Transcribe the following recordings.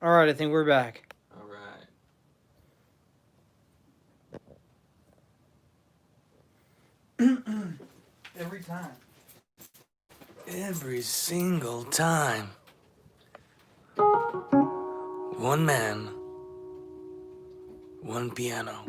All right, I think we're back. All right. Every time. Every single time. One man, one piano.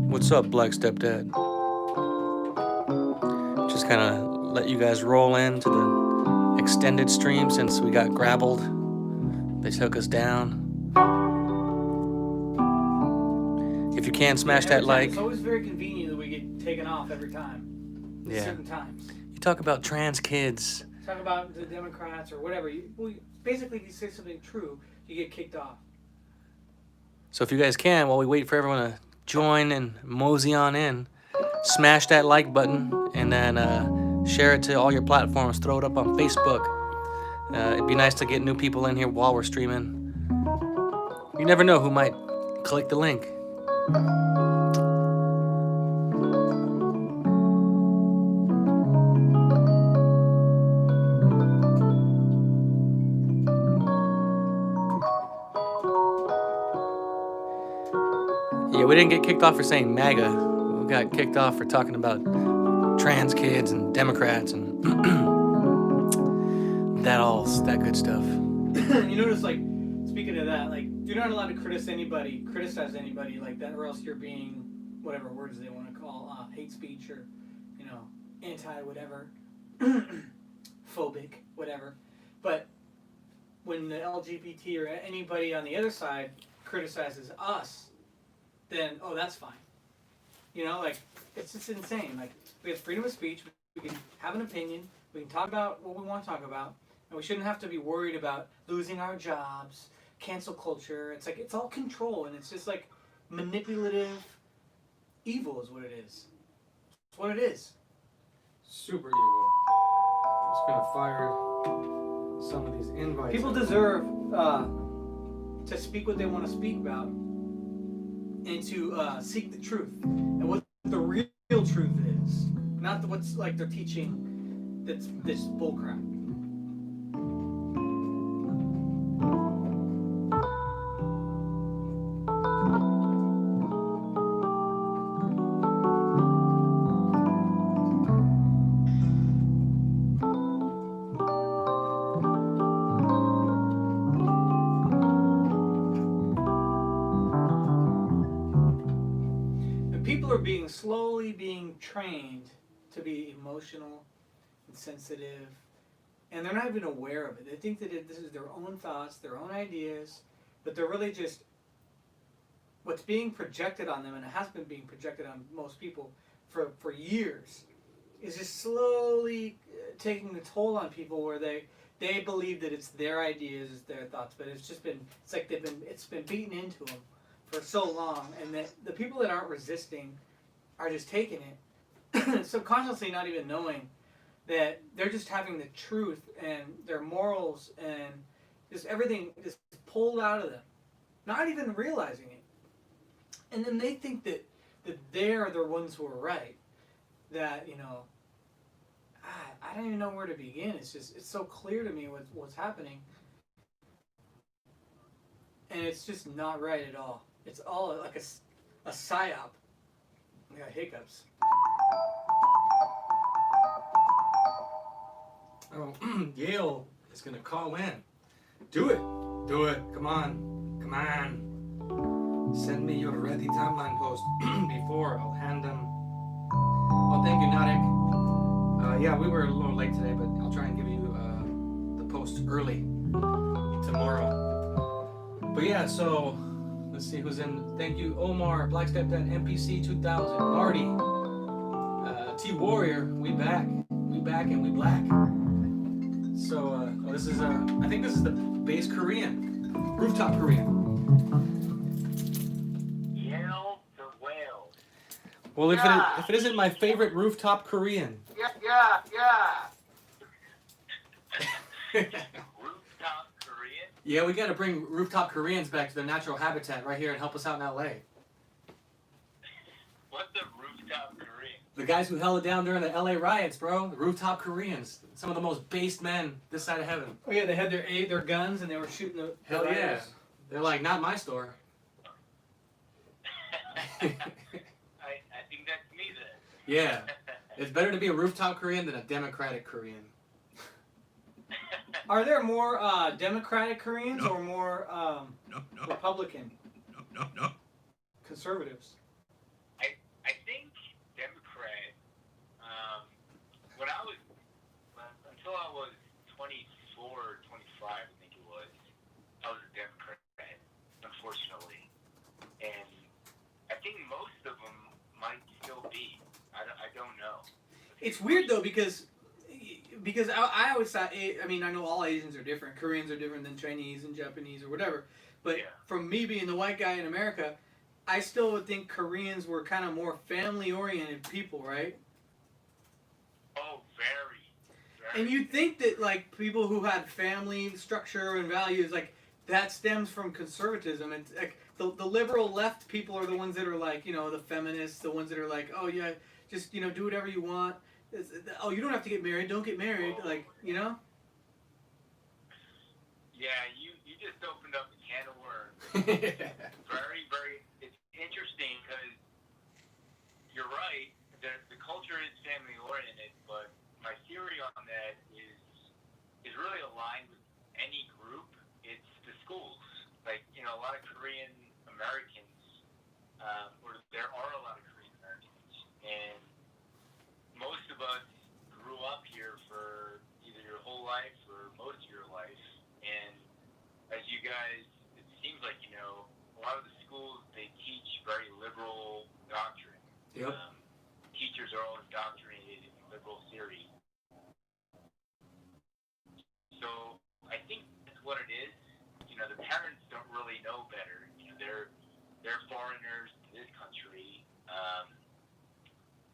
What's up, Black Stepdad? Just kind of let you guys roll into the extended stream since we got grappled. They took us down. If you can, smash that like. It's always very convenient that we get taken off every time. At certain times. You talk about trans kids. Talk about the Democrats or whatever. Basically, if you say something true, you get kicked off. So if you guys can, while we wait for everyone to join and mosey on in, smash that like button and then share it to all your platforms. Throw it up on Facebook. It'd be nice to get new people in here while we're streaming. You never know who might click the link. Yeah, we didn't get kicked off for saying MAGA. We got kicked off for talking about trans kids and Democrats and that good stuff. You notice, like, speaking of that, like, you're not allowed to criticize anybody like that, or else you're being whatever words they want to call hate speech or, you know, anti-whatever, phobic, whatever. But when the LGBT or anybody on the other side criticizes us, then, oh, that's fine. You know, like, it's just insane. Like, we have freedom of speech. We can have an opinion. We can talk about what we want to talk about. And we shouldn't have to be worried about losing our jobs, cancel culture. It's like, it's all control. And it's just like manipulative evil is what it is. It's what it is. Super evil. I'm just gonna fire some of these invites. People deserve to speak what they want to speak about and to seek the truth and what the real truth is, not what's like they're teaching. That's this bullcrap. Slowly being trained to be emotional and sensitive, and they're not even aware of it. They think that this is their own thoughts, their own ideas, but they're really just what's being projected on them, and it has been being projected on most people for years, is just slowly taking the toll on people where they believe that it's their ideas, it's their thoughts, but it's been beaten into them for so long, and that the people that aren't resisting are just taking it, subconsciously not even knowing that they're just having the truth and their morals and just everything just pulled out of them, not even realizing it. And then they think that they're the ones who are right, that, you know, I don't even know where to begin. It's so clear to me what's happening. And it's just not right at all. It's all like a psyop. I got hiccups. Oh, Yale is gonna call in. Do it. Do it. Come on. Come on. Send me your ready timeline post before I'll hand them. Oh, thank you, Nadik. Yeah, we were a little late today, but I'll try and give you the post early tomorrow. But yeah, so let's see who's in. Thank you, Omar, Black Stepdad, NPC 2000, Marty, T Warrior. We back and we black. So this is I think this is the bass Korean, rooftop Korean. Well, Yeah. if it isn't my favorite rooftop Korean. Yeah. Rooftop Korean? Yeah, we got to bring rooftop Koreans back to their natural habitat right here and help us out in LA. What's a rooftop Korean? The guys who held it down during the LA riots, bro. The rooftop Koreans. Some of the most based men this side of heaven. Oh yeah, they had their guns and they were shooting the Hell yeah. rioters. They're like, not my store. I think that's me then. Yeah. It's better to be a rooftop Korean than a democratic Korean. Are there more Democratic Koreans or more Republican? No. Conservatives. I think Democrat, until I was 24 or 25, I think it was, I was a Democrat, unfortunately. And I think most of them might still be. I don't know. It's weird though because I always thought, I mean, I know all Asians are different. Koreans are different than Chinese and Japanese or whatever. But from me being the white guy in America, I still would think Koreans were kind of more family-oriented people, right? Oh, very. And you'd think that, like, people who had family structure and values, like, that stems from conservatism. It's like the liberal left people are the ones that are like, you know, the feminists, the ones that are like, oh yeah, just, you know, do whatever you want. Oh, you don't have to get married. Don't get married. Like, you know? Yeah, you just opened up a can of worms. Very, it's interesting because you're right. The culture is family oriented, but my theory on that is really aligned with any group. It's the schools. Like, you know, a lot of Korean Americans, or there are a lot of Korean Americans, and most of us grew up here for either your whole life or most of your life. And as you guys, it seems like you know, a lot of the schools, they teach very liberal doctrine. Yep. Teachers are all indoctrinated in liberal theory. So I think that's what it is. You know, the parents don't really know better. You know, they're foreigners to this country.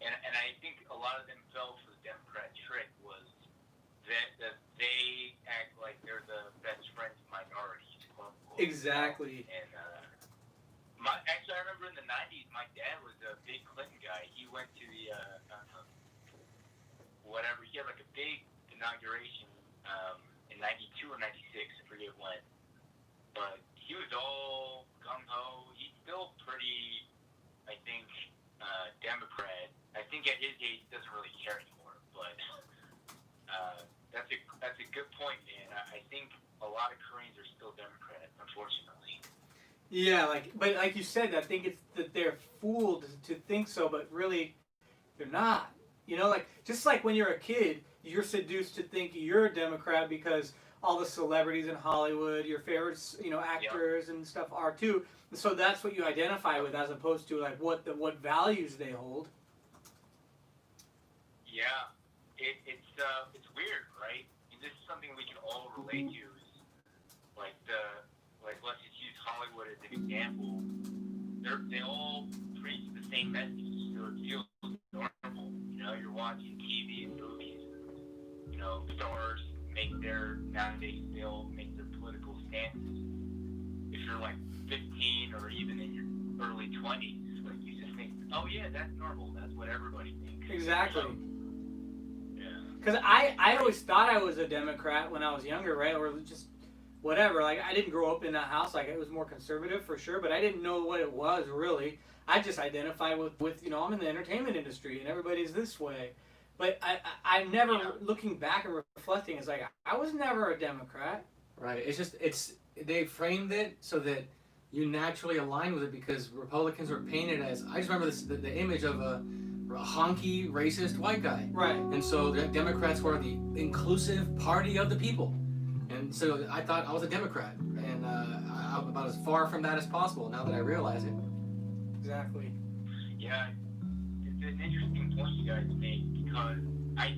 And I think a lot of them fell for the Democrat trick was that they act like they're the best friends of minorities, quote unquote. Exactly. And actually, I remember in the 90s, my dad was a big Clinton guy. He went to the, whatever, he had like a big inauguration in 92 or 96, I forget when. But he was all gung-ho. He's still pretty, I think, Democrat. I think at his age, he doesn't really care anymore. But that's a good point, man. I think a lot of Koreans are still Democrat, unfortunately. Yeah, but like you said, I think it's that they're fooled to think so, but really, they're not. You know, like just like when you're a kid, you're seduced to think you're a Democrat because all the celebrities in Hollywood, your favorites, you know, actors and stuff are too. So that's what you identify with, as opposed to like what values they hold. Yeah, it's weird, right? And this is something we can all relate to. Is like let's just use Hollywood as an example. They all preach the same message, so it feels normal. You know, you're watching TV and movies. You know, stars nowadays they'll make their political stances. If you're like 15 or even in your early 20s, like you just think, oh yeah, that's normal. That's what everybody thinks. Exactly. Yeah. Because I always thought I was a Democrat when I was younger, right? Or just whatever. Like, I didn't grow up in that house. Like, it was more conservative for sure, but I didn't know what it was really. I just identify with you know, I'm in the entertainment industry and everybody's this way. But I never, looking back and reflecting, it's like, I was never a Democrat. Right. They framed it so that you naturally align with it because Republicans were painted as, I just remember the image of a honky, racist white guy. Right. And so the Democrats were the inclusive party of the people. And so I thought I was a Democrat. And I'm about as far from that as possible now that I realize it. Exactly. Yeah, it's an interesting point you guys made because I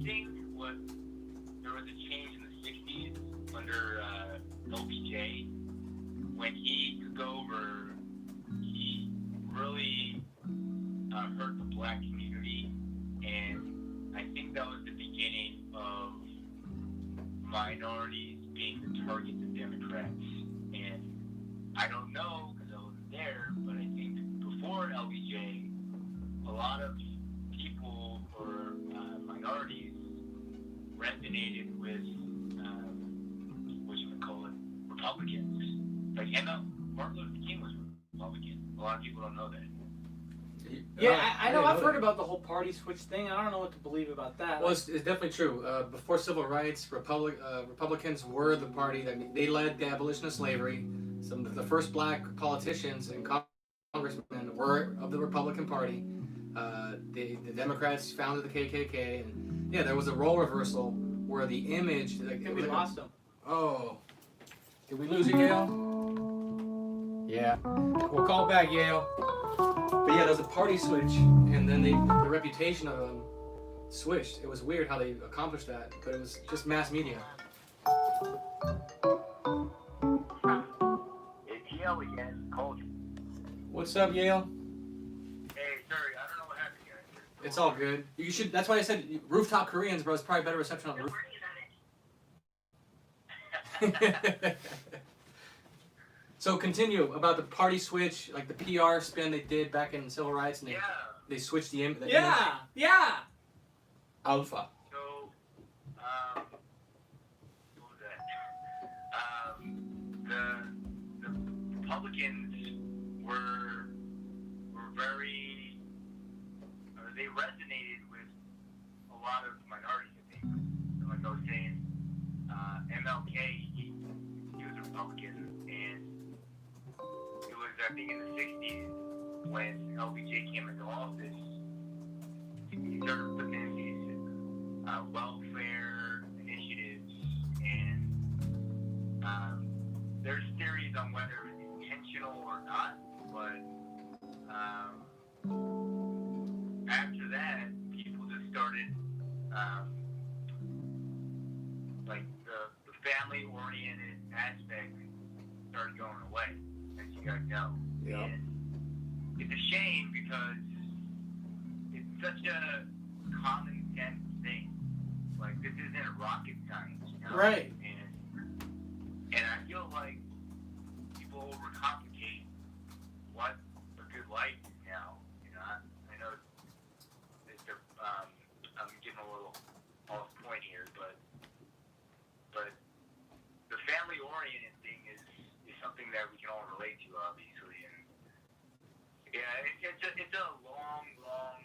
think there was a change in the 60s under LBJ. When he took over, he really hurt the black community, and I think that was the beginning of minorities being the targets of Democrats. And I don't know because I wasn't there, but I think before LBJ, a lot of people or minorities resonated with what you would call it, Republicans. Like Martin Luther King was a Republican. A lot of people don't know that. Yeah, I know. didn't I've heard that. about the whole party switch thing. I don't know what to believe about that. Well, it's definitely true. Before civil rights, Republicans were the party that they led the abolition of slavery. Some of the first black politicians and congressmen were of the Republican Party. The Democrats founded the KKK, and yeah, there was a role reversal where the image. Like, we lost them. Oh, did we lose you, Yale? Yeah, we'll call back Yale. But yeah, there was a party switch, and then the reputation of them switched. It was weird how they accomplished that, but it was just mass media. It's Yale again, culture. What's up, Yale? Hey, sorry, I don't know what happened, guys. It's all good. You should. That's why I said rooftop Koreans, bro. It's probably better reception on the roof. So continue about the party switch, like the PR spin they did back in civil rights, and they switched the image. Yeah. Alpha. So, what was that? The Republicans were very, they resonated with a lot of minorities, I think. So like I was saying, MLK, he was a Republican, and it was, I think, in the 60s when LBJ came into office. He started putting in these welfare initiatives, and there's theories on whether it was intentional or not, but after that, people just started, like, the family-oriented aspect started going away, as you guys know. Yeah. And it's a shame because it's such a common sense thing. Like, this isn't rocket science, you know? Right. And I feel like people overcomplicate what a good life is now. You know, I know I'm getting a little off point here, but the family-oriented thing is something that we can all relate to, obviously. And yeah, it's a long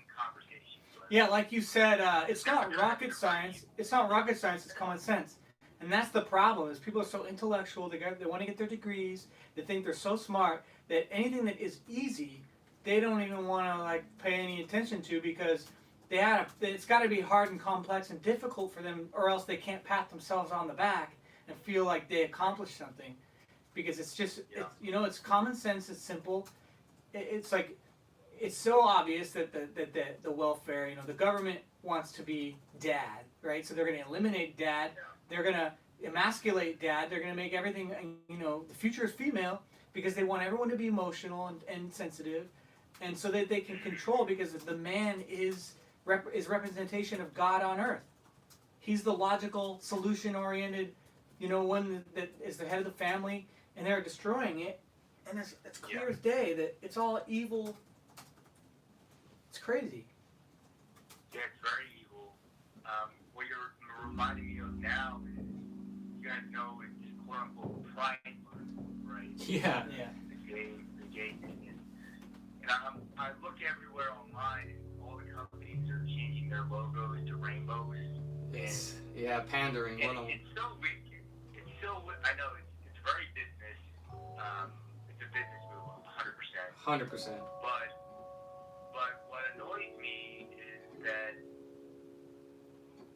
conversation. But Yeah, like you said, it's not rocket science. It's not rocket science. It's common sense, and that's the problem. Is people are so intellectual. They want to get their degrees. They think they're so smart that anything that is easy, they don't even want to like pay any attention to because it's got to be hard and complex and difficult for them, or else they can't pat themselves on the back and feel like they accomplished something. Because it's just, it's common sense. It's simple. It's like, it's so obvious that the welfare, the government wants to be dad, right? So they're going to eliminate dad. They're going to emasculate dad. They're going to make everything, the future is female because they want everyone to be emotional and sensitive, and so that they can control because the man is representation of God on earth. He's the logical, solution-oriented, one that is the head of the family, and they're destroying it. And it's clear as day that it's all evil. It's crazy. yeah, it's very evil. What you're reminding me of now is, you guys know it's quote-unquote Pride Month, right? Yeah. The gay thing. And I look everywhere online, and all the companies are changing their logos to rainbows. It's pandering. And it's so wicked. I know it's very business. It's a business move, 100%. 100%. But what annoys me is that,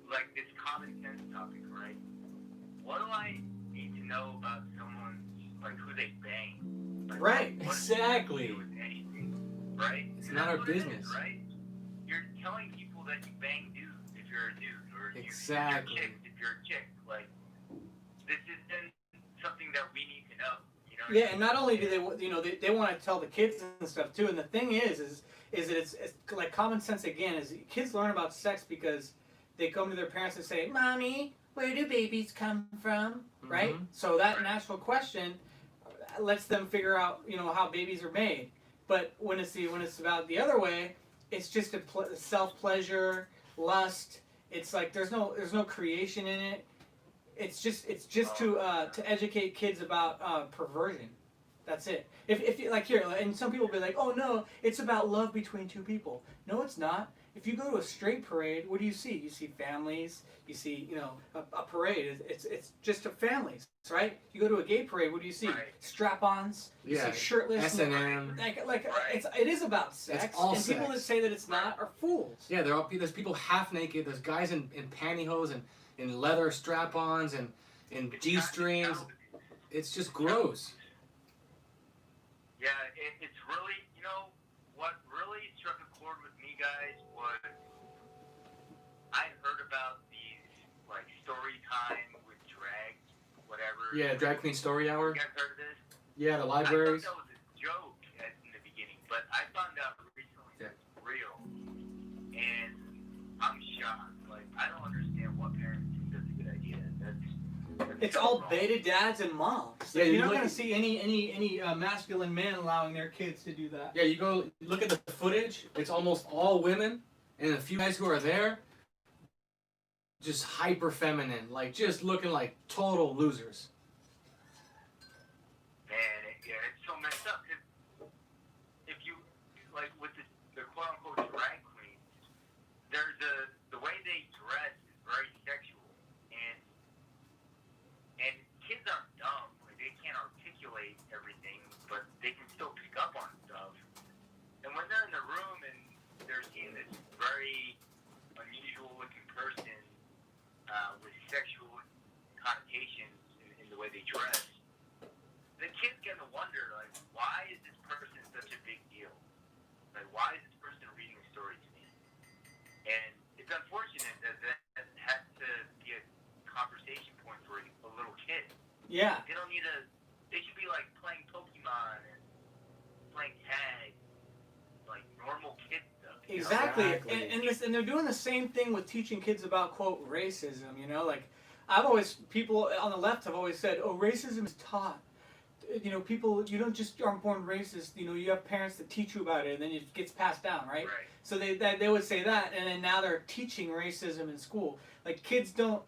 like, this common sense topic, right? What do I need to know about someone, like, who they bang? Like, Right. what does it Exactly. do with anything, right? It's And not that's our what it is, business. right? You're telling people that you bang dudes if you're a dude, or Exactly. if you're a chick. Like, this isn't something that we need to know. know? Yeah, and not only do they want to tell the kids and stuff too. And the thing is that it's like common sense again. Is kids learn about sex because they come to their parents and say, "Mommy, where do babies come from?" Right. So that natural question lets them figure out how babies are made. But when it's about the other way, it's just a self pleasure, lust. It's like there's no creation in it. It's just to educate kids about perversion. That's it. If you like here, and some people will be like, oh no, it's about love between two people. No, it's not. If you go to a straight parade, what do you see? You see families. You see a parade. It's just a families, right? You go to a gay parade, what do you see? Right. Strap-ons. You see shirtless. S&M. It is about sex. It's all and people that sex. say that it's not are fools. Yeah, there's people half naked. There's guys in pantyhose and in leather strap-ons and in G-strings. It's just gross. Yeah, it's really, what really struck a chord with me, guys, was I heard about these, like, story time with drag, whatever. Yeah, Drag Queen Story Hour. You guys heard of this? Yeah, the I libraries. thought that was a joke in the beginning, but I found out recently that it's real. And I'm shocked. Like, I don't understand what parents think that's a good idea. It's all beta dads and moms. Yeah, You're not going to see any masculine men allowing their kids to do that. Yeah, you go look at the footage. It's almost all women, and a few guys who are there, just hyper feminine, like just looking like total losers. Man, it's so messed up. If you, like, with the quote-unquote drag queens, there's the way they dress is very sexual, and kids aren't dumb. Like, they can't articulate everything, but they can still pick up on stuff. And when they're in the room and they're seeing this very unusual-looking person with sexual connotations in the way they dress, the kid's gonna wonder, like, why is this person such a big deal? Like, why is this person reading a story to me? And it's unfortunate that has to be a conversation point for a little kid. Yeah. They don't need they should be, like, playing Pokemon and playing tag, like, normal kid stuff. Exactly. And they're doing the same thing with teaching kids about, quote, racism, like, people on the left have always said, oh, racism is taught. People, you aren't born racist, you have parents that teach you about it, and then it gets passed down, right? So they would say that, and then now they're teaching racism in school. Like, kids don't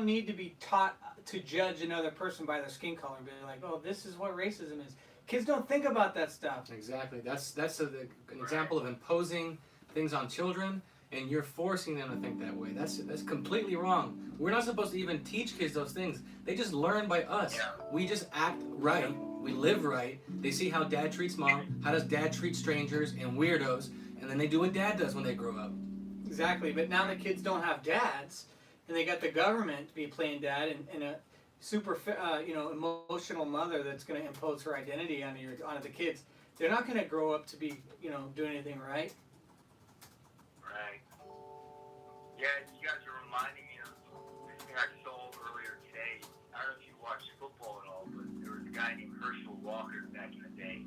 need to be taught to judge another person by their skin color and be like, oh, this is what racism is. Kids don't think about that stuff. Exactly. That's an example of imposing things on children, and you're forcing them to think that way. That's completely wrong. We're not supposed to even teach kids those things. They just learn by us. Yeah. We just act right. We live right. They see how dad treats mom, how does dad treat strangers and weirdos, and then they do what dad does when they grow up. Exactly. But now the kids don't have dads, and they got the government to be playing dad and a super emotional mother that's going to impose her identity onto the kids. They're not going to grow up to be doing anything right. Right. Yeah, you guys are reminding me of this thing I saw earlier today. I don't know if you watch football at all, but there was a guy named Herschel Walker back in the day.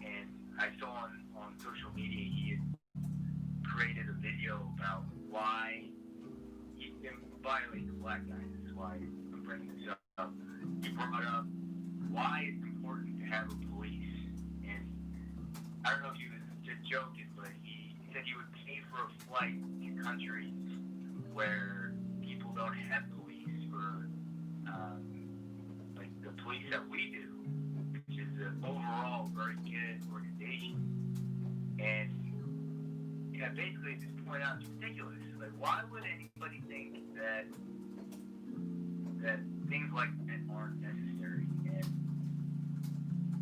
And I saw on social media he had created a video about why he violated the black guy. This is why I'm bringing this up. He brought up why it's important to have a police. And I don't know if he was just joking, but he said he would pay for a flight to countries where people don't have police for, like the police that we do, which is an overall very good organization. And basically just point out it's ridiculous. Like, why would anybody think that things like that aren't necessary?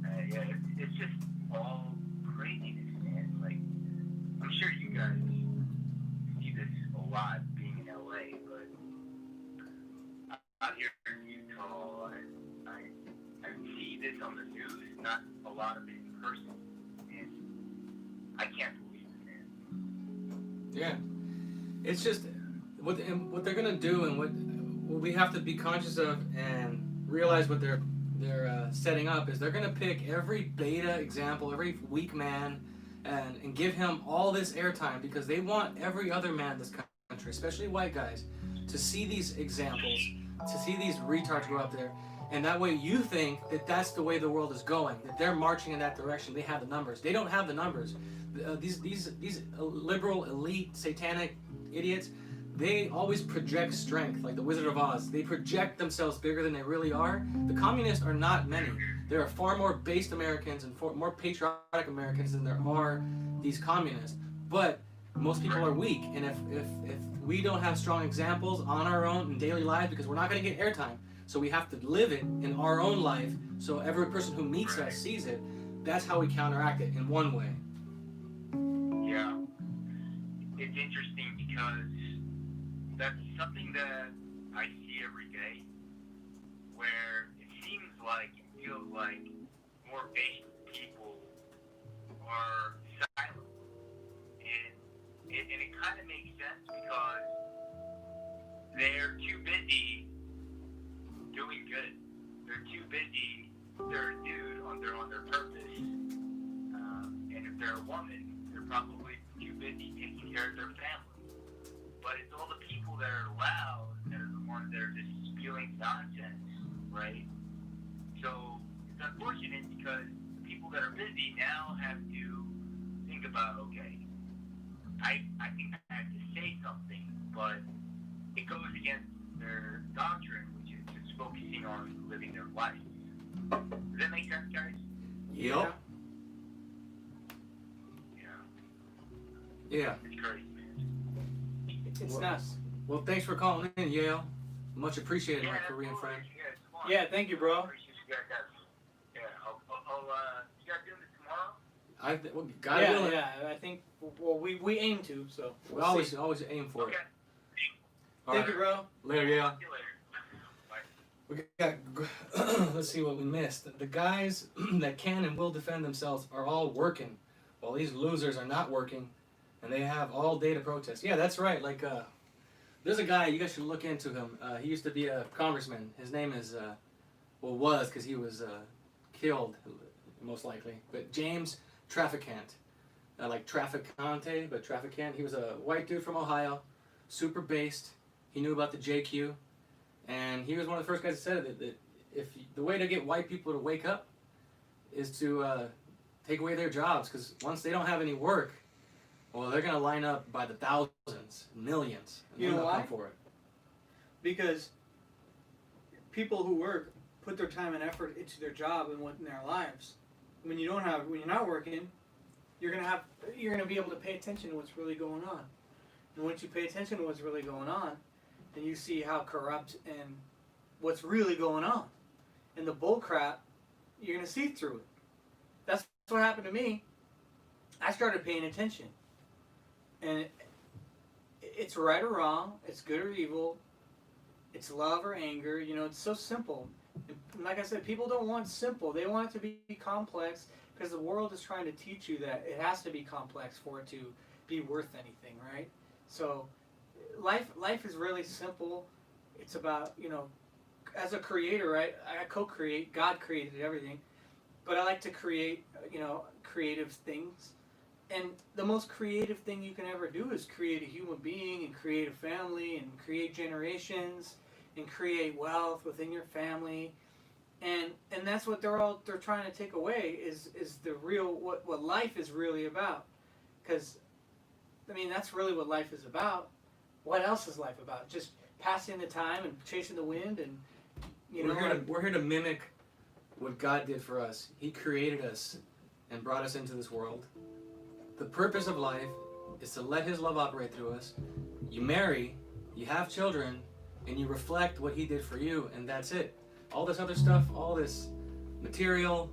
And it's just all craziness, man. Like, I'm sure you guys see this a lot being in LA, but out here in Utah, I see this on the news, not a lot of it in person, and I can't believe it, man. Yeah, it's just what they're gonna do, and what we have to be conscious of and realize what they're they're setting up is they're going to pick every beta example, every weak man, and give him all this airtime because they want every other man in this country, especially white guys, to see these examples, to see these retards go up there. And that way you think that that's the way the world is going, that they're marching in that direction. They have the numbers. They don't have the numbers. These liberal, elite, satanic idiots, they always project strength, like the Wizard of Oz. They project themselves bigger than they really are. The communists are not many. There are far more based Americans and more patriotic Americans than there are these communists. But most people are weak, and if we don't have strong examples on our own in daily life, because we're not going to get airtime, so we have to live it in our own life, so every person who meets us sees it. That's how we counteract it in one way. Yeah. It's interesting because that's something that I see every day, where it seems like, it feels like more basic people are silent. And it kind of makes sense because they're too busy doing good. They're too busy. They're a dude on their purpose. And if they're a woman, they're probably too busy taking care of their family. But it's all the people that are loud that are the ones that are just spewing nonsense, right? So it's unfortunate because the people that are busy now have to think about, okay, I think I have to say something, but it goes against their doctrine, which is just focusing on living their life. Does that make sense, guys? Yep. Yeah. It's crazy, man. It's nuts. Well, thanks for calling in, Yale. Much appreciated, my Korean friend. Yeah, thank you, bro. Appreciate you guys. Yeah, you guys doing this tomorrow? God willing. Yeah. I think we aim to. So We always aim for it. All Thank right. you, bro. Later, yeah. See you later. We got. Let's see what we missed. The guys that can and will defend themselves are all working, while these losers are not working, and they have all day to protest. Yeah, that's right. Like, there's a guy, you guys should look into him. He used to be a congressman. His name is, was because he was killed, most likely. But James Traficant, like Traficante, but Traficant. He was a white dude from Ohio, super based. He knew about the JQ, and he was one of the first guys that said that if the way to get white people to wake up is to take away their jobs, because once they don't have any work, well, they're gonna line up by the thousands, millions, and You know they'll why? come for it. Because people who work put their time and effort into their job and in their lives. When you're not working, you're gonna be able to pay attention to what's really going on. And once you pay attention to what's really going on, then you see how corrupt and what's really going on. And the bull crap, you're gonna see through it. That's what happened to me. I started paying attention. And it's right or wrong, it's good or evil, it's love or anger, it's so simple. And like I said, people don't want simple, they want it to be complex, because the world is trying to teach you that it has to be complex for it to be worth anything, right? So life is really simple. It's about, as a creator, right? I co-create, God created everything, but I like to create, creative things. And the most creative thing you can ever do is create a human being and create a family and create generations and create wealth within your family. And that's what they're trying to take away is the real what life is really about. Because that's really what life is about. What else is life about? Just passing the time and chasing the wind and we're here to mimic what God did for us. He created us and brought us into this world. The purpose of life is to let His love operate through us. You marry, you have children, and you reflect what He did for you, and that's it. All this other stuff, all this material,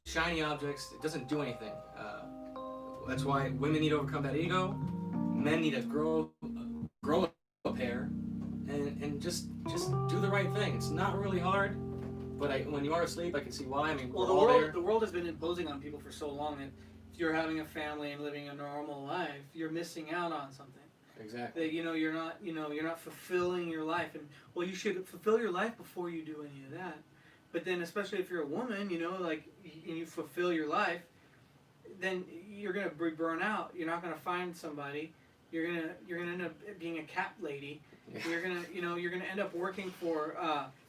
shiny objects, it doesn't do anything. That's why women need to overcome that ego. Men need to grow a pair, and just do the right thing. It's not really hard, but when you are asleep, I can see why. Well, the world has been imposing on people for so long that if you're having a family and living a normal life, you're missing out on something. Exactly. That you're not fulfilling your life, and you should fulfill your life before you do any of that. But then, especially if you're a woman, you know, like you fulfill your life, then you're gonna be burnt out. You're not gonna find somebody. You're gonna end up being a cat lady. Yeah. You're gonna end up working for.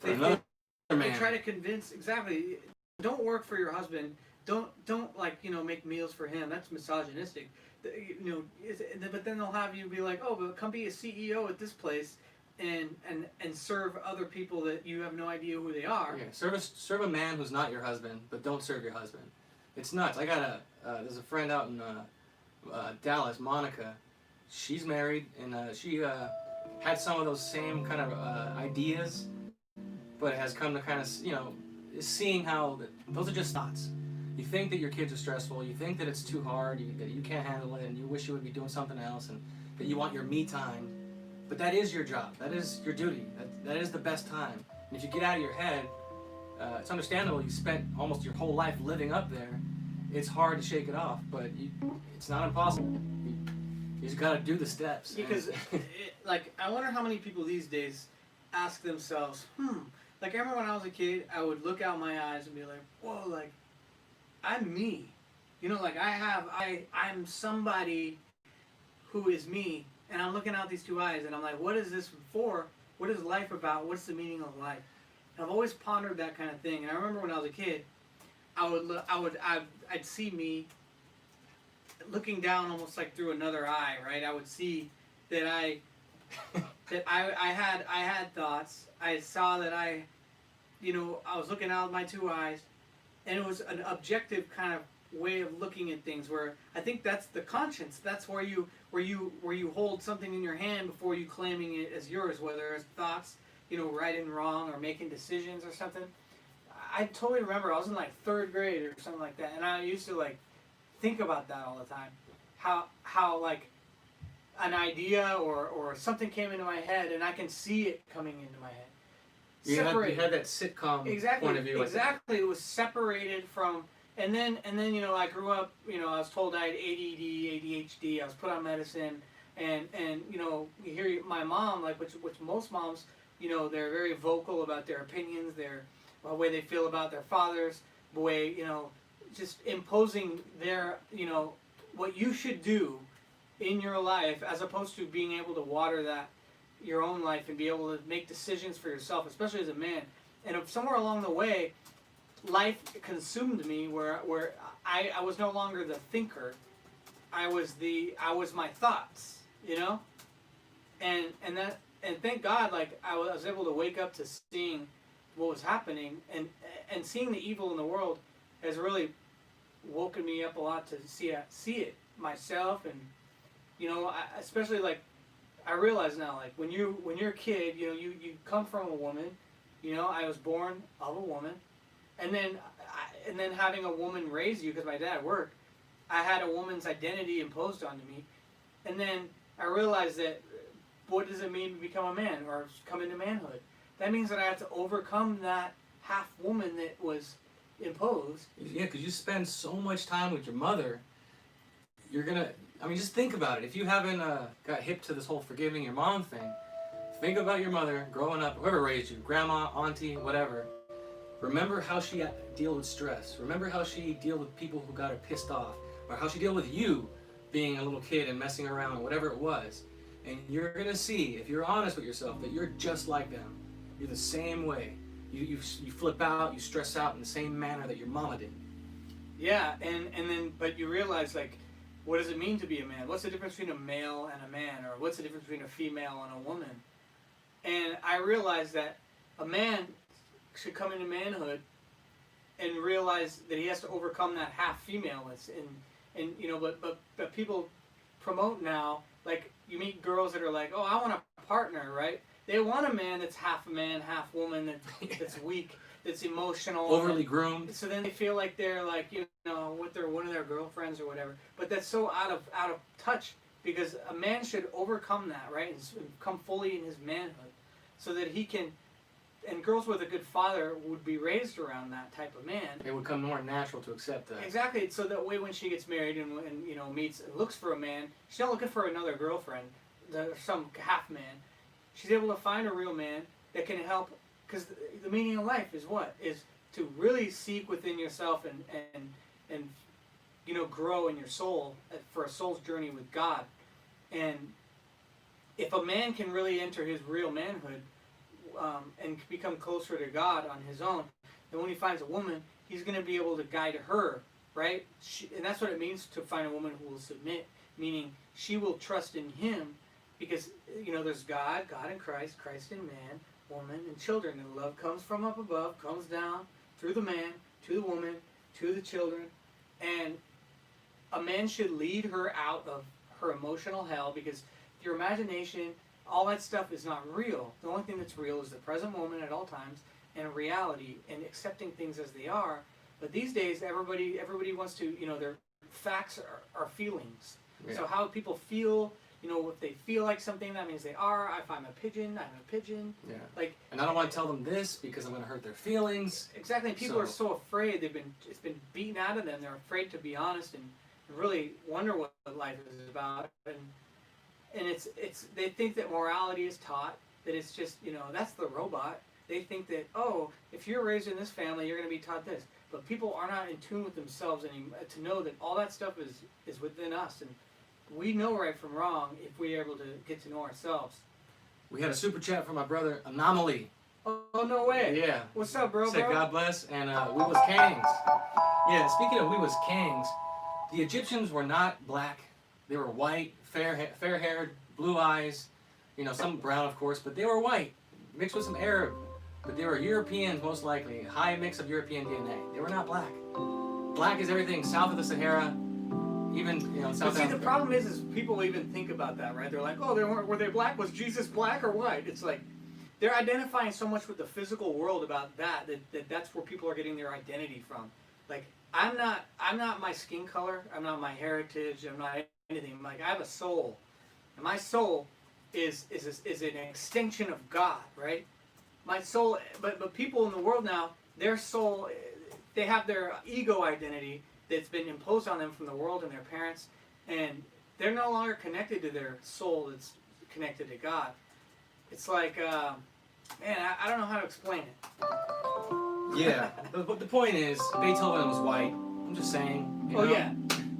Another They man. try to convince exactly. Don't work for your husband. Don't like make meals for him. That's misogynistic. But then they'll have you be like, oh, but come be a CEO at this place, and serve other people that you have no idea who they are. Yeah, serve a man who's not your husband, but don't serve your husband. It's nuts. I got there's a friend out in Dallas, Monica. She's married, and she had some of those same kind of ideas, but has come to kind of seeing how those are just thoughts. You think that your kids are stressful. You think that it's too hard. That you can't handle it, and you wish you would be doing something else, and that you want your me time. But that is your job. That is your duty. That is the best time. And if you get out of your head, it's understandable. You spent almost your whole life living up there. It's hard to shake it off, but it's not impossible. You just got to do the steps. Because, I wonder how many people these days ask themselves, Like, I remember when I was a kid, I would look out my eyes and be like, whoa, like, I'm me. You know, like, I'm somebody who is me, and I'm looking out these two eyes, and I'm like, what is this for? What is life about? What's the meaning of life? And I've always pondered that kind of thing. And I remember when I was a kid, I'd see me looking down almost like through another eye, right? I would see that I had thoughts. I saw that I was looking out of my two eyes, and it was an objective kind of way of looking at things. Where I think that's the conscience. That's where you hold something in your hand before you claiming it as yours, whether it's thoughts, right and wrong, or making decisions or something. I totally remember I was in like 3rd grade or something like that, and I used to like think about that all the time. How like an idea or something came into my head, and I can see it coming into my head. You had that sitcom point of view. Exactly. It was separated from, and then I grew up. I was told I had ADD, ADHD. I was put on medicine, and you hear my mom, like which most moms, they're very vocal about their opinions, the way they feel about their fathers, the way just imposing their what you should do in your life, as opposed to being able to water that your own life and be able to make decisions for yourself, especially as a man. And if somewhere along the way, life consumed me, where I was no longer the thinker. I was my thoughts, and thank God, like I was able to wake up to seeing what was happening, and seeing the evil in the world has really woken me up a lot to see it myself. And especially like I realize now, like when you're a kid, you come from a woman. I was born of a woman, and then having a woman raise you, because my dad worked, I had a woman's identity imposed onto me, and then I realized that what does it mean to become a man or come into manhood? That means that I have to overcome that half woman that was imposed. Yeah, because you spend so much time with your mother. You're gonna. Just think about it. If you haven't got hip to this whole forgiving your mom thing, think about your mother growing up, whoever raised you, grandma, auntie, whatever. Remember how she dealt with stress. Remember how she dealt with people who got her pissed off, or how she dealt with you being a little kid and messing around, or whatever it was. And you're gonna see, if you're honest with yourself, that you're just like them. You're the same way. You flip out, you stress out in the same manner that your mama did. Yeah, and then but you realize, like, what does it mean to be a man? What's the difference between a male and a man? Or what's the difference between a female and a woman? And I realized that a man should come into manhood and realize that he has to overcome that half femaleness. But people promote now, like, you meet girls that are like, oh, I want a partner, right? They want a man that's half man, half woman, that's weak, that's emotional, overly groomed. So then they feel like they're like with one of their girlfriends or whatever. But that's so out of touch, because a man should overcome that, right, and come fully in his manhood, so that he can. And girls with a good father would be raised around that type of man. It would come more natural to accept that. Exactly. So that way, when she gets married and meets and looks for a man, she's not looking for another girlfriend, some half man. She's able to find a real man that can help, because the meaning of life is what? Is to really seek within yourself and you know, grow in your soul for a soul's journey with God. And if a man can really enter his real manhood and become closer to God on his own, then when he finds a woman, he's going to be able to guide her, right? And that's what it means to find a woman who will submit, meaning she will trust in him, because, you know, there's God in Christ, Christ in man, woman, and children. And love comes from up above, comes down through the man, to the woman, to the children. And a man should lead her out of her emotional hell, because your imagination, all that stuff is not real. The only thing that's real is the present moment at all times, and reality, and accepting things as they are. But these days, everybody wants to, you know, their facts are feelings. Yeah. So how people feel, you know, if they feel like something, that means they are. If I'm a pigeon, I'm a pigeon. Yeah. Like, and I don't want to tell them this because I'm going to hurt their feelings. exactly. People are so afraid. It's been beaten out of them. They're afraid to be honest and really wonder what life is about. And it's they think that morality is taught, that it's just, you know, that's the robot. They think that, oh, if you're raised in this family, you're going to be taught this. But people are not in tune with themselves anymore to know that all that stuff is within us. And we know right from wrong if we're able to get to know ourselves. We had a super chat from my brother, Anomaly. Oh, no way. Yeah. What's up, bro? Said God bless, and we was kangs. Yeah, speaking of we was kangs, the Egyptians were not black. They were white, fair-haired, blue eyes, you know, some brown, of course, but they were white, mixed with some Arab. But they were Europeans, most likely, high mix of European DNA. They were not black. Black is everything south of the Sahara, even, you know, South But see, Africa. the problem is people even think about that, right? They're like, oh, were they black? Was Jesus black or white? It's like they're identifying so much with the physical world about that's where people are getting their identity from. Like, I'm not my skin color. I'm not my heritage. I'm not anything. Like, I have a soul, and my soul is an extension of God, right? My soul, but people in the world now, their soul, they have their ego identity that's been imposed on them from the world and their parents, and they're no longer connected to their soul that's connected to God. It's like, man, I don't know how to explain it. Yeah, but the point is, Beethoven was white. I'm just saying. You know? Yeah.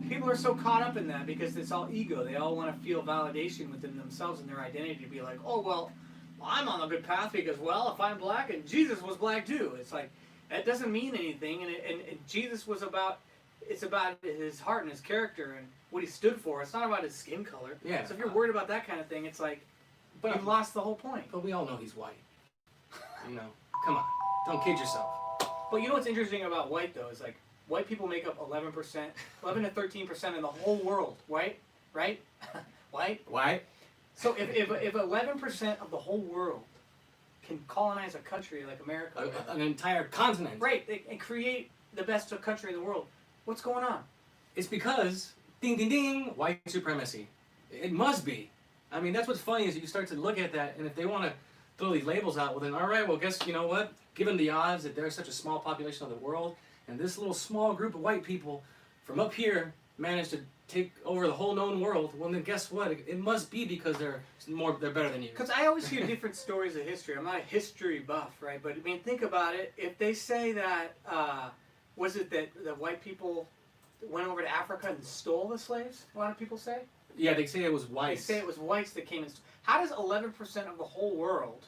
People are so caught up in that because it's all ego. They all want to feel validation within themselves and their identity to be like, oh, well, I'm on a good path because, well, if I'm black and Jesus was black too. It's like, that doesn't mean anything. And Jesus was about, it's about his heart and his character and what he stood for. It's not about his skin color. Yeah. So if you're worried about that kind of thing, it's like, But you've lost the whole point. But we all know he's white. You know, come on, don't kid yourself. But you know what's interesting about white, though, is like, white people make up 11%, 11 to 13% in the whole world, right? Right? White? So if 11% of the whole world can colonize a country like America, An entire continent. right, and create the best country in the world, what's going on? It's because, ding, ding, ding, white supremacy. It must be. I mean, that's what's funny is you start to look at that, and if they want to throw these labels out, well then, all right, well, guess, you know what? Given the odds that there's such a small population of the world, and this little small group of white people from up here managed to take over the whole known world, well then guess what? It must be because they're better than you. Because I always hear different stories of history. I'm not a history buff, right? But I mean, think about it. If they say that, was it that the white people went over to Africa and stole the slaves? A lot of people say. Yeah, they say it was whites. They say it was whites that came and. How does 11% of the whole world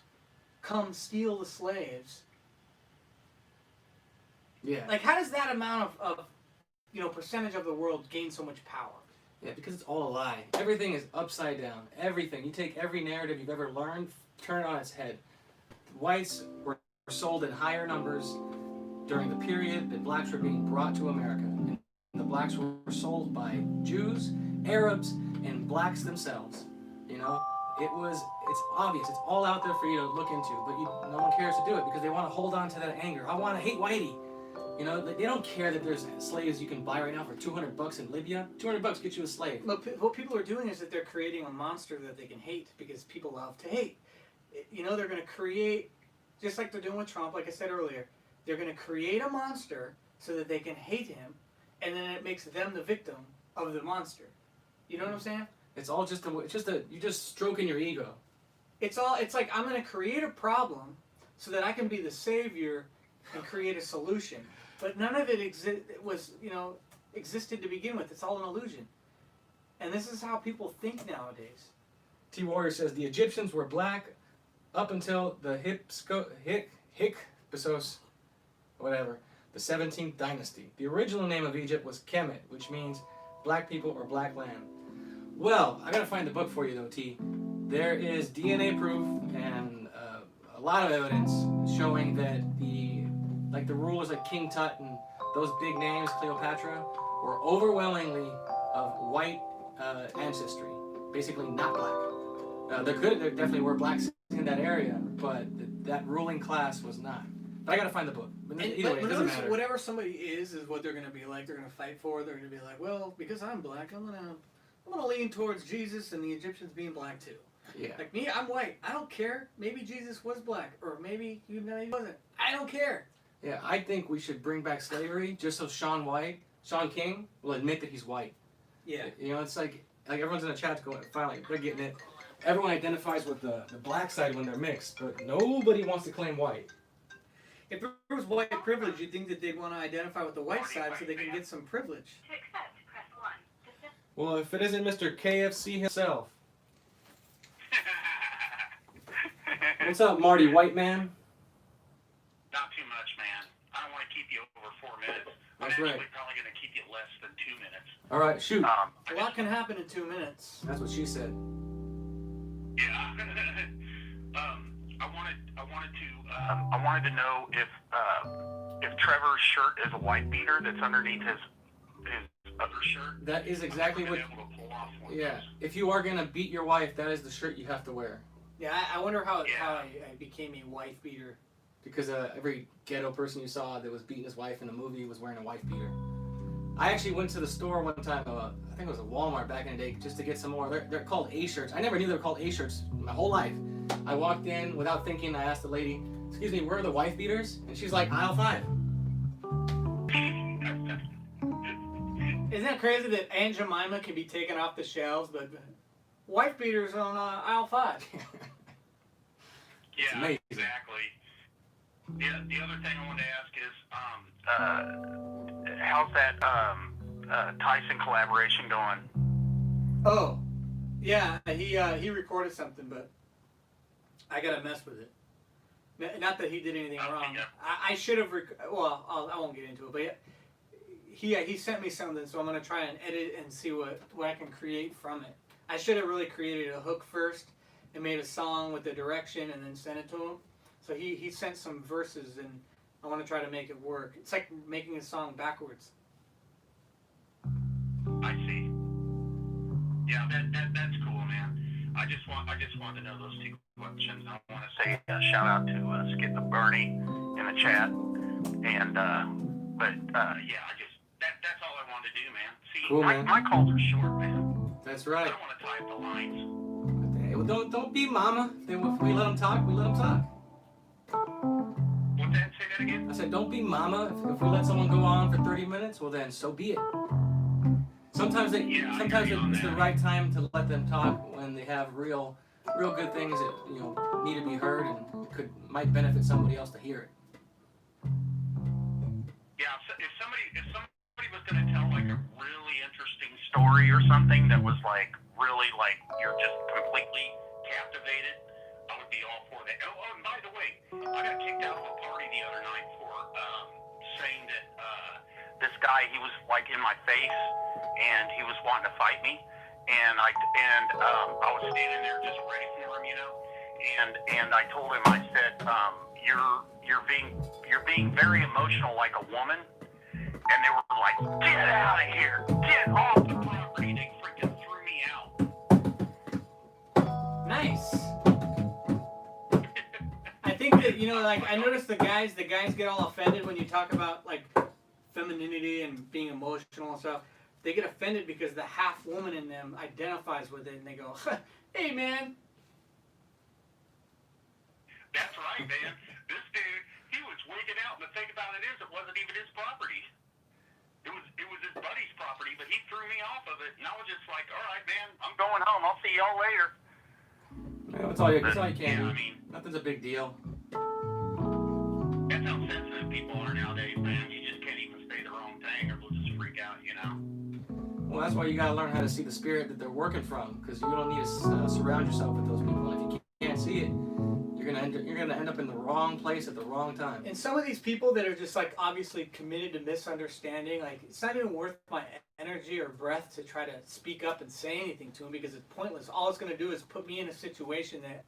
come steal the slaves? Yeah. Like, how does that amount of percentage of the world gain so much power? Yeah, because it's all a lie. Everything is upside down. Everything. You take every narrative you've ever learned, turn it on its head. Whites were sold in higher numbers during the period that blacks were being brought to America. And the blacks were sold by Jews, Arabs, and blacks themselves. You know, it's obvious. It's all out there for you to look into, but no one cares to do it because they want to hold on to that anger. I want to hate whitey. You know, they don't care that there's slaves you can buy right now for $200 in Libya. $200 gets you a slave. But what people are doing is that they're creating a monster that they can hate because people love to hate. You know, they're going to create, just like they're doing with Trump, like I said earlier, they're going to create a monster so that they can hate him, and then it makes them the victim of the monster. You know what I'm saying? It's all you're just stroking your ego. It's like I'm going to create a problem so that I can be the savior and create a solution. But none of it existed to begin with. It's all an illusion. And this is how people think nowadays. T Warrior says the Egyptians were black up until the Hyksos, whatever, the 17th dynasty. The original name of Egypt was Kemet, which means black people or black land. Well, I gotta find the book for you though, T. There is DNA proof and a lot of evidence showing that the rulers like King Tut and those big names, Cleopatra, were overwhelmingly of white ancestry, basically not black. There definitely were blacks in that area, but that ruling class was not. But I gotta find the book. But either way, it doesn't matter. Whatever somebody is what they're gonna be like. They're gonna fight for. They're gonna be like, well, because I'm black, I'm gonna lean towards Jesus and the Egyptians being black too. Yeah. Like me, I'm white. I don't care. Maybe Jesus was black, or maybe he wasn't. I don't care. Yeah, I think we should bring back slavery just so Sean King will admit that he's white. Yeah. You know, it's like everyone's in the chat going, finally, they're getting it. Everyone identifies with the black side when they're mixed, but nobody wants to claim white. If there was white privilege, you'd think that they'd want to identify with the white side so they can get some privilege. To accept, press 1. Well, if it isn't Mr. KFC himself. What's up, Marty White Man? Not too much, man. I don't want to keep you over 4 minutes. That's I'm right. actually probably going to keep you less than 2 minutes. All right, shoot. A lot can happen in 2 minutes. That's what she said. Yeah. I wanted to know if Trevor's shirt is a white beater that's underneath his other shirt. That is exactly what. Able to pull off one of Yeah, those. if you are gonna beat your wife, that is the shirt you have to wear. Yeah, I wonder how I became a wife beater. Because every ghetto person you saw that was beating his wife in a movie was wearing a wife beater. I actually went to the store one time, I think it was a Walmart back in the day, just to get some more. They're called A-shirts. I never knew they were called A-shirts my whole life. I walked in without thinking, I asked the lady, excuse me, where are the wife beaters? And she's like, aisle 5. Isn't that crazy that Aunt Jemima can be taken off the shelves, but wife beaters on aisle 5? Yeah, amazing. exactly. The other thing I wanted to ask is, how's that Tyson collaboration going? Oh, yeah, he recorded something, but I gotta mess with it. Not that he did anything wrong. Yeah. I should have. I won't get into it, but he sent me something, so I'm gonna try and edit and see what I can create from it. I should have really created a hook first and made a song with the direction and then sent it to him. So he sent some verses, and I want to try to make it work. It's like making a song backwards. I see. Yeah, that's cool, man. I just wanted to know those 2 questions. I want to say shout out to Skip and Bernie in the chat, and that's all I wanted to do, man. See, Cool, man. my calls are short, man. That's I right. don't want to tie up the lines. Hey, well, don't be mama. If we let them talk, we let them talk. What's that? Say that again? I said, don't be mama. If we let someone go on for 30 minutes, well then, so be it. Sometimes I agree on it's the that. right time to let them talk when they have real good things that need to be heard and might benefit somebody else to hear it. Yeah, so if somebody was going to tell like a really interesting story or something that was like really like you're just completely captivated, I would be all for that. Oh, and by the way, I got kicked out of a party the other night for saying that this guy, he was like in my face and he was wanting to fight me, and I was standing there just ready for him, and I told him, I said, you're being very emotional like a woman. And they were like, get out of here, get off the property. They freaking threw me out. Nice. I think that I noticed the guys get all offended when you talk about like femininity and being emotional and stuff. They get offended because the half woman in them identifies with it, and they go, "Hey, man." That's right, man. This dude, he was wigging out, and the thing about it is, it wasn't even his property. It was his buddy's property, but he threw me off of it, and I was just like, all right, man, I'm going home. I'll see y'all later. That's all you can Yeah, do. I mean, Nothing's a big deal. that's how sensitive Well, that's why you gotta learn how to see the spirit that they're working from, because you don't need to surround yourself with those people. And if you can't see it, you're gonna end up in the wrong place at the wrong time. And some of these people that are just like obviously committed to misunderstanding, like it's not even worth my energy or breath to try to speak up and say anything to them because it's pointless. All it's gonna do is put me in a situation that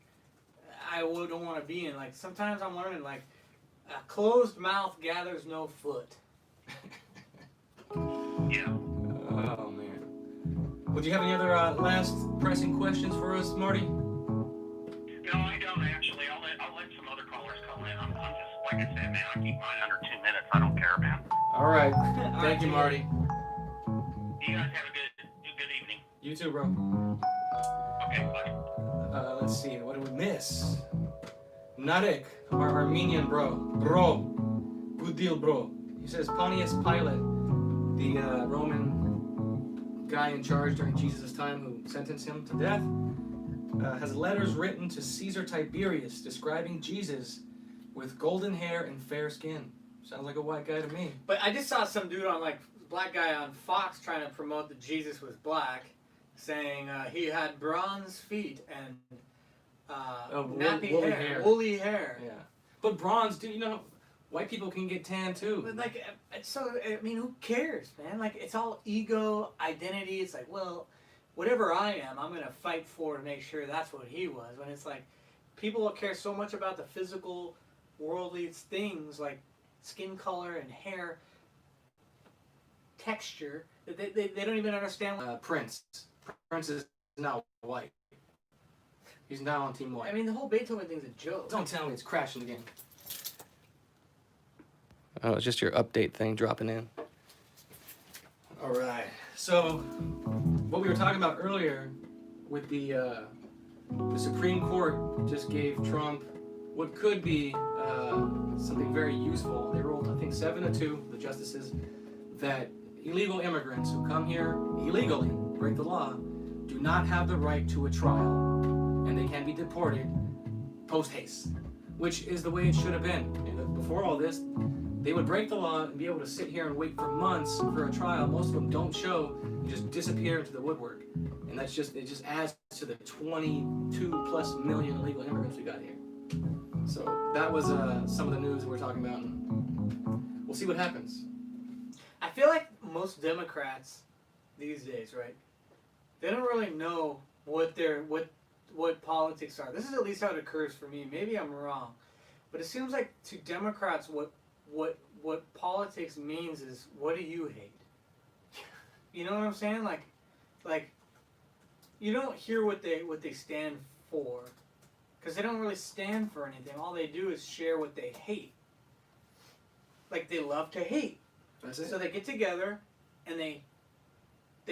I don't want to be in. Like sometimes I'm learning like a closed mouth gathers no foot. Yeah. Oh man. Would you have any other last pressing questions for us, Marty? No, I don't actually. I'll let some other callers call in. I'm just, like I said, man, I keep mine under 2 minutes. I don't care, man. All right. All Thank you, right, Marty. You guys have a good evening. You too, bro. Okay, bye. Let's see. What did we miss? Narek, our Armenian bro. Bro. Good deal, bro. He says Pontius Pilate, the Roman guy in charge during Jesus' time who sentenced him to death, has letters written to Caesar Tiberius describing Jesus with golden hair and fair skin. Sounds like a white guy to me. But I just saw some dude on like black guy on Fox trying to promote that Jesus was black, saying he had bronze feet and nappy woolly hair. Yeah, but bronze, dude. You know, white people can get tan too. But like, so I mean, who cares, man? Like, it's all ego, identity. It's like, well, whatever I am, I'm gonna fight for to make sure that's what he was. When it's like, people care so much about the physical, worldly things like skin color and hair texture that they don't even understand. Prince is now white. He's now on Team White. I mean, the whole Beethoven thing's a joke. Don't tell me it's crashing again. Oh, it's just your update thing dropping in. All right. So, what we were talking about earlier with the Supreme Court just gave Trump what could be something very useful. They ruled, I think, 7-2, the justices, that illegal immigrants who come here illegally, break the law, do not have the right to a trial, and they can be deported post haste, which is the way it should have been. And before all this, they would break the law and be able to sit here and wait for months for a trial. Most of them don't show, you just disappear into the woodwork. And it just adds to the 22+ million illegal immigrants we got here. So that was some of the news we're talking about, and we'll see what happens. I feel like most Democrats these days, right? They don't really know what politics are. This is at least how it occurs for me. Maybe I'm wrong, but it seems like to Democrats, what politics means is, what do you hate? You know what I'm saying? Like you don't hear what they stand for, because they don't really stand for anything. All they do is share what they hate. Like, they love to hate. That's it. So they get together and they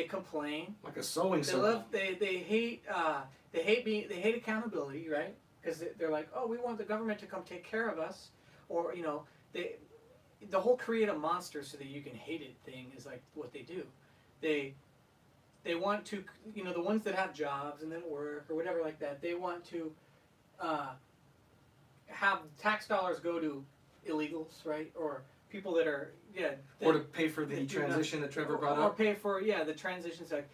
complain. Like a sewing They circle. love they hate accountability, right? Because they're like, oh, we want the government to come take care of us, or the whole create a monster so that you can hate it thing is like what they do. They want to, the ones that have jobs and then work or whatever like that, they want to have tax dollars go to illegals, right? Or people that are, or to pay for the transition that Trevor brought or up. pay for, the transitions. Like,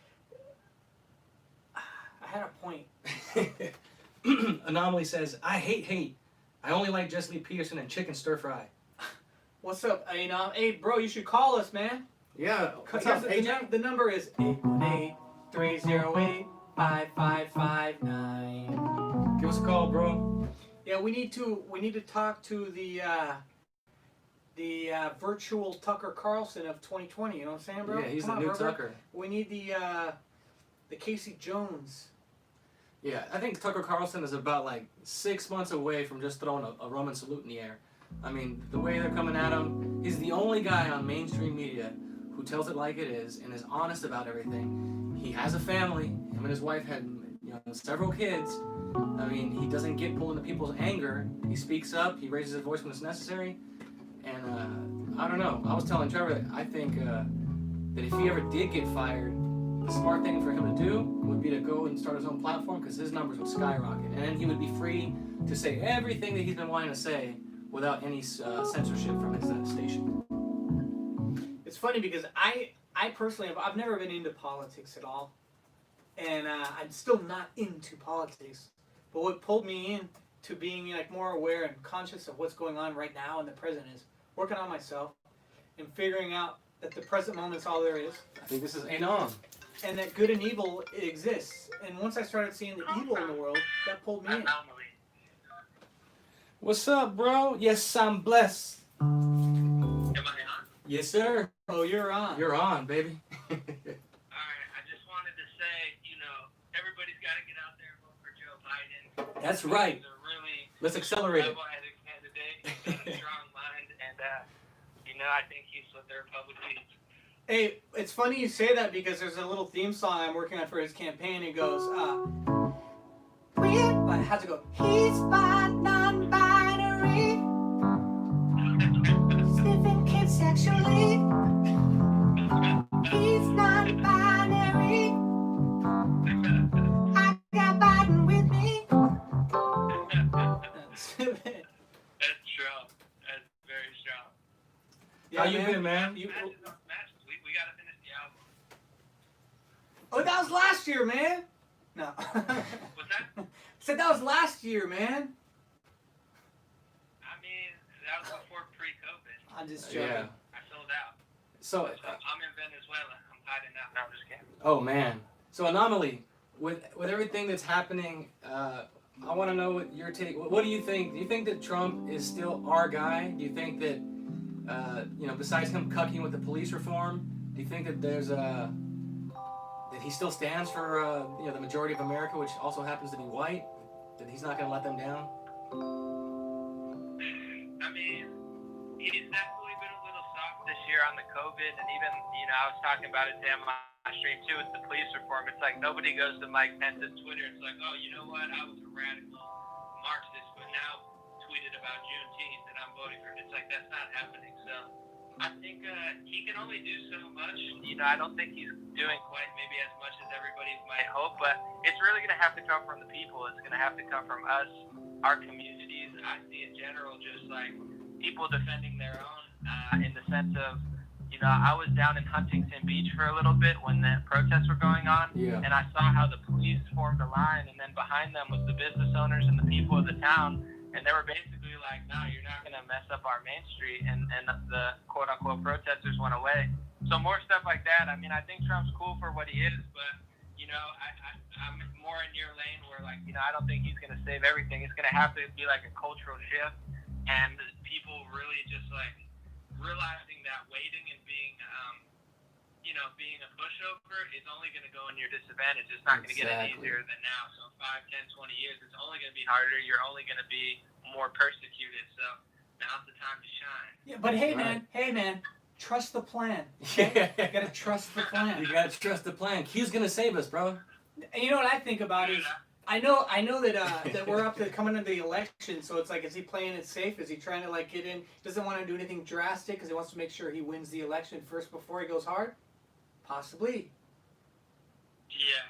I had a point. Anomaly says, I hate. I only like Jesse Lee Peterson and chicken stir fry. What's up? Hey, bro, you should call us, man. Yeah. What's up, AJ? The number is 818-308-5559. Give us a call, bro. Yeah, we need to talk to the virtual Tucker Carlson of 2020. You know what I'm saying, bro? Yeah, he's Come the on, new brother. Tucker. We need the Casey Jones. Yeah, I think Tucker Carlson is about like 6 months away from just throwing a Roman salute in the air. I mean, the way they're coming at him, he's the only guy on mainstream media who tells it like it is and is honest about everything. He has a family. Him and his wife had several kids. I mean, he doesn't get pulled into people's anger. He speaks up. He raises his voice when it's necessary. And I don't know. I was telling Trevor that I think that if he ever did get fired, the smart thing for him to do would be to go and start his own platform, because his numbers would skyrocket. And then he would be free to say everything that he's been wanting to say without any censorship from his station. It's funny because I personally I've never been into politics at all, and I'm still not into politics. But what pulled me in to being like more aware and conscious of what's going on right now in the present is working on myself and figuring out that the present moment is all there is, I think this is Anon. and that good and evil exists. And once I started seeing the evil in the world, that pulled me in. Anomaly. What's up, bro? Yes, I'm blessed. Am I on? Yes, sir. Oh, you're on. You're on, baby. All right. I just wanted to say, everybody's got to get out there and vote for Joe Biden. That's right. He's a really Let's accelerate it. level-headed candidate. He's got a strong mind, and I think he's what the Republic needs. Hey, it's funny you say that because there's a little theme song I'm working on for his campaign. It goes, I have to go, he's bi, non-binary, sniffing kids sexually, he's non-binary, I got Biden with me. That's strong. That's very strong. How you been, man? You, Matches on matches. We got to finish the album. oh, that was last year, man. No. What's that? Said that was last year, man. I mean, that was before pre-COVID. I'm just joking. Yeah. I sold out. So, I'm in Venezuela. I'm hiding out. No, I'm just kidding. oh man. So Anomaly, with everything that's happening, I want to know what your take. What do you think? Do you think that Trump is still our guy? Do you think that, besides him cucking with the police reform, do you think that there's that he still stands for the majority of America, which also happens to be white? That he's not going to let them down? I mean, he's definitely been a little soft this year on the COVID, and even, I was talking about it to him on my stream too with the police reform. It's like nobody goes to Mike Pence's Twitter. It's like, oh, you know what? I was a radical Marxist, but now tweeted about Juneteenth and I'm voting for it. It's like that's not happening. So I think he can only do so much. I don't think he's doing quite maybe as much as everybody might hope, but it's really going to have to come from the people. It's going to have to come from us, our communities. I see in general just like people defending their own in the sense of, I was down in Huntington Beach for a little bit when the protests were going on, and I saw how the police formed a line, and then behind them was the business owners and the people of the town, and they were basically like, no, you're not going to mess up our main street, and the quote-unquote protesters went away. So more stuff like that. I mean, I think Trump's cool for what he is, but, I'm more in your lane where, like, I don't think he's going to save everything. It's going to have to be like a cultural shift, and people really just, like, realizing that waiting and being, being a pushover is only going to go in your disadvantage. It's not going to get any easier than now. So 5, 10, 20 years, it's only going to be harder. You're only going to be more persecuted. So now's the time to shine. Yeah, but hey, man, trust the plan. Okay? You gotta trust the plan. You gotta trust the plan. Q's gonna save us, bro. And you know what I think about is, I know that that we're up to coming into the election, so it's like, is he playing it safe? Is he trying to like get in? Doesn't want to do anything drastic because he wants to make sure he wins the election first before he goes hard? Possibly. Yeah.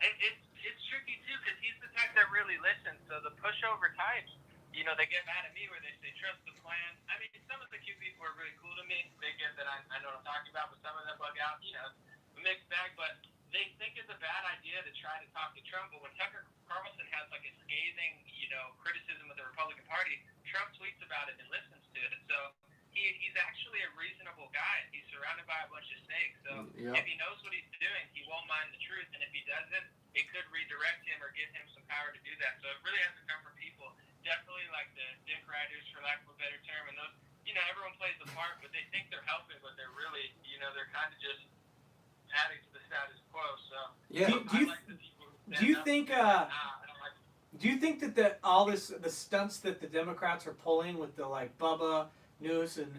It's tricky too because he's the type that really listens. So the pushover types, they get mad at me where they say trust the plan. I mean, some of the Q people are really cool to me. They get that I know what I'm talking about, but some of them bug out. A mixed bag, but they think it's a bad idea to try to talk to Trump. But when Tucker Carlson has like a scathing, criticism of the Republican Party, Trump tweets about it and listens to it. So he's actually a reasonable guy. He's surrounded by a bunch of snakes. So if he knows what he's doing, he won't mind the truth. And if he doesn't, it could redirect him or give him some power to do that. So it really has to come from people. Definitely like the dick riders, for lack of a better term. And those, everyone plays a part, but they think they're helping, but they're really, they're kind of just adding to the status quo. So yeah. Do you think that all the stunts that the Democrats are pulling with the like Bubba News and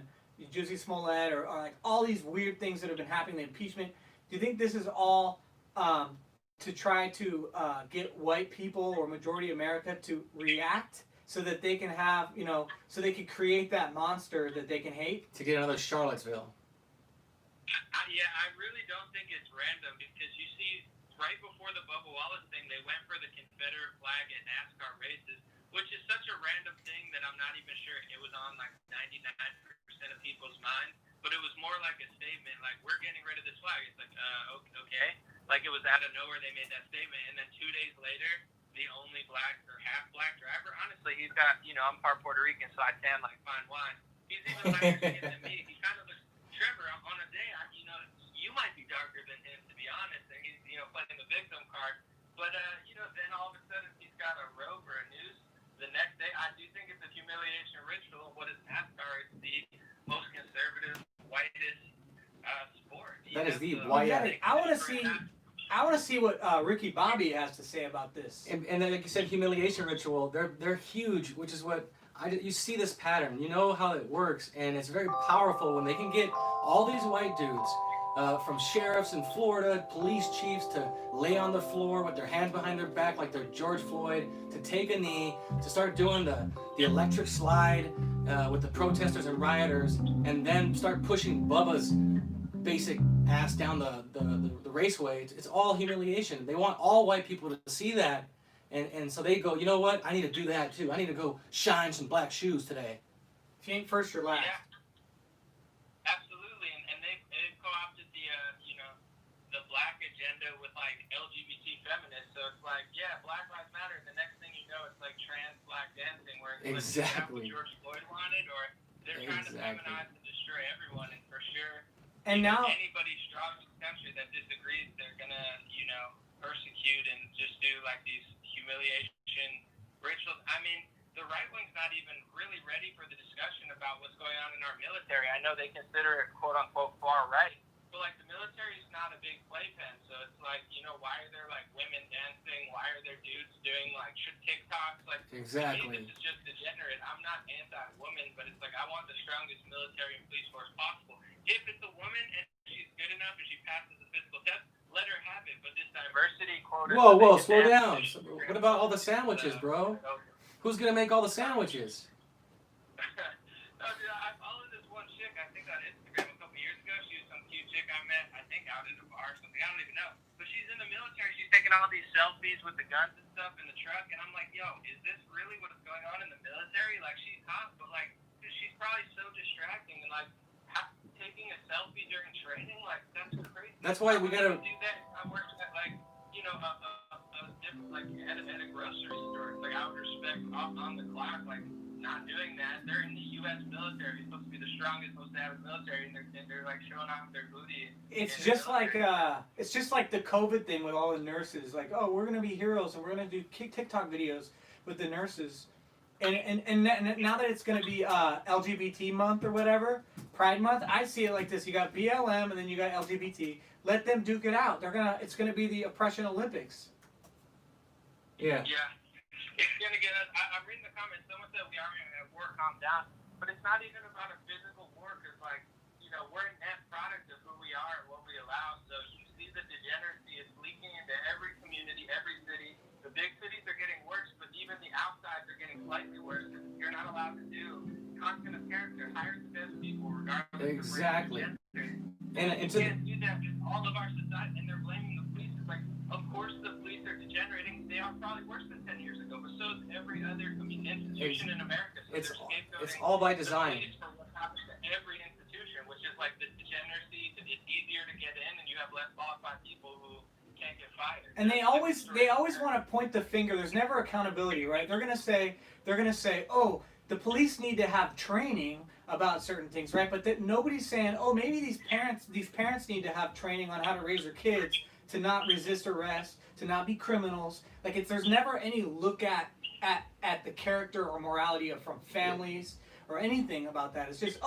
Jussie Smollett or like all these weird things that have been happening, the impeachment, do you think this is all to try to get white people or majority America to react so that they can have, so they can create that monster that they can hate? To get another Charlottesville. Yeah, I really don't think it's random because you see, right before the Bubba Wallace thing, they went for the Confederate flag at NASCAR races, which is such a random thing that I'm not even sure it was on like 99% of people's minds. But it was more like a statement, like, we're getting rid of this flag. It's like, okay. Like, it was out of nowhere they made that statement, and then 2 days later, the only black or half black driver, honestly, he's got, I'm part Puerto Rican, so I tan like fine wine. He's even lighter skinned than me. He kind of looks, Trevor, on a day, you might be darker than him, to be honest, and he's, playing the victim card. But, then all of a sudden he's got a robe or a noose. The next day, I do think it's a humiliation ritual. What is NASCAR? It's the most conservative, whitest sport. That is the Yeah, whitest. I want to see what Ricky Bobby has to say about this. And then, like you said, humiliation ritual. They're huge, which is what you see this pattern. You know how it works, and it's very powerful when they can get all these white dudes, from sheriffs in Florida, police chiefs, to lay on the floor with their hands behind their back like they're George Floyd, to take a knee, to start doing the electric slide with the protesters and rioters, and then start pushing Bubba's basic ass down the raceway. It's all humiliation. They want all white people to see that, and so they go, you know what? I need to do that too. I need to go shine some black shoes today. If you ain't first, you're last. Yeah. Absolutely, and they've co-opted the black agenda with like LGBT feminists. So it's like, yeah, Black Lives Matter. The next thing you know, it's like trans black dancing, where it's Exactly. like, is that what George Floyd wanted, or they're trying to feminize and destroy everyone. And for sure, And now, anybody strong in the country that disagrees, they're gonna, persecute and just do like these humiliation rituals. I mean, the right wing's not even really ready for the discussion about what's going on in our military. I know they consider it quote unquote far right, but like the military is not a big playpen. So it's like, why are there like women dancing? Why are there dudes doing like TikToks? Like, Exactly. to me, this is just degenerate. I'm not anti-woman, but it's like I want the strongest military and police force possible. If it's a woman and she's good enough and she passes the physical test, let her have it. But this diversity quota. Whoa, slow down. What about all the sandwiches, bro? Who's gonna make all the sandwiches? No, dude, I followed this one chick, I think on Instagram a couple years ago. She was some cute chick I met, I think out at a bar or something. I don't even know. But she's in the military. She's taking all these selfies with the guns and stuff in the truck. And I'm like, yo, is this really what's going on in the military? Like, she's hot, but like, she's probably so distracting. And like, taking a selfie during training, like, that's crazy. That's why we gotta do that. I'm working at like, a different, like at a grocery store. It's like I would respect on the clock, like not doing that. They're in the U.S. military. It's supposed to be the strongest, most avid military, and they're like showing off their booty. it's just like the COVID thing with all the nurses. Like, oh, we're gonna be heroes and we're gonna do TikTok videos with the nurses. And now that it's gonna be LGBT month or whatever, Pride Month, I see it like this. You got BLM and then you got LGBT. Let them duke it out. It's gonna be the oppression Olympics. Yeah. Yeah. It's gonna get us. I'm reading the comments. Someone said we are at war, calm down. But it's not even about a physical war, because like, we're a net product of who we are and what we allow. So you see the degeneracy is leaking into every community, every city. The big cities are getting worse, but even the outsides are getting slightly worse. You're not allowed to do content of character. Hire the best people, regardless Exactly. of race. And You can't do that with all of our society, and they're blaming the police. It's like, of course the police are degenerating. They are probably worse than 10 years ago, but so is every other institution in America. So it's they're scapegoating it's all by the design. police for what happens to every institution, which is like the degeneracy. It's easier to get in, and you have less qualified people who can't get fired. And they always want to point the finger. There's never accountability, right? They're gonna say, oh, the police need to have training about certain things, right? But nobody's saying, oh, maybe these parents need to have training on how to raise their kids to not resist arrest, to not be criminals. Like, there's never any look at the character or morality from families or anything about that. It's just,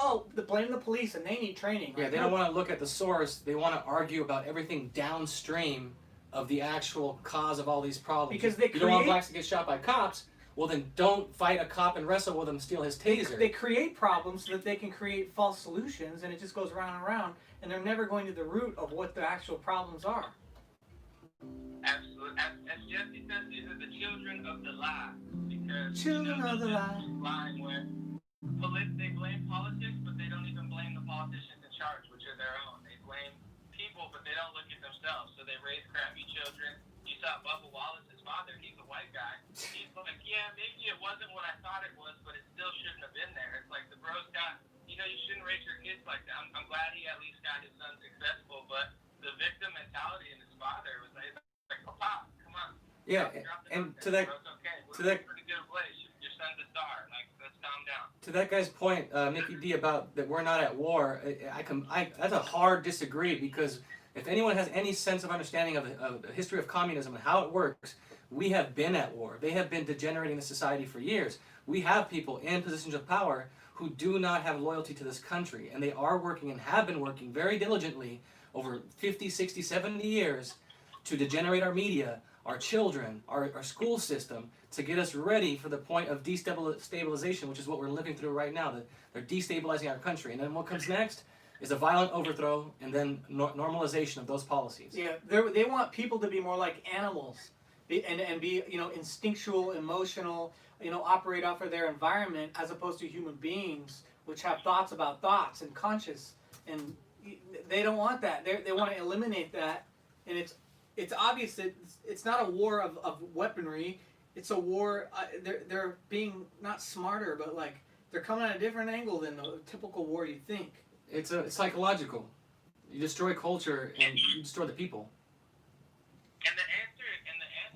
blame the police and they need training. Yeah, they don't want to look at the source. They want to argue about everything downstream of the actual cause of all these problems. Because you don't want blacks to get shot by cops. Well, then don't fight a cop and wrestle with him, steal his taser. They create problems so that they can create false solutions, and it just goes round and round, and they're never going to the root of what the actual problems are. Absolutely. As Jesse says, these are the children of the lie. Because Children of the lie. Line where they blame politics, but they don't even blame the politicians in charge, which are their own. They blame people, but they don't look at themselves. So they raise crappy children. You saw Bubba Wallace's father. He's a white guy. He's like, yeah, maybe it wasn't what I thought it was, but it still shouldn't have been there. It's like the bro's got, he you shouldn't raise your kids like that. I'm glad he at least got his son successful, but the victim mentality in his father was like, oh, Pop, come on. Yeah, Drop the and nonsense, to that, bro. It's okay. to We're that, in a good place. Your son's a star. Like, let's calm down. to that guy's point, Mickey D, about that we're not at war, that's a hard disagree, because if anyone has any sense of understanding of the history of communism and how it works, we have been at war. They have been degenerating the society for years. We have people in positions of power who do not have loyalty to this country, and they are working and have been working very diligently over 50, 60, 70 years to degenerate our media, our children, our school system, to get us ready for the point of destabilization, which is what we're living through right now. They're destabilizing our country. And then what comes next is a violent overthrow and then normalization of those policies. Yeah, they want people to be more like animals, and be, you know, instinctual, emotional, you know, operate off of their environment, as opposed to human beings, which have thoughts about thoughts and conscious. And they don't want that. They want to eliminate that. And it's obvious that it's not a war of weaponry. It's a war. They're being not smarter, but like they're coming at a different angle than the typical war you think. It's psychological. You destroy culture and you destroy the people. And the answer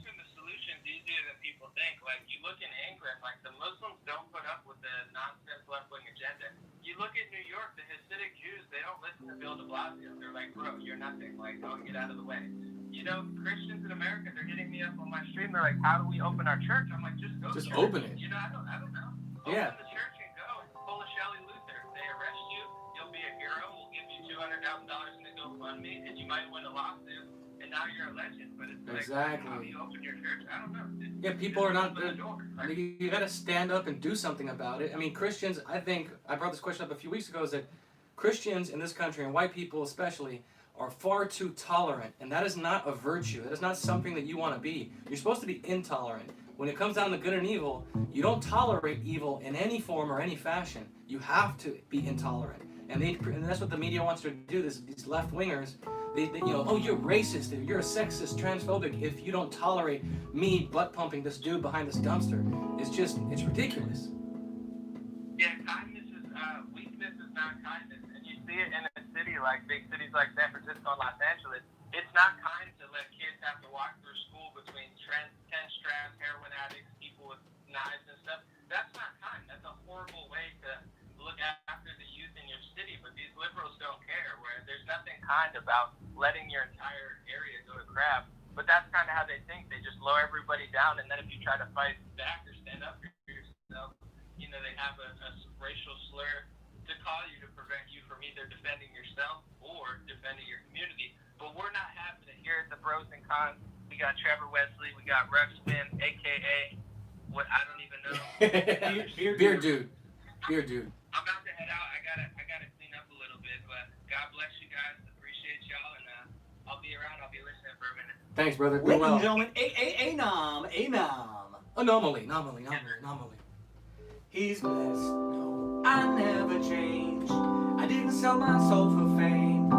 and the solution is easier than people think. Like, you look in England, like, the Muslims don't put up with the nonsense left-wing agenda. You look at New York, the Hasidic Jews, they don't listen to Bill de Blasio. They're like, bro, you're nothing. Like, go and get out of the way. You know, Christians in America, they're hitting me up on my stream. They're like, how do we open our church? I'm like, just go. Just church. open it. You know, I don't know. Yeah. Open the church and go. Pull a Shelley Luther. They arrest you. You'll be a hero. We'll give you $200,000 in a GoFundMe, and you might win a lawsuit. And now you're a legend. But it's Exactly. like, how do you open your church? I don't know. Yeah, people are not. Right? You got to stand up and do something about it. I mean, Christians, I think, I brought this question up a few weeks ago, is that Christians in this country, and white people especially, are far too tolerant. And that is not a virtue. That is not something that you want to be. You're supposed to be intolerant. When it comes down to good and evil, you don't tolerate evil in any form or any fashion. You have to be intolerant. And that's what the media wants to do, these left-wingers. They, you know, oh, you're racist, you're a sexist, transphobic if you don't tolerate me butt-pumping this dude behind this dumpster. It's ridiculous. Yeah, kindness is, weakness is not kindness. And you see it in a city like, big cities like San Francisco and Los Angeles. It's not kind to let kids have to walk through school between 10 straps, heroin addicts, people with knives and stuff. That's not kind. That's a horrible way to look after the youth in your city. But these liberals don't care, where there's nothing kind about letting your entire area go to crap. But that's kind of how they think. They just lower everybody down, and then if you try to fight back or stand up for yourself, you know, they have a racial slur to call you to prevent you from either defending yourself or defending your community. But we're not having it here at the Pros and Cons. We got Trevor Wesley, we got Ruxpin, a.k.a. what I don't even know. Beer dude. I'm about to head out. I gotta clean up a little bit, but God bless you guys. Appreciate y'all, and I'll be around. I'll be listening for a minute. Thanks, brother. Go Ladies well. and gentlemen, Anom. Anomaly. He's blessed. No, I never change. I didn't sell my soul for fame.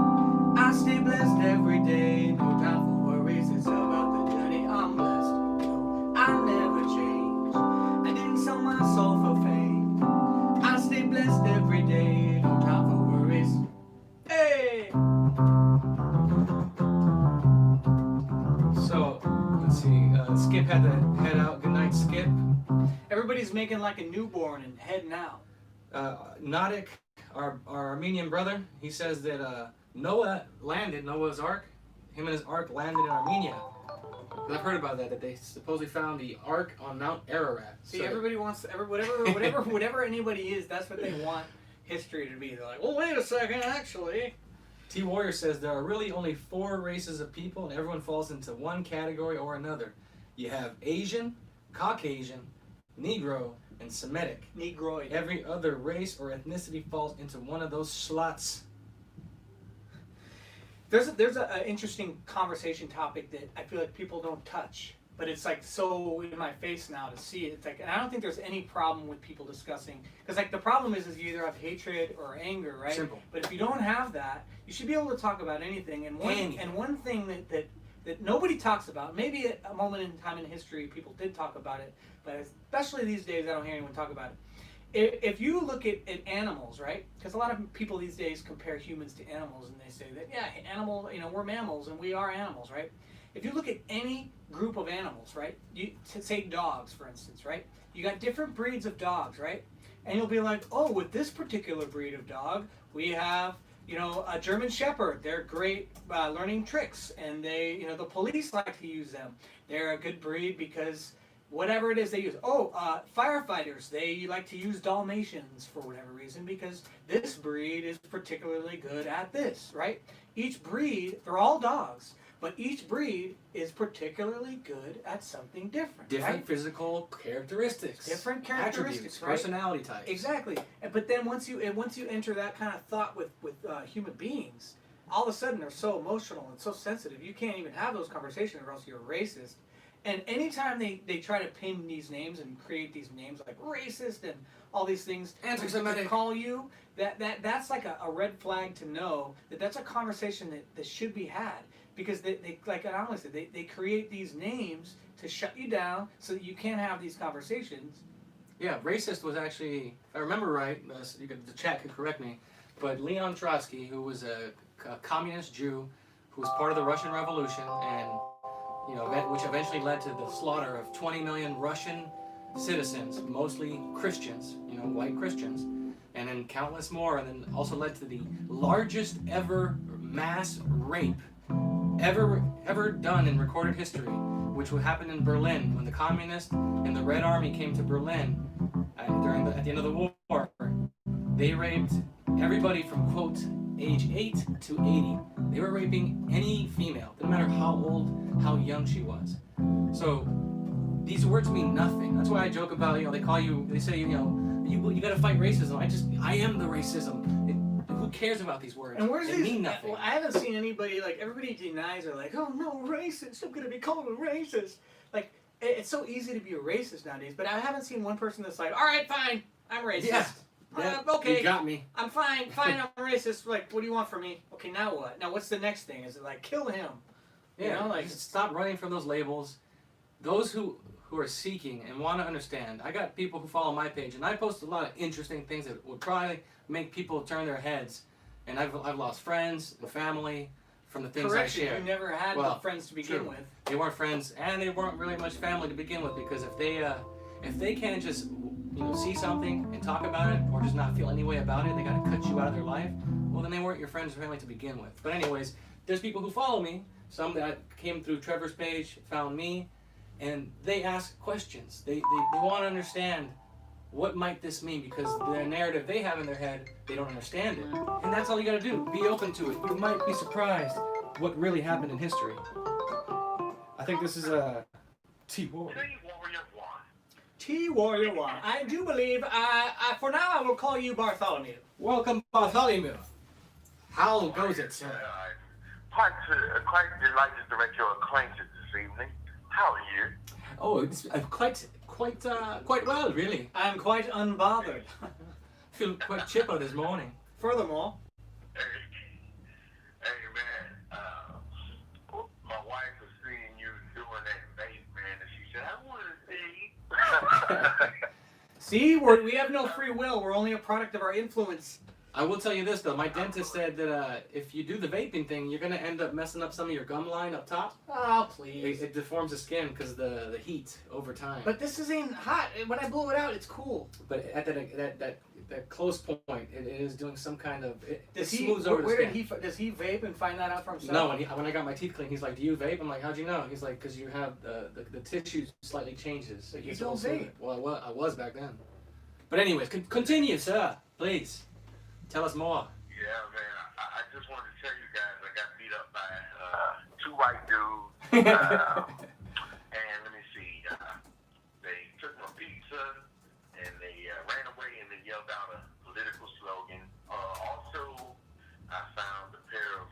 I stay blessed every day. No time for worries. It's about the journey. I'm blessed. No, I never change. I didn't sell my soul for fame. I stay blessed every day. No time for worries. Hey! So, let's see. Skip had to head out. Good night, Skip. Everybody's making like a newborn and heading out. Nadik, our Armenian brother, he says that Noah's Ark, him and his Ark landed in Armenia. I've heard about that they supposedly found the Ark on Mount Ararat. See, So- everybody wants whatever anybody is. That's what they want history to be. They're like, well, wait a second, actually. T Warrior says there are really only 4 races of people, and everyone falls into one category or another. You have Asian, Caucasian, Negro, and Semitic. Negroid. Every other race or ethnicity falls into one of those slots. There's an interesting conversation topic that I feel like people don't touch, but it's like so in my face now to see it. It's like, and I don't think there's any problem with people discussing, because like the problem is you either have hatred or anger, right? Simple. But if you don't have that, you should be able to talk about anything. And one thing that nobody talks about, maybe at a moment in time in history people did talk about it, but especially these days I don't hear anyone talk about it, if you look at animals, right? Because a lot of people these days compare humans to animals, and they say that we're mammals and we are animals, right? If you look at any group of animals, right? You say dogs, for instance, right? You got different breeds of dogs, right? And you'll be like, oh, with this particular breed of dog, we have a German Shepherd. They're great learning tricks, and the police like to use them. They're a good breed because whatever it is they use. Firefighters, they like to use Dalmatians for whatever reason because this breed is particularly good at this, right? Each breed, they're all dogs, but each breed is particularly good at something different. Different right? physical characteristics. Different characteristics, right? Personality types. Exactly. But then once you enter that kind of thought with human beings, all of a sudden they're so emotional and so sensitive. You can't even have those conversations or else you're racist. And anytime they try to pin these names and create these names like racist and all these things Anti-Semitic. to call you, that's like a red flag to know that that's a conversation that should be had. Because they like Anomaly said, they create these names to shut you down so that you can't have these conversations. Yeah, racist was actually, if I remember right, the chat could correct me, but Leon Trotsky, who was a communist Jew who was part of the Russian Revolution, and which eventually led to the slaughter of 20 million Russian citizens, mostly Christians, white Christians, and then countless more, and then also led to the largest ever mass rape ever done in recorded history, which would happen in Berlin when the Communists and the Red Army came to Berlin at the end of the war. They raped everybody from, quote, age 8 to 80. They were raping any female, no matter how old, how young she was. So these words mean nothing. That's why I joke about, they say, you gotta fight racism. I am the racism. Who cares about these words? And where's they mean nothing. Well, I haven't seen anybody, everybody denies it, like, oh no, racist, I'm gonna be called a racist. Like, it's so easy to be a racist nowadays, but I haven't seen one person that's like, alright, fine, I'm racist. Yeah. Okay. You got me. I'm fine, I'm racist. Like, what do you want from me? Okay, now what? Now what's the next thing? Is it like, kill him? Yeah, just stop running from those labels. Those who are seeking and want to understand. I got people who follow my page, and I post a lot of interesting things that would probably make people turn their heads. And I've lost friends and family from the things I share. You never had friends to begin with. They weren't friends, and they weren't really much family to begin with, because if they can't just see something and talk about it, or just not feel any way about it, they got to cut you out of their life. Well, then they weren't your friends or family to begin with. But anyways, there's people who follow me. Some that came through Trevor's page, found me, and they ask questions. They want to understand what might this mean, because the narrative they have in their head, they don't understand it. And that's all you got to do. Be open to it. You might be surprised what really happened in history. I think this is a T-Warrior. T-Warrior 1. I do believe, for now I will call you Bartholomew. Welcome, Bartholomew. How goes it, sir? Quite delighted to make your acquaintance this evening. How are you? Oh, it's quite well, really. I'm quite unbothered. Feel quite chipper this morning. Furthermore, Hey man, my wife was seeing you doing that vape, man, and she said, I want to see. see, we have no free will. We're only a product of our influence. I will tell you this though, my dentist said that if you do the vaping thing, you're gonna end up messing up some of your gum line up top. Oh, please. It deforms the skin because the heat over time. But this isn't hot. When I blow it out, it's cool. But at that close point, it is doing some kind of it Smooths over the skin. Does he vape and find that out for himself? No, when I got my teeth cleaned, he's like, "Do you vape?" I'm like, "How'd you know?" He's like, "Because you have the tissue slightly changes." So you don't vape. Well, I was back then. But anyways, continue, sir. Please tell us more. Yeah, man, I just wanted to tell you guys I got beat up by two white dudes. And let me see, they took my pizza and they ran away and they yelled out a political slogan. Also, I found a pair of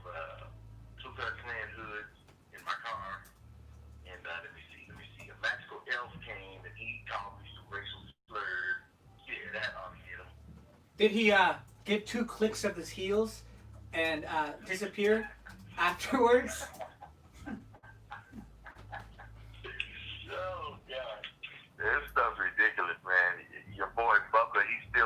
Ku Klux Klan hoods in my car. And let me see, a magical elf came and he called me some racial slurs. Yeah, that ought to get him. Did he get 2 clicks of his heels and disappear afterwards? Oh, God. This stuff's ridiculous, man. Your boy Butler, he's still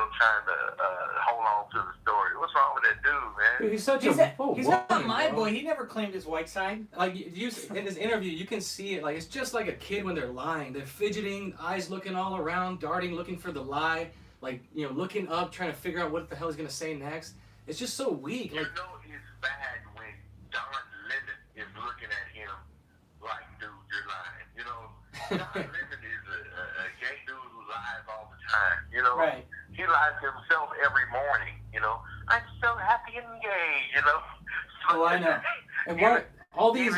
he's such He's a he's woman, not my bro. boy. He never claimed his white side. Like you in this interview, you can see it. Like it's just like a kid when they're lying. They're fidgeting, eyes looking all around, darting, looking for the lie. Like looking up, trying to figure out what the hell he's gonna say next. It's just so weak. You Like know it's bad when Don Lemon is looking at him like, dude, you're lying. Don Lemon is a gay dude who lies all the time. Right. He lies to himself every morning. I'm so happy and gay. Oh, I know. And what all these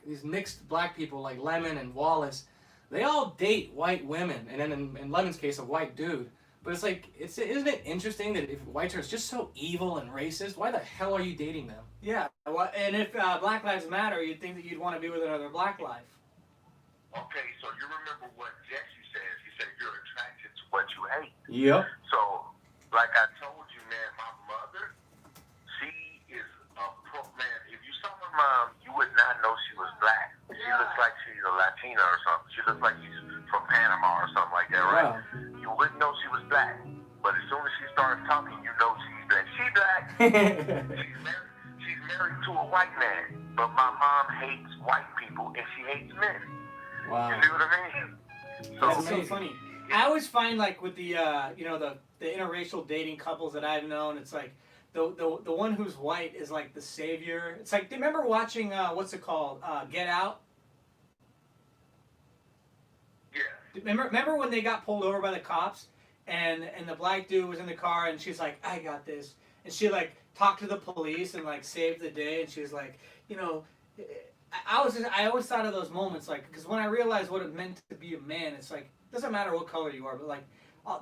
these mixed black people like Lemon and Wallace, they all date white women, and then in Lemon's case, a white dude. But it's like, isn't it interesting that if whites are just so evil and racist, why the hell are you dating them? Yeah. Well, and if Black Lives Matter, you'd think that you'd want to be with another black life. Okay, so you remember what Jesse says. He said you're attracted to what you hate. Yep. So, like I told you, man, my mother, she is a man. If you saw my mom, you would not know she was black. She looks like she's a Latina or something. She looks like she's from Panama or something like that, right? Wow. You wouldn't know she was black. But as soon as she starts talking, you know she's black. She black. She's married to a white man. But my mom hates white people and she hates men. Wow. You see what I mean? That's so funny. I always find like with the the interracial dating couples that I've known, it's like the one who's white is like the savior. It's like, do you remember watching what's it called? Get Out? Yeah. Remember when they got pulled over by the cops and the black dude was in the car and she's like, I got this. And she like talked to the police and like saved the day, and she was like, I always thought of those moments, like, because when I realized what it meant to be a man, it's like, it doesn't matter what color you are, but like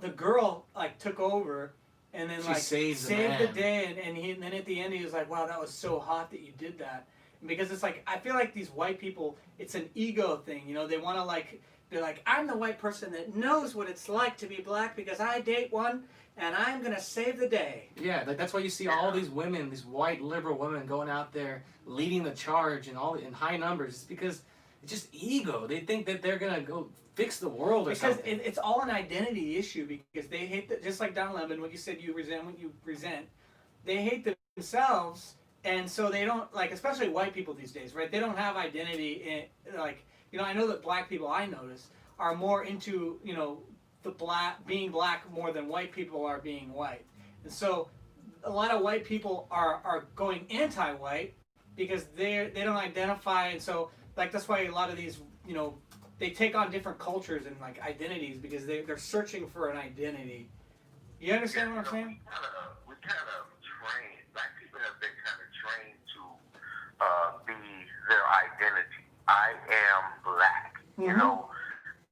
the girl like took over and then She like saved the man. day, and then at the end he was like, wow, that was so hot that you did that. And because it's like, I feel like these white people, it's an ego thing, they want to like, they're like, I'm the white person that knows what it's like to be black because I date one and I'm gonna save the day. Yeah, like that's why you see all these women, these white liberal women, going out there leading the charge in high numbers. It's because it's just ego. They think that they're gonna go fix the world or because something. it's all an identity issue, because they hate just like Don Lemon, when you said you resent what you present, they hate themselves, and so they don't, like, especially white people these days, right? They don't have identity in, like, I know that black people, I notice, are more into being black more than white people are being white. And so a lot of white people are going anti-white because they don't identify, and so like that's why a lot of these they take on different cultures and like identities because they're searching for an identity. You understand what I'm saying? We kind of trained, black people have been kind of trained to be their identity. I am black. Mm-hmm.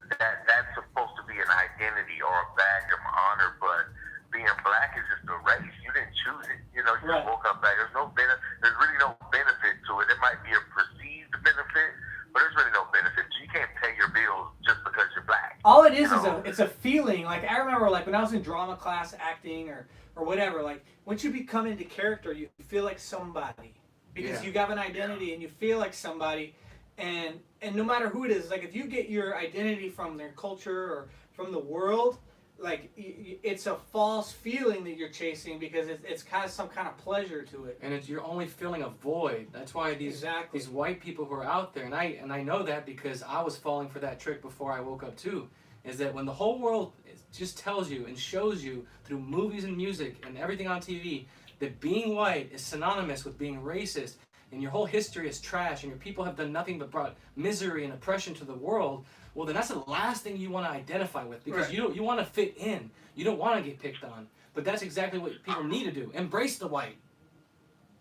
That's supposed to be an identity or a badge of honor, but being black is just a race. You didn't choose it. You Right. just woke up black. There's really no benefit to it. It might be a perceived benefit, but there's really no benefit. You can't pay your bills just because you're black. All it is it's a feeling. Like I remember, like when I was in drama class, acting or whatever. Like once you become into character, you feel like somebody because you have an identity and you feel like somebody. And no matter who it is, like if you get your identity from their culture or from the world, like it's a false feeling that you're chasing because it's has some kind of pleasure to it. And you're only filling a void. That's why these white people who are out there, and I know that because I was falling for that trick before I woke up too, is that when the whole world just tells you and shows you through movies and music and everything on TV that being white is synonymous with being racist, and your whole history is trash, and your people have done nothing but brought misery and oppression to the world, well then that's the last thing you want to identify with, because you want to fit in. You don't want to get picked on. But that's exactly what people need to do. Embrace the white.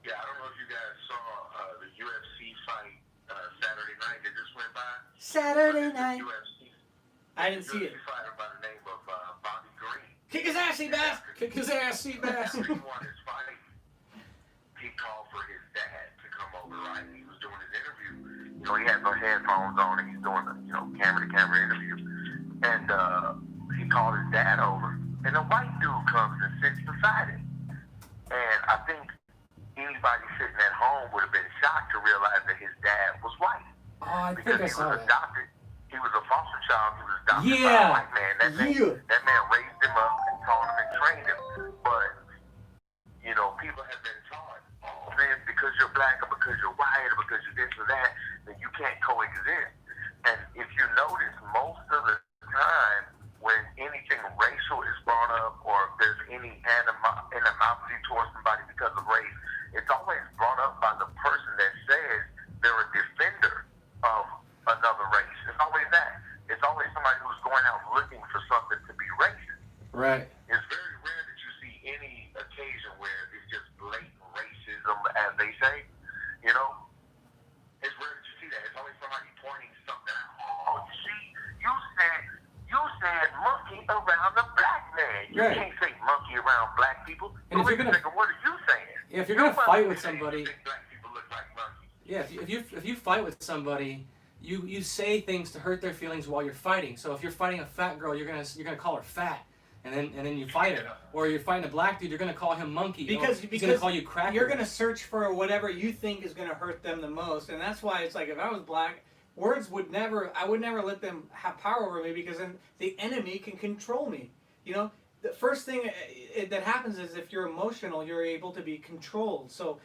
Yeah, I don't know if you guys saw the UFC fight Saturday night that just went by. Saturday night. UFC. I didn't see it. UFC fighter by the name of Bobby Green. Kick his ass, Seabass! Kick his ass, Seabass! After he won his fight, he called for his dad to come over, right? He was doing his interview. He had no headphones on and he's doing a camera-to-camera interview. And he called his dad over, and a white dude comes and sits beside him. And I think anybody sitting at home would have been shocked to realize that his dad was white. Oh, I Because think I he saw was that. adopted. He was a foster child. He was adopted by a white man. That man raised him up and taught him and trained him. But, people have been taught, oh man, because you're black or because you're white or because you're this or that, then you can't coexist. And if you notice, most of the time when anything racial is brought up or if there's any animosity towards somebody because of race, it's always brought up by the person that says they're a defender of another race. It's always that. It's always somebody who's going out looking for something to be racist. Right. It's very rare that you see any occasion where it's just blatant racism, as they say. You know, it's rare that you see that. It's always somebody pointing something out. Oh, you see, you said monkey around a black man. You Right. can't say monkey around black people. And if you're gonna, what are you saying? yeah, if you're gonna fight with somebody, You think black people look like monkeys. yeah, if you fight with somebody, you say things to hurt their feelings while you're fighting. So if you're fighting a fat girl, you're gonna call her fat, and then you fight her. Or you're fighting a black dude, you're gonna call him monkey. Because he's gonna call you cracker. You're gonna search for whatever you think is gonna hurt them the most, and that's why it's like if I was black, words would never. I would never let them have power over me because then the enemy can control me. You know, the first thing that happens is if you're emotional, you're able to be controlled. So.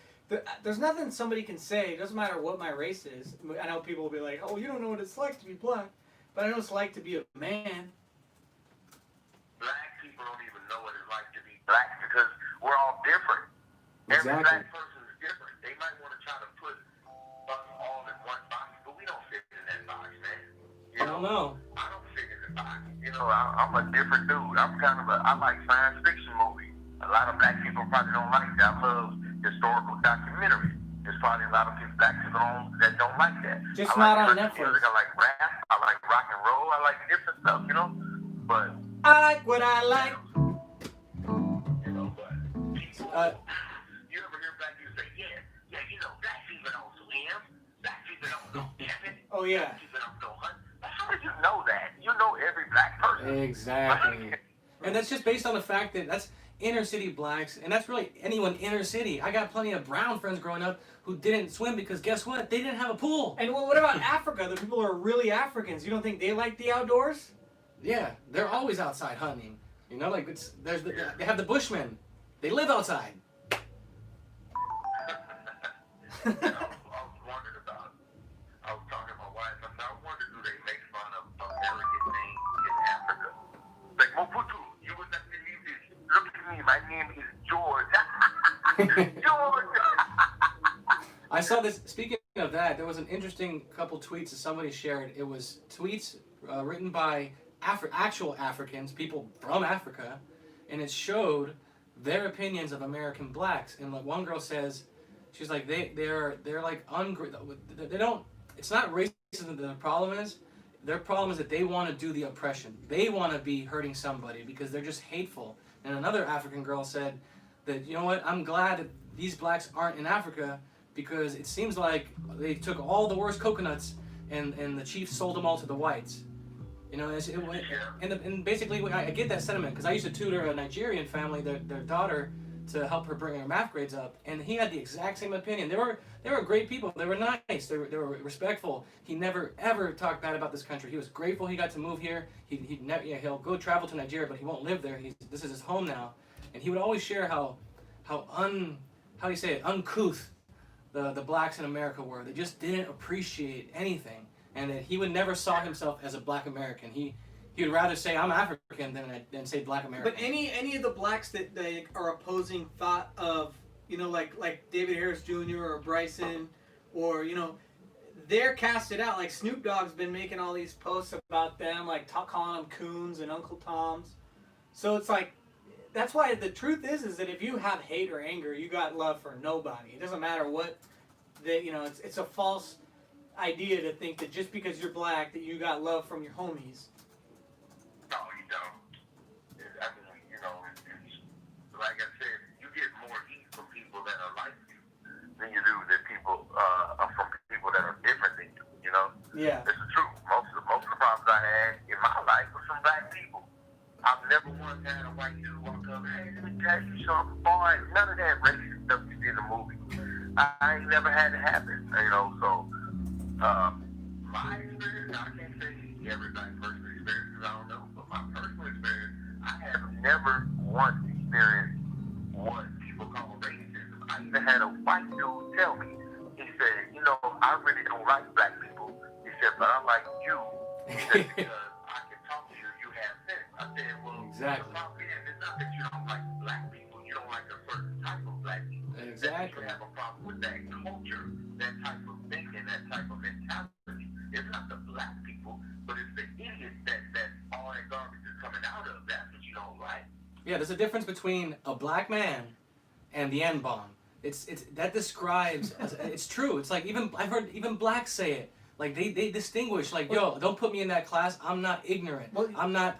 There's nothing somebody can say. It doesn't matter what my race is. I know people will be like, "Oh, you don't know what it's like to be black," but I know what it's like to be a man. Black people don't even know what it's like to be black because we're all different. Exactly. Every black person is different. They might want to try to put us all in one box, but we don't fit in that box, man. I don't know. I don't fit in the box. You know, I'm a different dude. I like science fiction movies. A lot of black people probably don't like that. I love historical documentaries. There's probably a lot of people, black people that don't like that. Just I not like on country Netflix. music. I like rap. I like rock and roll. I like different stuff, you know. But I like what I like. you know, but people, you ever hear black people say, yeah, you know, black people don't swim, black people don't go camping, Oh yeah. black people don't go hunt. How did you know that? You know every black person. Exactly. And that's just based on the fact that that's inner city blacks, and that's really anyone inner city. I got plenty of brown friends growing up who didn't swim because guess what? They didn't have a pool. And what about Africa? The people who are really Africans. You don't think they like the outdoors? Yeah, they're always outside hunting. You know, like they have the Bushmen. They live outside. I was wondering about, I was talking to my wife, I wonder do they make fun of American names in Africa? Like, Mobutu, you would not believe this. Look at me, my name is George. George! I saw this. Speaking of that, there was an interesting couple tweets that somebody shared. It was tweets written by actual Africans, people from Africa, and it showed their opinions of American blacks. And like one girl says, she's like they're like they don't. It's not racism that the problem is. Their problem is that they want to do the oppression. They want to be hurting somebody because they're just hateful. And another African girl said that, you know what, I'm glad that these blacks aren't in Africa because it seems like they took all the worst coconuts and the chiefs sold them all to the whites. You know, and basically I get that sentiment because I used to tutor a Nigerian family, their daughter, to help her bring her math grades up, and he had the exact same opinion. They were great people. They were nice. They were respectful. He never ever talked bad about this country. He was grateful he got to move here. He'll go travel to Nigeria, but he won't live there. This is his home now, and he would always share how uncouth the blacks in America were. They just didn't appreciate anything, and that he would never saw himself as a black American. He would rather say I'm African than say black American. But any of the blacks that they are opposing thought of, you know, like David Harris Jr. or Bryson, or, you know, they're casted out. Like Snoop Dogg's been making all these posts about them, like calling them coons and Uncle Toms. So it's like, that's why the truth is that if you have hate or anger, you got love for nobody. It doesn't matter what, you know, it's a false idea to think that just because you're black that you got love from your homies. No, you don't. I mean, you know, it's, like I said, you get more heat from people that are like you than you do from people that are different than you, you know? Yeah. It's the truth. Most of the problems I had in my life were from black people. I've never once had a white dude walk up, hey, let me tell you something, boy. None of that racist stuff you see in the movie. I ain't never had it happen, you know, so my experience, I can't say every black person's experience, I don't know, but my personal experience, I have never once experienced what people call racism really don't like black people. He said, but I like you. He said, because I can talk to you, you have sense. I said, well, Exactly. the problem is, it's not that you don't like black people, you don't like a certain type of black people. Exactly. That you have a problem with that culture, that type of thinking, that type of mentality. It's not the black people, but it's the idiots that all that garbage is coming out of. That's what you don't like. Yeah, there's a difference between a black man and the N-bomb. It's that describes. It's true. It's like I've heard even blacks say it. Like they distinguish. Like, yo, don't put me in that class. I'm not ignorant. Well, I'm not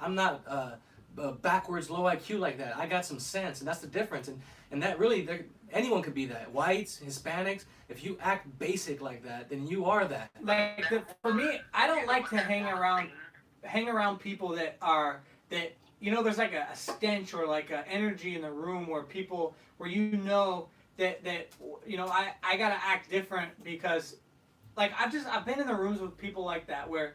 backwards, low IQ like that. I got some sense, and that's the difference. And that really, anyone could be that. Whites, Hispanics. If you act basic like that, then you are that. Like for me, I don't like to hang around people that there's like a stench or like an energy in the room where that I gotta act different because like I've been in the rooms with people like that where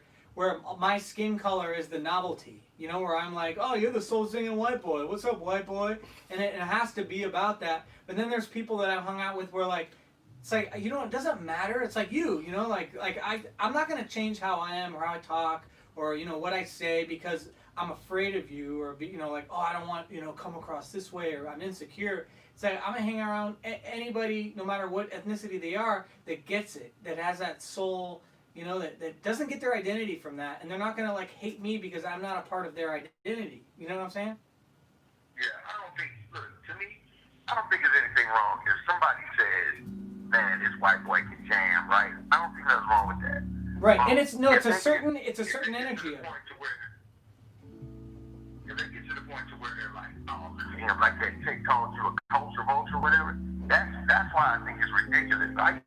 my skin color is the novelty, where I'm like, oh, you're the soul singing white boy, what's up, white boy, and it has to be about that. But then there's people that I've hung out with where like it's like, it doesn't matter, it's like I'm not gonna change how I am or how I talk or what I say because I'm afraid of you or oh, I don't want come across this way or I'm insecure. It's like I'm gonna hang around anybody, no matter what ethnicity they are, that gets it, that has that soul, that doesn't get their identity from that, and they're not gonna like hate me because I'm not a part of their identity. You know what I'm saying? Yeah, to me, I don't think there's anything wrong if somebody says, man, this white boy can jam, right? I don't think nothing wrong with that. Right, and it's a certain energy of it. If they get to the point to where they're like, oh, look at him, like that TikTok to a culture vulture, whatever, that's why I think it's ridiculous. I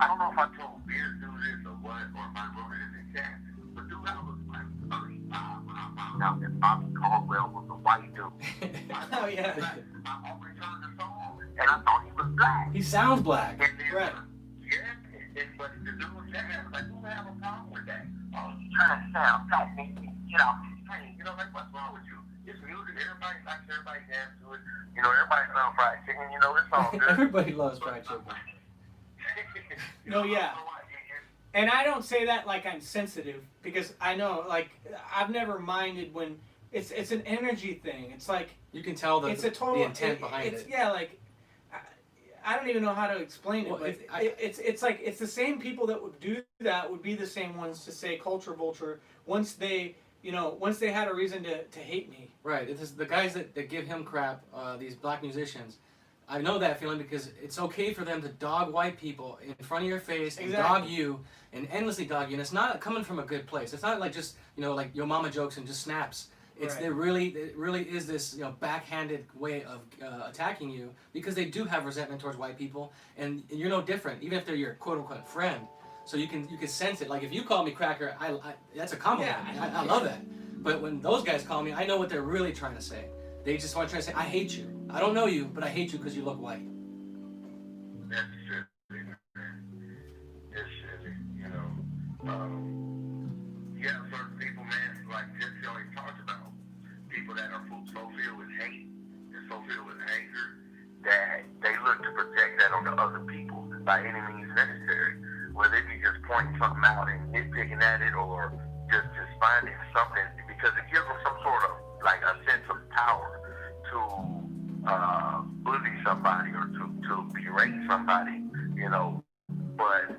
don't know if I told Beer to do this or what, or if I wrote it in the chat, but dude, I was like 35 when I found out that Bobby Caldwell was a white dude. Oh, yeah. I always heard the song, and I thought he was black. He sounds black. And then, Right. Yeah, but the dude was jazz, like, who have a problem with that? Oh, you trying to sound black, nigga, get off the train. Like, what's wrong with you? It's music, everybody likes, everybody dance to it. Everybody loves fried chicken, it's all good. Everybody loves fried chicken. No, yeah. And I don't say that like I'm sensitive because I know, like, I've never minded when it's an energy thing. It's like you can tell it's a total the intent behind it. Yeah, like I don't even know how to explain it, Well, but it's like it's the same people that would do that would be the same ones to say culture vulture once they had a reason to hate me. Right. It's the guys that give him crap, these black musicians. I know that feeling because it's okay for them to dog white people in front of your face and Exactly. dog you and endlessly dog you. And it's not coming from a good place. It's not like just, like your mama jokes and just snaps. It's Right. it really is this backhanded way of attacking you because they do have resentment towards white people and you're no different, even if they're your quote unquote friend. So you can sense it. Like if you call me cracker, I that's a compliment. Yeah. I love that. But when those guys call me, I know what they're really trying to say. They just want to try to say, I hate you. I don't know you, but I hate you because you look white. That's silly, man. It's silly, Yeah, certain people, man, like Jesse always talks about, people that are so filled with hate and so filled with anger that they look to project that onto other people by any means necessary. Whether they be just pointing something out and nitpicking at it or just finding something because it gives them some sort of like a sense of power to bully somebody or to berate somebody, But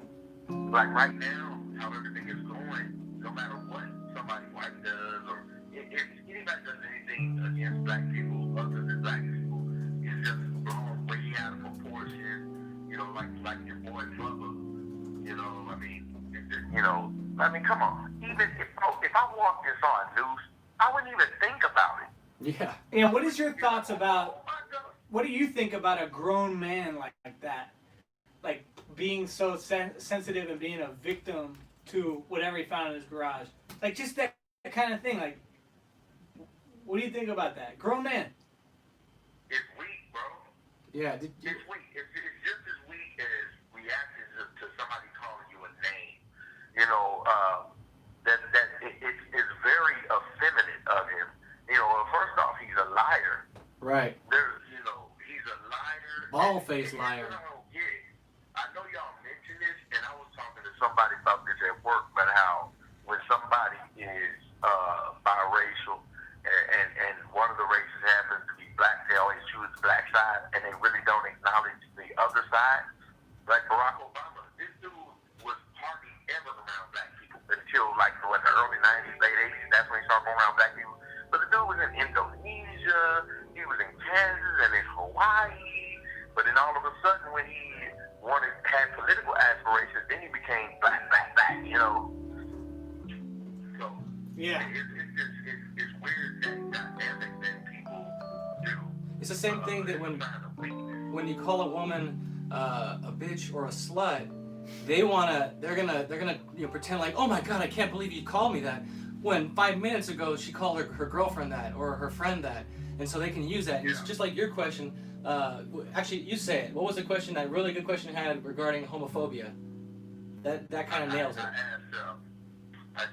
like right now, how everything is going, no matter what somebody white does or if anybody does anything against black people other than black people, it's just blown way out of proportion. Like your boy Bubba. Come on. Even if I walked this on news, I wouldn't even think about it. Yeah. And what is your thoughts about? Oh my God. What do you think about a grown man like that, like being so sensitive and being a victim to whatever he found in his garage, like just that kind of thing? Like, what do you think about that, grown man? It's weak, bro. Yeah. It's weak. It's just as weak as reacting to somebody calling you a name. It's very effeminate of him. First off, he's a liar. Right. He's a liar. Bald-faced liar. I know y'all mentioned this, and I was talking you know. So Yeah. it's weird that dynamic that people do. It's the same thing that when you call a woman a bitch or a slut, they're gonna pretend like, oh my god, I can't believe you called me that, when 5 minutes ago she called her girlfriend that or her friend that, and so they can use that. And it's just like your question. Actually, you say it. What was the question? That really good question you had regarding homophobia. That kind of nails it. I asked, I said,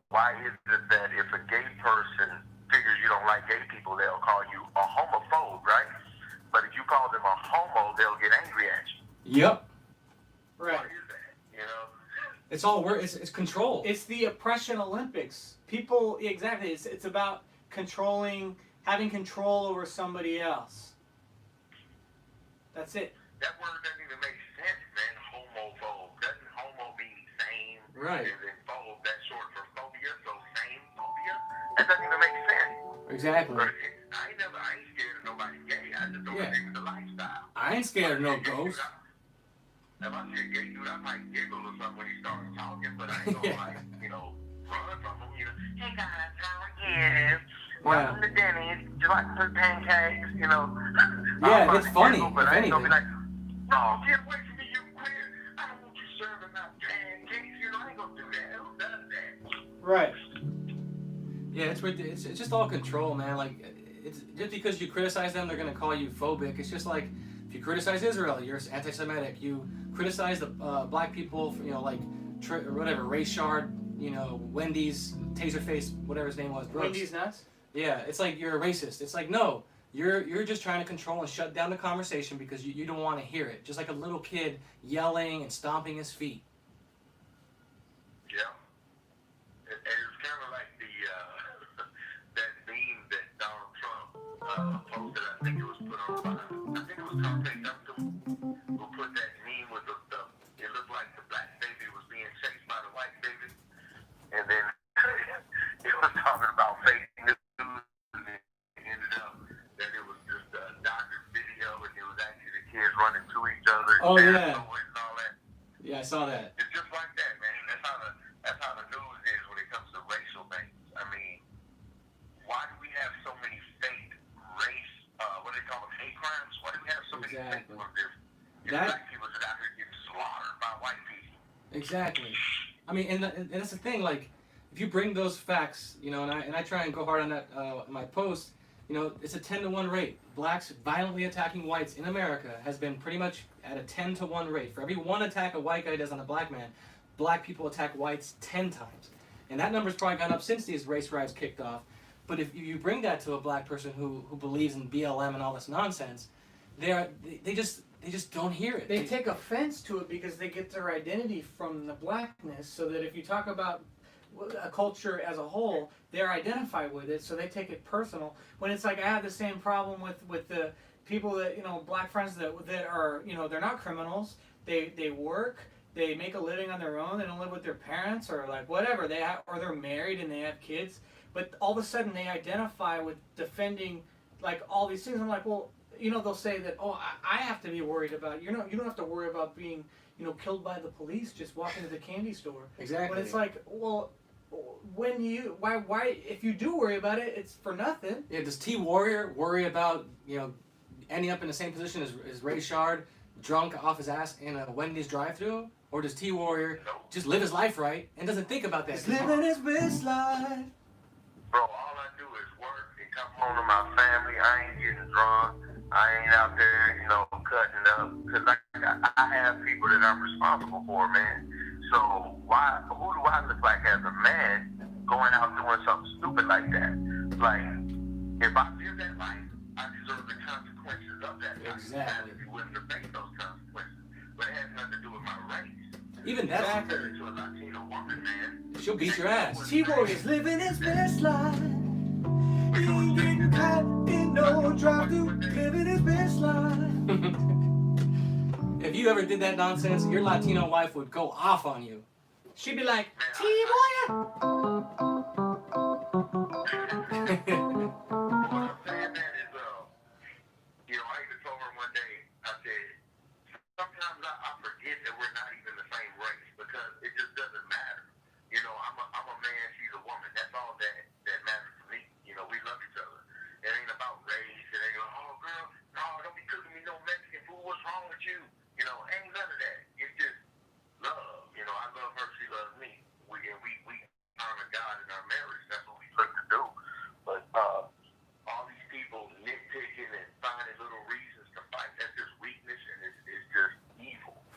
why is it that if a gay person figures you don't like gay people, they'll call you a homophobe, right? But if you call them a homo, they'll get angry at you. Yep. Right. Why is that? You know? It's all it's control. It's the oppression Olympics. People, exactly. It's about having control over somebody else. That's it. That word doesn't even make sense, man. Homophobe. Doesn't homo mean same? Right. And then phobe, that's short for phobia, so same phobia? That doesn't even make sense. Exactly. But I ain't scared of nobody gay. I just don't agree with the lifestyle. I ain't scared of no ghost. If I see a gay dude, I might giggle or something when he starts talking, but I ain't gonna run from him. Hey guys, how are you? Welcome to Denny's. Would you like some pancakes? Yeah, it's funny, but if I ain't gonna be anything. like, no, get away from me, you queer. I don't want you serving my pancakes. I ain't gonna do that. Who does that? Right. Yeah, it's just all control, man. Like, it's just because you criticize them, they're gonna call you phobic. It's just like if you criticize Israel, you're anti-Semitic. You criticize the black people, whatever, Ray Shard, Wendy's, Taserface, whatever his name was. Brooks. Wendy's nuts. Yeah, it's like you're a racist. It's like, no, you're just trying to control and shut down the conversation because you don't want to hear it. Just like a little kid yelling and stomping his feet. Yeah. And it's kind of like that meme that Donald Trump posted. I think it was put on by, I think it was Conte Duncan who put that meme with it looked like the black baby was being chased by the white baby. And then it was talking about fake news. And it ended up that it was just a doctor's video and it was actually the kids running to each other. Oh, and yeah. and all that. Yeah, I saw that. It's just like that, man. That's how the news is when it comes to racial things. I mean, why do we have so many fake race? What do they call them? Hate crimes? Why do we have so many fake ones? If black people are out here getting slaughtered by white people. Exactly. I mean, and that's the thing. Like, if you bring those facts, and I try and go hard on that my post. It's a 10-to-1 rate. Blacks violently attacking whites in America has been pretty much at a 10-to-1 rate. For every one attack a white guy does on a black man, black people attack whites 10 times. And that number's probably gone up since these race riots kicked off. But if you bring that to a black person who believes in BLM and all this nonsense, they just don't hear it. They take offense to it because they get their identity from the blackness, so that if you talk about a culture as a whole, they're identified with it, so they take it personal. When it's like, I have the same problem with the people that, black friends that are, they're not criminals. They work, they make a living on their own, they don't live with their parents or like whatever, or they're married and they have kids, but all of a sudden they identify with defending like all these things. I'm like, well, they'll say that, oh, I have to be worried about, you don't have to worry about being, killed by the police just walking to the candy store. Exactly. But it's like, well, why if you do worry about it, it's for nothing. Yeah, does T Warrior worry about ending up in the same position as Ray Shard, drunk off his ass in a Wendy's drive-thru, or does T Warrior just live his life right and doesn't think about that? He's living his best life. Bro, all I do is work and come home to my family. I ain't getting drunk. I ain't out there, cutting up, because I have people that I'm responsible for, man. So who do I look like as a man going out doing something stupid like that? Like, if I live that life, I deserve the consequences of that life. Exactly. I have to be willing to face those consequences. But it has nothing to do with my race. Even that, If I married to a Latino woman, man, she'll beat your ass. T-Warrior's living his best life. He ain't getting caught in no drive-thru, living his best life. If you ever did that nonsense, your Latino wife would go off on you. She'd be like, what T-Warrior. I'm saying, man, is, I even told her one day, I said, sometimes I forget that we're not even the same race, because it just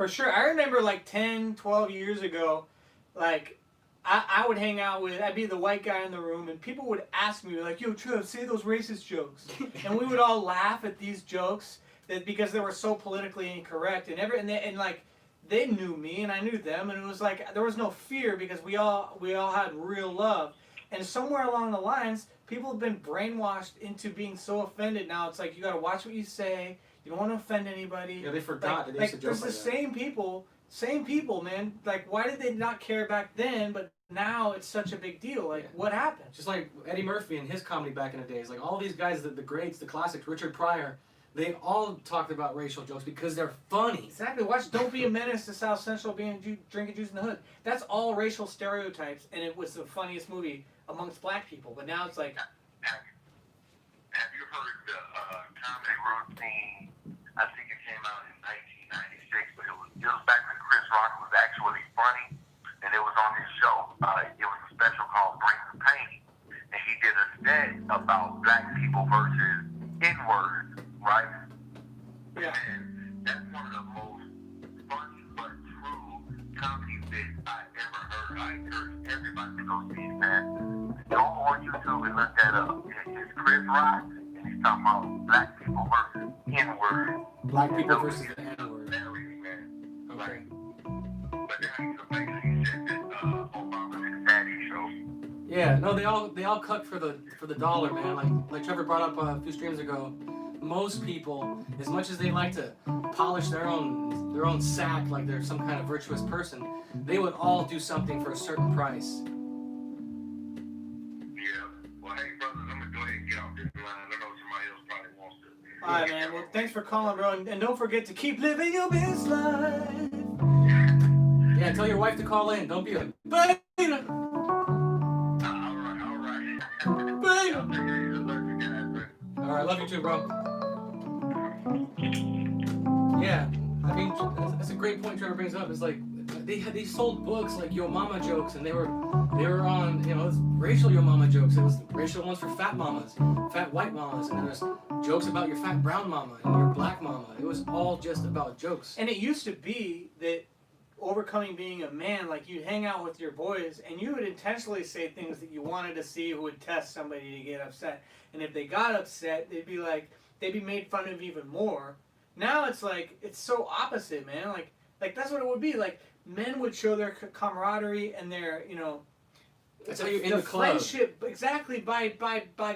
For sure. I remember like 10, 12 years ago, like, I would hang out with, I'd be the white guy in the room, and people would ask me, like, yo, Trev, say those racist jokes. And we would all laugh at these jokes that because they were so politically incorrect. And like, they knew me, and I knew them, and it was like, there was no fear because we all had real love. And somewhere along the lines, people have been brainwashed into being so offended now. It's like, you got to watch what you say. You don't want to offend anybody. Yeah, they forgot that they like used to joke there's the like that. same people, man. Like, why did they not care back then, but now it's such a big deal? Like, what happened? Just like Eddie Murphy and his comedy back in the days. Like all these guys, the greats, the classics, Richard Pryor, they all talked about racial jokes because they're funny. Exactly. Watch Don't Be a Menace to South Central drinking juice in the hood. That's all racial stereotypes, and it was the funniest movie amongst black people. But now it's like... Have you heard the comedy routine? I think it came out in 1996, but it was back when Chris Rock was actually funny, and it was on his show. It was a special called Bring the Pain, and he did a set about black people versus N-words, right? Yeah. And that's one of the most funny but true comedy bits I ever heard. I encourage everybody to go see it, man. Go on YouTube and look that up. It's Chris Rock, and he's talking about black people versus N-words. Black people versus the N-word. Okay. Okay. But then he said that Obama and Daddy show. Yeah, no, they all cut for the dollar, man. Like Trevor brought up a few streams ago. Most people, as much as they like to polish their own sack like they're some kind of virtuous person, they would all do something for a certain price. Yeah. Well, hey, brothers, I'm going to go ahead and get off this line. I know somebody else probably wants to. All right, man. Well, thanks for calling, bro. And don't forget to keep living your best life. Yeah, tell your wife to call in. Don't be a beta. All right. Beta. All right, love you too, bro. Yeah, I mean that's a great point Trevor brings up. It's like they sold books like Yo Mama jokes, and they were on it's racial Yo Mama jokes. It was racial ones for fat mamas, fat white mamas, and there's jokes about your fat brown mama and your black mama. It was all just about jokes. And it used to be that overcoming being a man, like you'd hang out with your boys and you would intentionally say things that you wanted to see who would test somebody to get upset. And if they got upset, they'd be made fun of even more. Now it's like, it's so opposite, man. Like that's what it would be. Like, men would show their camaraderie and their, That's how you're in the club. Friendship, exactly, by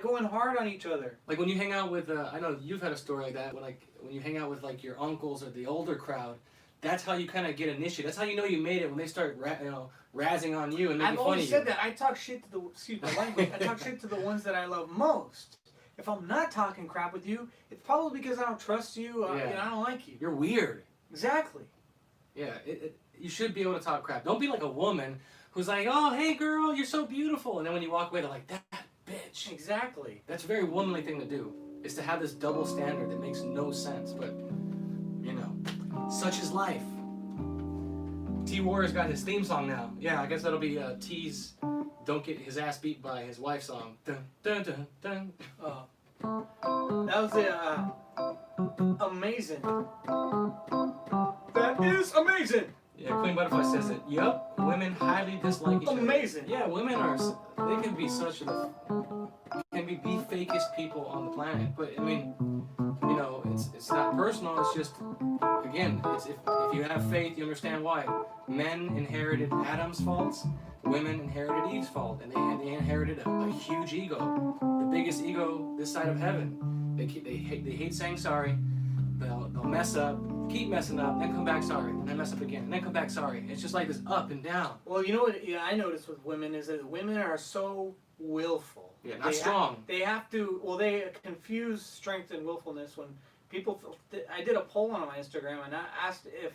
going hard on each other. Like when you hang out with, I know you've had a story like that, when you hang out with like your uncles or the older crowd, that's how you kind of get initiated. That's how you know you made it, when they start razzing on you and making fun of you. I've always said that. I talk shit to I talk shit to the ones that I love most. If I'm not talking crap with you, it's probably because I don't trust you. I don't like you. You're weird. Exactly. Yeah, you should be able to talk crap. Don't be like a woman who's like, oh, hey, girl, you're so beautiful. And then when you walk away, they're like, that bitch. Exactly. That's a very womanly thing to do, is to have this double standard that makes no sense. But, such is life. T-Warrior's got his theme song now. Yeah, I guess that'll be T's Don't Get His Ass Beat by His Wife song. Dun, dun, dun, dun. That was amazing. That is amazing. Yeah, Queen Butterfly says it. Yup, women highly dislike each other. Amazing. Yeah, women they can be the fakest people on the planet. But I mean, it's not personal. It's just, again, it's if you have faith, you understand why. Men inherited Adam's faults. Women inherited Eve's fault, and they inherited a huge ego, the biggest ego this side of heaven. They hate saying sorry. They'll mess up, keep messing up, then come back sorry, and then mess up again, and then come back sorry. It's just like this up and down. Well, you know what I noticed with women is that women are so willful. Yeah, not strong. They confuse strength and willfulness when people. I did a poll on my Instagram and I asked if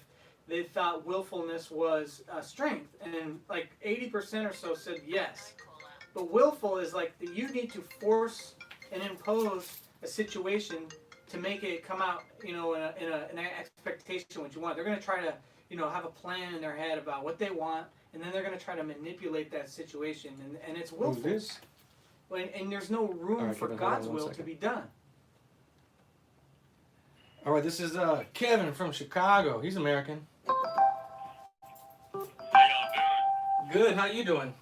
they thought willfulness was strength, and like 80% or so said yes. But willful is like you need to force and impose a situation to make it come out, in an expectation what you want. They're going to try to, have a plan in their head about what they want, and then they're going to try to manipulate that situation, and it's willful. Who's this? And there's no room for God's will to be done. All right, this is Kevin from Chicago. He's American. How y'all doing? Good. How you doing?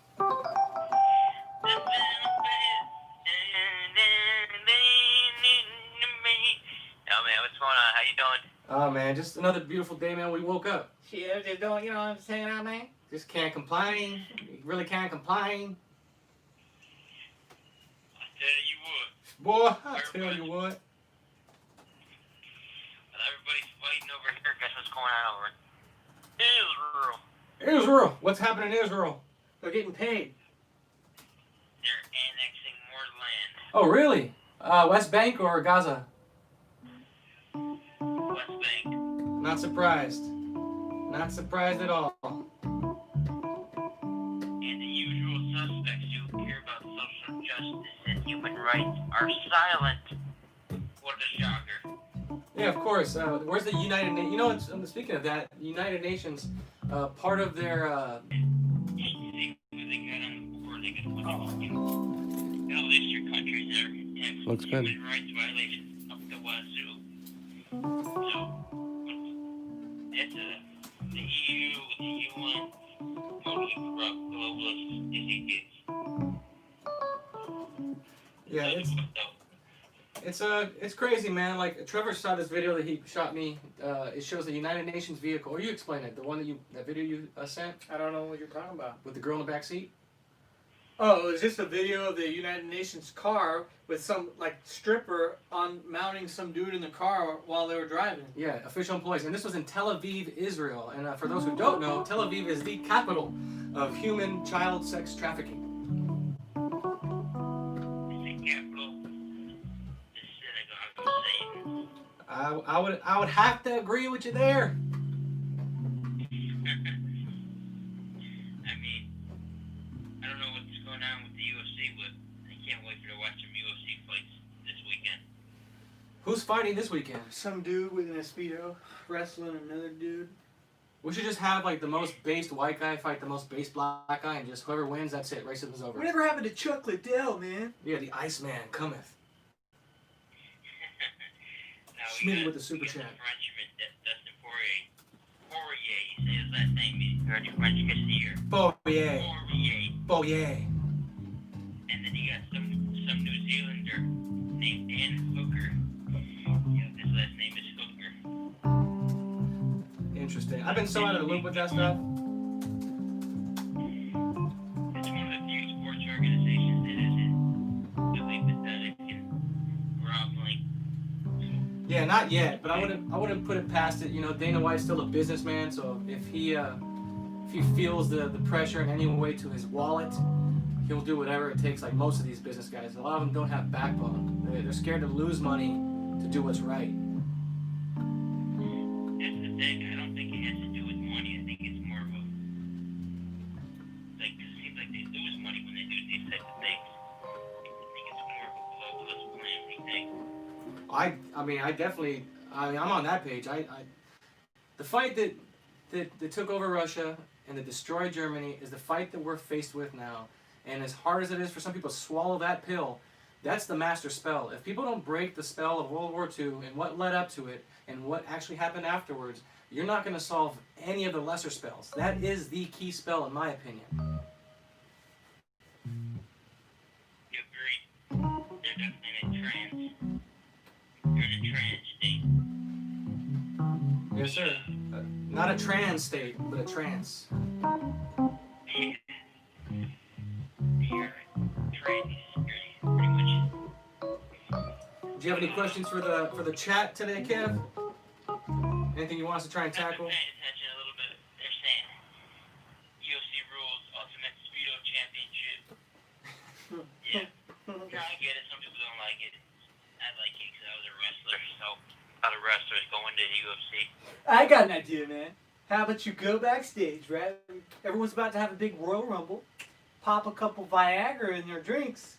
Oh man, what's going on? How you doing? Oh man, just another beautiful day, man. We woke up. Shit, just don't, you know what I'm saying, man? Just can't complain. Really can't complain. I tell you what, Boy, I tell you what. while everybody's fighting over here, guess what's going on over in Israel? Israel. What's happening in Israel? They're getting paid. They're annexing more land. Oh, really? West Bank or Gaza? West Bank. Not surprised. Not surprised at all. And the usual suspects who care about social justice and human rights are silent. What a shocker. Yeah, of course. Where's the United Nations? You know, speaking of that, United Nations, part of their. See who they got on the board, they got now list your countries that have Looks good. human rights violations up the wazoo. So, it's the EU, the UN, totally corrupt globalists as he gets. Yeah, it's crazy, man. Like Trevor saw this video that he shot me. It shows the United Nations vehicle. Or you explain it. The one that video you sent I don't know what you're talking about. with the girl in the back seat. Oh, it was just a video of the United Nations car with some like stripper on mounting some dude in the car while they were driving. Yeah, official employees. And this was in Tel Aviv, Israel. And for those who don't know, Tel Aviv is the capital of human child sex trafficking. It's the capital, the synagogue of Satan. I would have to agree with you there. I mean, I don't know what's going on with the UFC, but I can't wait to watch some UFC fights this weekend. Who's fighting this weekend? Some dude with an Speedo wrestling another dude. We should just have like the most based white guy fight the most based black guy, and just whoever wins, that's it. Racism is over. Whatever happened to Chuck Liddell, man? Yeah, the Iceman cometh. Now Schmitty with the super we got chat. the Frenchman, Dustin Poirier. Poirier, you say his last name. You heard your French gets the year. Poirier. Poirier. Poirier. And then you got some New Zealander named Dan Hooker. Yeah, his last name is Hooker. Interesting. I've been so out of the loop with that stuff. It's one of the few sports organizations that isn't really pathetic and groveling. Yeah, not yet, but I wouldn't put it past it. You know, Dana White's still a businessman, so if he feels the pressure in any way to his wallet, he'll do whatever it takes. Like most of these business guys, a lot of them don't have backbone. They're scared to lose money to do what's right. That's the thing. I don't think it has to do with money. I think it's more of a like it seems like they lose money when they do these types of things. I think it's more of a globalist plan. We think. I'm on that page. The fight that took over Russia and that destroyed Germany is the fight that we're faced with now. And as hard as it is for some people to swallow that pill, that's the master spell. If people don't break the spell of World War II and what led up to it and what actually happened afterwards, you're not going to solve any of the lesser spells. That is the key spell, in my opinion. You agree? They're definitely in a trance. You're in a trance state. Yes, sir. Not a trans state, but a trance. You're trance. You're pretty much. Do you have any questions for the chat today, Kev? Anything you want us to try and I've tackle? been paying attention a little bit. They're saying UFC rules, Ultimate Speedo Championship. Yeah. I get it. Some people don't like it. I like it because I was a wrestler, so a lot of wrestlers go into the UFC. I got an idea, man. How about you go backstage, right? Everyone's about to have a big Royal Rumble. Pop a couple Viagra in their drinks.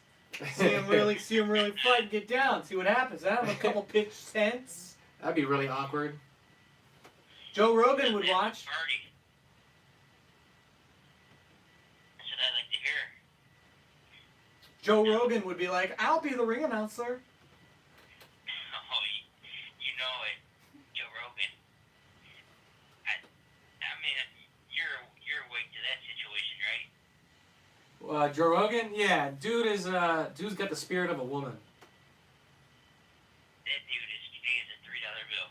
See them really fight and get down. See what happens. I have a couple pitch tents. That'd be really awkward. Joe Rogan would watch. Party. That's what I like to hear. Joe Rogan would be like, I'll be the ring announcer. Oh, you know it. Joe Rogan. Joe Rogan? Yeah, dude's got the spirit of a woman. That dude is a $3 bill.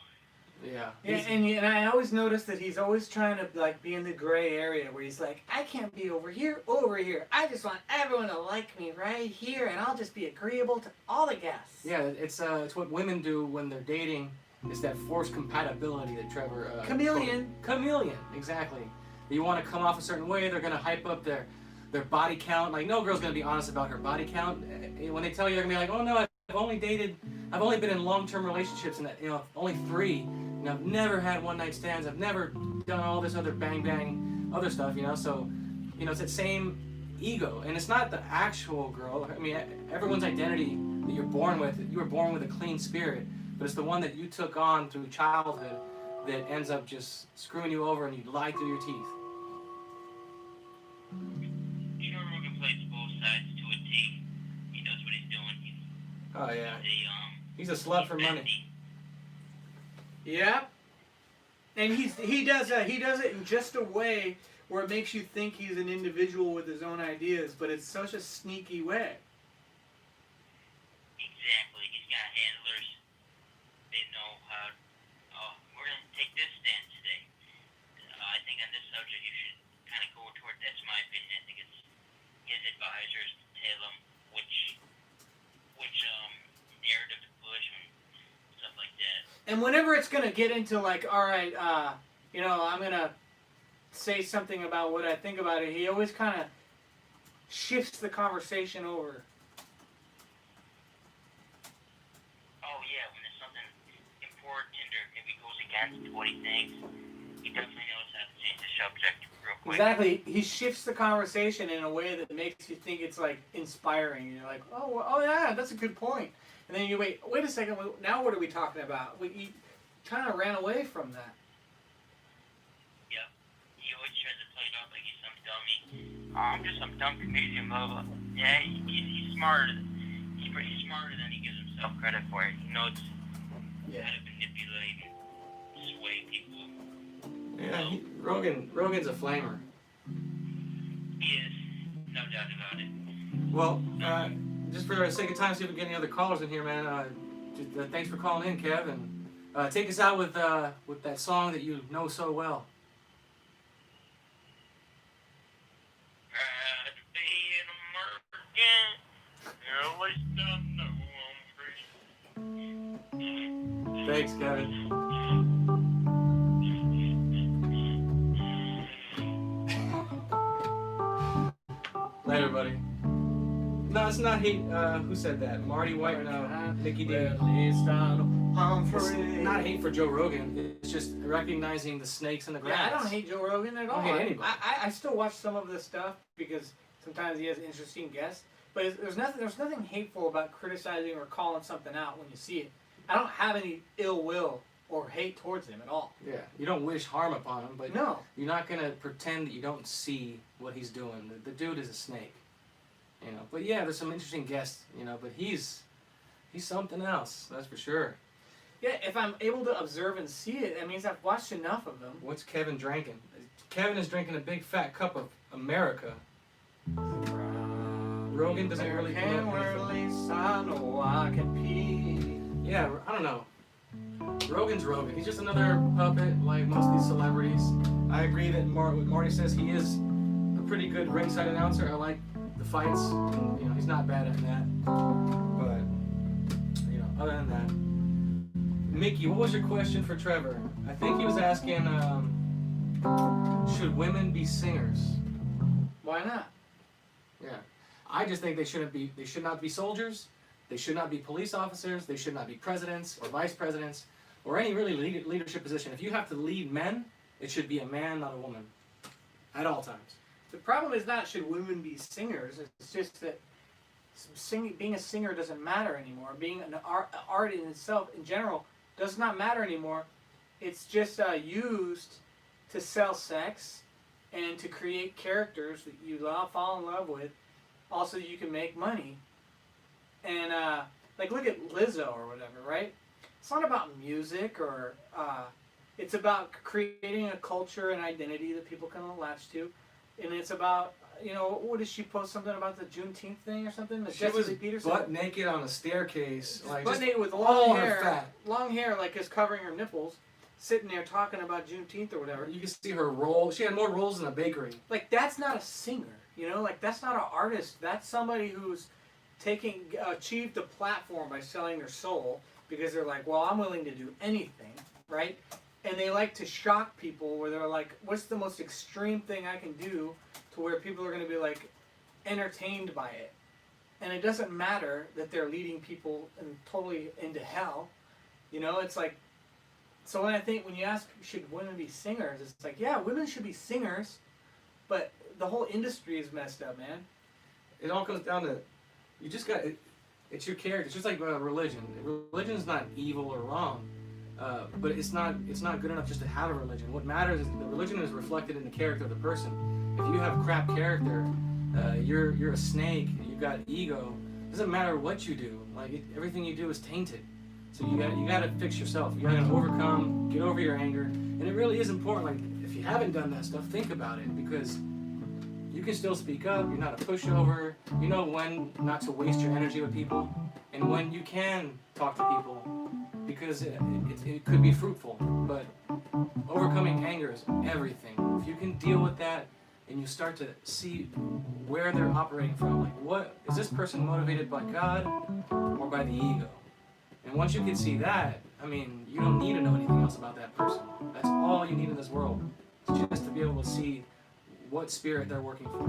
Yeah. And I always notice that he's always trying to like be in the gray area where he's like, I can't be over here. I just want everyone to like me right here, and I'll just be agreeable to all the guests. Yeah, it's what women do when they're dating. It's that forced compatibility that Trevor. Chameleon. Chameleon, exactly. You want to come off a certain way, they're gonna hype up their body count. Like no girl's gonna be honest about her body count. When they tell you, they're gonna be like, oh no, I've only been in long-term relationships, and only 3. I've never had one-night stands. I've never done all this other bang other stuff. So, it's that same ego, and it's not the actual girl. I mean, everyone's identity that you're born with. You were born with a clean spirit, but it's the one that you took on through childhood that ends up just screwing you over, and you lie through your teeth. Joe Rogan plays both sides to a T. He knows what he's doing. Oh yeah. He's a slut for money. Yeah. And he does it in just a way where it makes you think he's an individual with his own ideas, but it's such a sneaky way. Exactly. He's got handlers. They know how. Oh, we're gonna take this stand today. I think on this subject you should kind of go toward. That's my opinion. I think it's his advisors to tell him which narrative to push and stuff like that. And whenever it's gonna get into like, all right, I'm gonna say something about what I think about it, he always kind of shifts the conversation over. Oh yeah, when there's something important or maybe goes against what he thinks, he definitely knows how to change the subject real quick. Exactly. He shifts the conversation in a way that makes you think it's like inspiring. You're like, oh yeah, that's a good point. And then you wait a second. Now what are we talking about? You kind of ran away from that. Yeah. He always tries to play it off like he's some dummy. I'm just some dumb comedian, blah blah. Yeah, he's smarter. He's smarter than he gives himself credit for. He knows how to manipulate and sway people. Yeah, Rogan's a flamer. He is, no doubt about it. Well, just for the sake of time, see if we get any other callers in here, man. Thanks for calling in, Kev, and take us out with that song that you know so well. Proud to be an American, at least I know I'm free. Thanks, Kevin. Later, buddy. No, it's not hate. Who said that? Marty White? No, Mickey D. At least I'm It's free. not hate for Joe Rogan. It's just recognizing the snakes in the grass. Yeah, I don't hate Joe Rogan at all. I don't hate anybody. I still watch some of this stuff because sometimes he has interesting guests. But there's nothing hateful about criticizing or calling something out when you see it. I don't have any ill will or hate towards him at all. Yeah, you don't wish harm upon him, but No. you're not gonna pretend that you don't see what he's doing. The dude is a snake, But yeah, there's some interesting guests, But he's something else, that's for sure. Yeah, if I'm able to observe and see it, that means I've watched enough of them. What's Kevin drinking? Kevin is drinking a big fat cup of America. Rogan doesn't really come up where at with least I know I can pee. Yeah, I don't know. Rogan's Rogan. He's just another puppet like most of these celebrities. I agree that what Marty says, he is a pretty good ringside announcer. I like the fights. He's not bad at that. But, other than that. Mickey, what was your question for Trevor? I think he was asking, should women be singers? Why not? Yeah. I just think they should not be soldiers. They should not be police officers. They should not be presidents or vice presidents or any really leadership position. If you have to lead men, it should be a man, not a woman, at all times. The problem is not should women be singers. It's just that being a singer doesn't matter anymore. Being an art in itself, in general, does not matter anymore. It's just used to sell sex and to create characters that you fall in love with. Also, you can make money. And, look at Lizzo or whatever, right? It's not about music or, it's about creating a culture and identity that people can latch to. And it's about what did she post something about the Juneteenth thing or something? The She was Jesse Lee Peterson? butt naked on a staircase, like butt just naked with all long her hair, fat. long hair like is covering her nipples, sitting there talking about Juneteenth or whatever. You can see her roll. She had more rolls than a bakery. Like that's not a singer, like that's not an artist. That's somebody who's achieved a platform by selling their soul because they're like, well, I'm willing to do anything, right? And they like to shock people where they're like, what's the most extreme thing I can do to where people are going to be like entertained by it? And it doesn't matter that they're leading people totally into hell. It's like, so when you ask, should women be singers? It's like, yeah, women should be singers, but the whole industry is messed up, man. It all comes down to, you just got, it's your character. It's just like religion. Religion is not evil or wrong, but it's not good enough just to have a religion. What matters is the religion is reflected in the character of the person. If you have crap character, you're a snake, you've got ego, it doesn't matter what you do. Like everything you do is tainted. So you gotta fix yourself. You gotta overcome, get over your anger. And it really is important, like if you haven't done that stuff, think about it, because you can still speak up, you're not a pushover, you know when not to waste your energy with people, and when you can talk to people, because it could be fruitful. But overcoming anger is everything. If you can deal with that, and you start to see where they're operating from, like what is this person motivated by God or by the ego? And once you can see that, I mean, you don't need to know anything else about that person. That's all you need in this world, just to be able to see what spirit they're working for.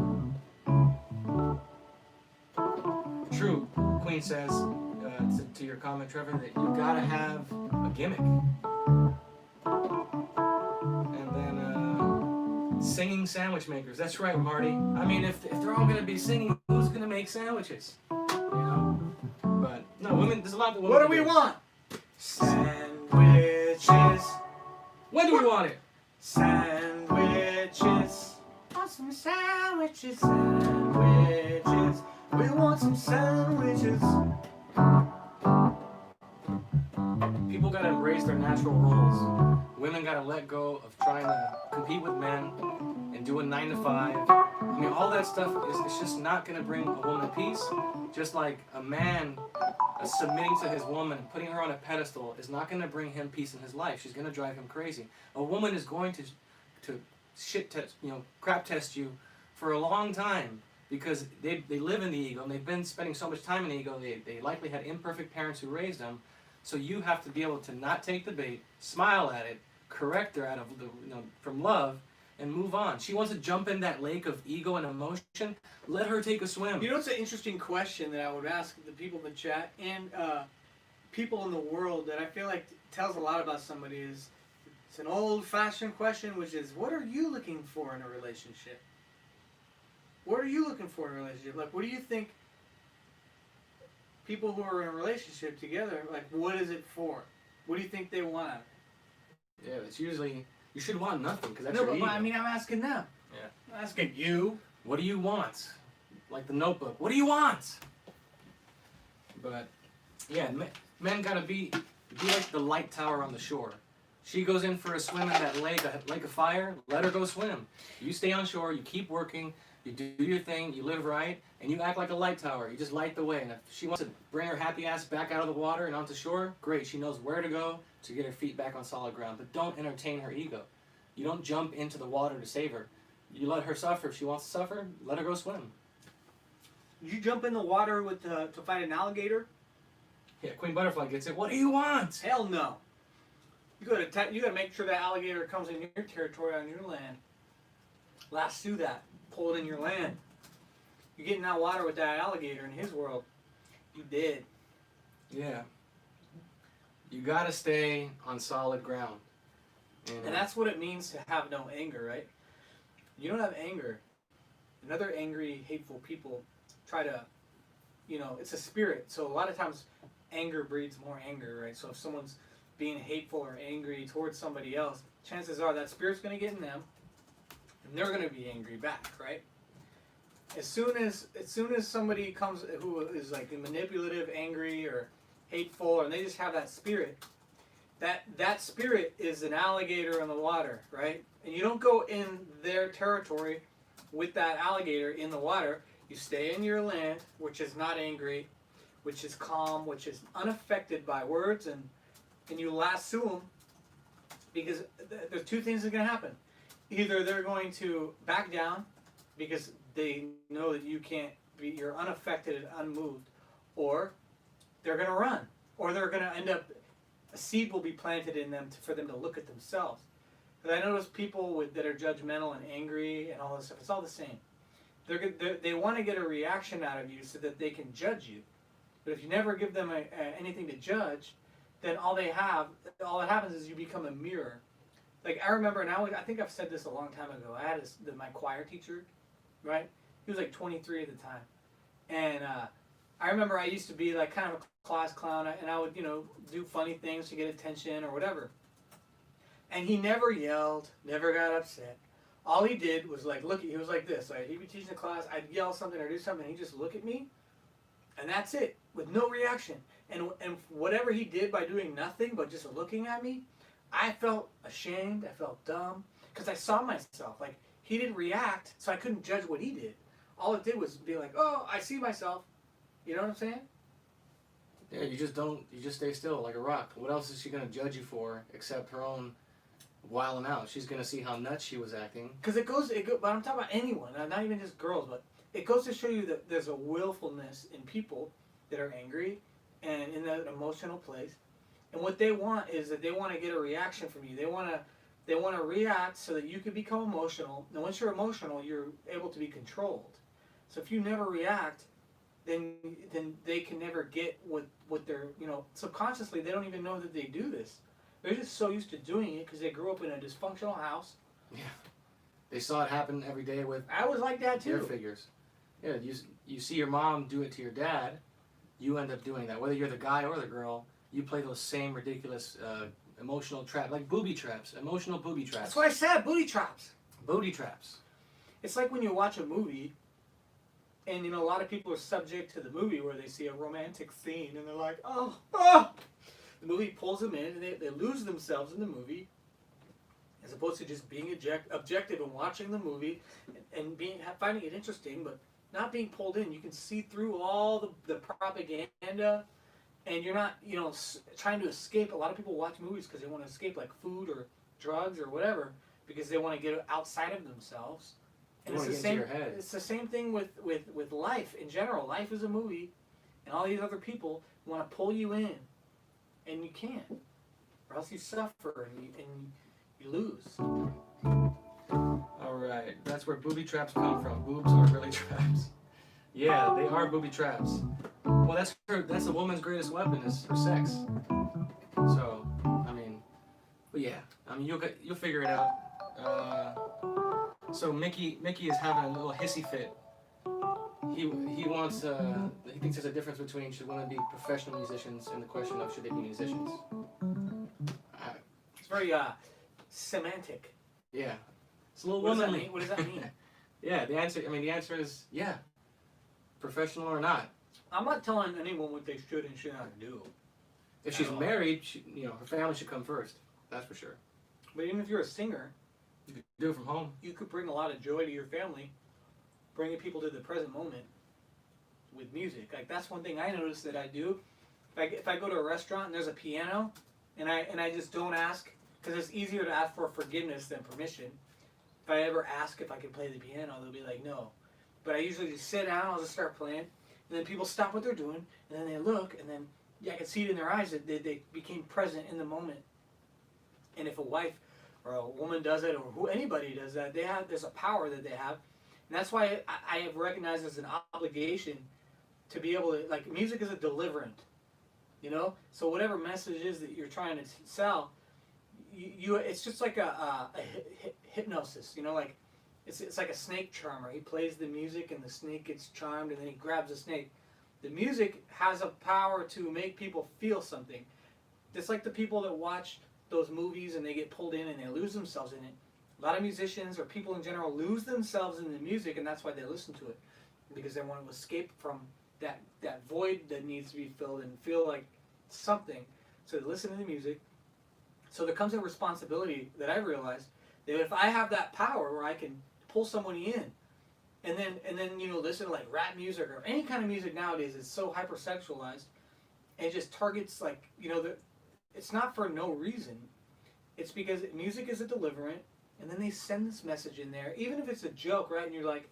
True, Queen says to your comment, Trevor, that you gotta have a gimmick. And then singing sandwich makers. That's right, Marty. I mean, if they're all gonna be singing, who's gonna make sandwiches? But no, women. There's a lot that women. What do we want? Sandwiches. When do we want it? Sandwiches. Want some sandwiches, sandwiches. We want some sandwiches. People gotta embrace their natural roles. Women gotta let go of trying to compete with men and do a 9 to 5. I mean, all that stuff is just not gonna bring a woman peace. Just like a man submitting to his woman and putting her on a pedestal is not gonna bring him peace in his life. She's gonna drive him crazy. A woman is going to shit test, crap test you for a long time, because they live in the ego and they've been spending so much time in the ego. They likely had imperfect parents who raised them. So you have to be able to not take the bait, smile at it, correct her out of from love, and move on. She wants to jump in that lake of ego and emotion. Let her take a swim. It's an interesting question that I would ask the people in the chat and people in the world that I feel like tells a lot about somebody is, it's an old-fashioned question, which is, what are you looking for in a relationship? What are you looking for in a relationship? Like, what do you think people who are in a relationship together, like, what is it for? What do you think they want? Yeah, it's usually, you should want nothing, because that's No, your but ego. I mean, I'm asking them. Yeah. I'm asking you. What do you want? Like the Notebook. What do you want? But yeah, men gotta be like the light tower on the shore. She goes in for a swim in that lake of fire. Let her go swim. You stay on shore. You keep working. You do your thing. You live right, and you act like a light tower. You just light the way. And if she wants to bring her happy ass back out of the water and onto shore, great. She knows where to go to get her feet back on solid ground. But don't entertain her ego. You don't jump into the water to save her. You let her suffer. If she wants to suffer, let her go swim. You jump in the water to fight an alligator? Yeah, Queen Butterfly gets it. What do you want? Hell no. You gotta make sure that alligator comes in your territory on your land. Lasso that. Pull it in your land. You get in that water with that alligator in his world, you did. Yeah. You gotta stay on solid ground. And that's what it means to have no anger, right? You don't have anger. Another angry, hateful people try to, it's a spirit. So a lot of times anger breeds more anger, right? So if someone's being hateful or angry towards somebody else, chances are that spirit's going to get in them, and they're going to be angry back, right? As soon as somebody comes who is like manipulative, angry, or hateful, and they just have that spirit, that spirit is an alligator in the water, right? And you don't go in their territory with that alligator in the water, you stay in your land, which is not angry, which is calm, which is unaffected by words, and you lasso them, because there's two things that are going to happen. Either they're going to back down because they know that you're unaffected and unmoved, or they're going to run, or they're going to end up, a seed will be planted in them for them to look at themselves. Because I notice people that are judgmental and angry and all this stuff, it's all the same. They want to get a reaction out of you so that they can judge you. But if you never give them anything to judge, then all that happens is you become a mirror. Like I remember, and I think I've said this a long time ago. I had my choir teacher, right? He was like 23 at the time, and I remember I used to be like kind of a class clown, and I would do funny things to get attention or whatever. And he never yelled, never got upset. All he did was like look. He was like this. Like he'd be teaching the class, I'd yell something or do something, and he'd just look at me, and that's it, with no reaction. And whatever he did by doing nothing but just looking at me, I felt ashamed. I felt dumb because I saw myself. Like he didn't react, so I couldn't judge what he did. All it did was be like, oh, I see myself. You know what I'm saying? Yeah, you just stay still like a rock. What else is she going to judge you for except her own wilding out? She's going to see how nuts she was acting. Because but I'm talking about anyone, not even just girls, but it goes to show you that there's a willfulness in people that are angry and in that emotional place. And what they want is that they want to get a reaction from you. They want to react so that you can become emotional. And once you're emotional, you're able to be controlled. So if you never react, then they can never get what they're, subconsciously they don't even know that they do this. They're just so used to doing it because they grew up in a dysfunctional house. Yeah. They saw it happen every day with I was like that too. their figures. Yeah, you see your mom do it to your dad, you end up doing that. Whether you're the guy or the girl, you play those same ridiculous emotional traps, like booby traps, emotional booby traps. That's what I said, booty traps. Booty traps. It's like when you watch a movie, and a lot of people are subject to the movie where they see a romantic scene and they're like, oh. The movie pulls them in and they lose themselves in the movie, as opposed to just being objective and watching the movie and finding it interesting, but not being pulled in. You can see through all the propaganda, and you're not trying to escape. A lot of people watch movies because they want to escape, like food or drugs or whatever, because they want to get outside of themselves. And it's the same. Your head. It's the same thing with life in general. Life is a movie, and all these other people want to pull you in, and you can't, or else you suffer and you lose. All right, that's where booby traps come from. Boobs are really traps. Yeah, they are booby traps. Well, that's a woman's greatest weapon is her sex. So, you'll figure it out. So Mickey is having a little hissy fit. He thinks there's a difference between should women be professional musicians and the question of should they be musicians. It's very semantic. Yeah, it's a little What womanly. does that mean? Yeah, the answer is yeah, professional or not. I'm not telling anyone what they should and should not do. If she's married, her family should come first. That's for sure. But even if you're a singer, You could do it from home. you could bring a lot of joy to your family, bringing people to the present moment with music. Like that's one thing I notice that I do. If I go to a restaurant and there's a piano, and I just don't ask, because it's easier to ask for forgiveness than permission. If I ever ask if I can play the piano, they'll be like, no. But I usually just sit down, I'll just start playing, and then people stop what they're doing, and then they look, and then I can see it in their eyes that they became present in the moment. And if a wife or a woman does it, or anybody does that, there's a power that they have. And that's why I have recognized as an obligation to be able to, like, music is a deliverant, So whatever message is that you're trying to sell, it's just like a hypnosis, like it's like a snake charmer. He plays the music and the snake gets charmed and then he grabs the snake. The music has a power to make people feel something. Just like the people that watch those movies and they get pulled in and they lose themselves in it. A lot of musicians or people in general lose themselves in the music, and that's why they listen to it, because they want to escape from that void that needs to be filled and feel like something. So they listen to the music. So there comes a responsibility that I realized that if I have that power where I can pull someone in and then listen to like rap music or any kind of music nowadays is so hypersexualized, and it just targets like it's not for no reason. It's because music is a deliverant, and then they send this message in there, even if it's a joke, right? And you're like,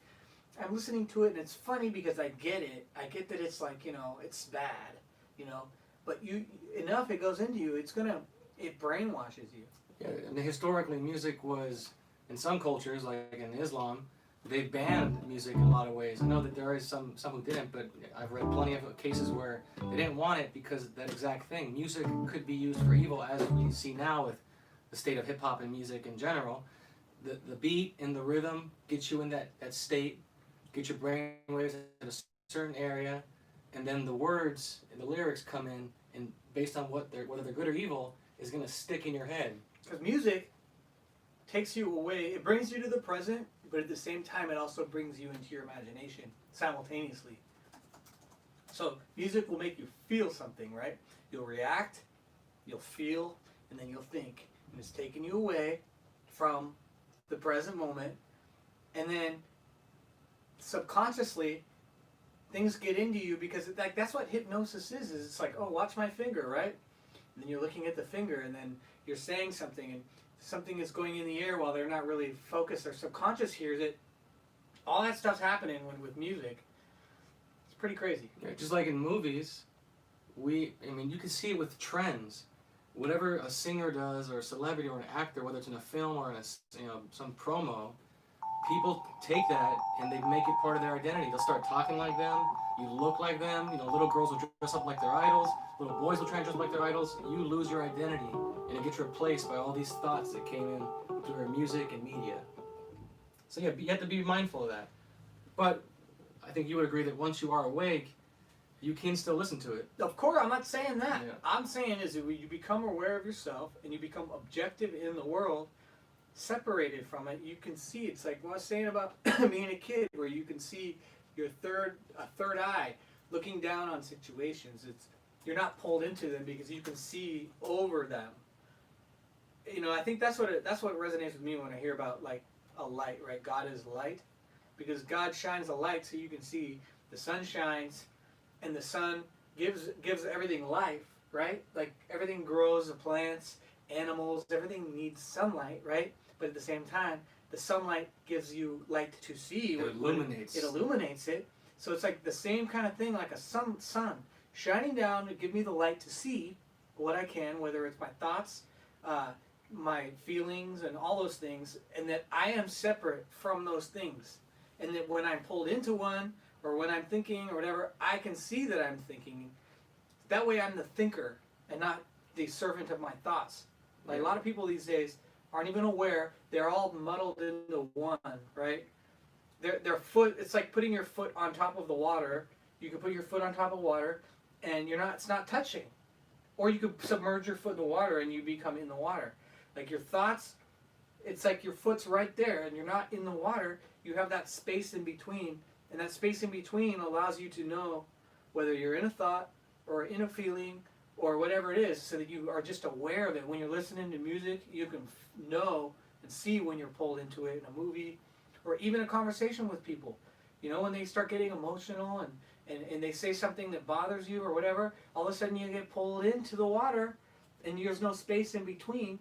I'm listening to it, and it's funny because I get it. I get that it's like it's bad, but enough it goes into you, it brainwashes you. Yeah, and historically, music was, in some cultures, like in Islam, they banned music in a lot of ways. I know that there is some who didn't, but I've read plenty of cases where they didn't want it because of that exact thing. Music could be used for evil, as we see now with the state of hip-hop and music in general. The beat and the rhythm gets you in that state, get your brain waves in a certain area, and then the words and the lyrics come in, and based on whether they're good or evil, is going to stick in your head. Because music takes you away, it brings you to the present, but at the same time it also brings you into your imagination simultaneously. So music will make you feel something, right? You'll react, you'll feel, and then you'll think. And it's taking you away from the present moment. And then subconsciously things get into you because that's what hypnosis is it's like, oh, watch my finger, right? And then you're looking at the finger, and then you're saying something, and something is going in the air while they're not really focused. Their subconscious hears it. All that stuff's happening with music. It's pretty crazy. Yeah, just like in movies, you can see it with trends. Whatever a singer does, or a celebrity, or an actor, whether it's in a film or in some promo, people take that and they make it part of their identity. They'll start talking like them. You look like them. Little girls will dress up like their idols. Little boys will try and dress up like their idols. You lose your identity, and it gets replaced by all these thoughts that came in through music and media. So yeah, you have to be mindful of that. But I think you would agree that once you are awake, you can still listen to it. Of course, I'm not saying that. Yeah. I'm saying is that you become aware of yourself and you become objective in the world, separated from it. You can see. It's like what I was saying about being a kid, where you can see your third eye looking down on situations. You're not pulled into them because you can see over them. I think that's what resonates with me when I hear about like a light, right? God is light, because God shines a light so you can see. The sun shines, and the sun gives everything life, right? Like everything grows, the plants, animals, everything needs sunlight, right? But at the same time, the sunlight gives you light to see. It illuminates. It illuminates it. So it's like the same kind of thing, like a sun shining down to give me the light to see what I can, whether it's my thoughts, my feelings, and all those things, and that I am separate from those things. And that when I'm pulled into one, or when I'm thinking or whatever, I can see that I'm thinking. That way I'm the thinker and not the servant of my thoughts. Like a lot of people these days aren't even aware. They're all muddled into one, right? Their foot, it's like putting your foot on top of the water. You can put your foot on top of water and it's not touching. Or you could submerge your foot in the water and you become in the water. Like your thoughts, it's like your foot's right there and you're not in the water. You have that space in between. And that space in between allows you to know whether you're in a thought or in a feeling or whatever it is, so that you are just aware of it. When you're listening to music, you can know and see when you're pulled into it in a movie or even a conversation with people. When they start getting emotional and they say something that bothers you or whatever, all of a sudden you get pulled into the water and there's no space in between,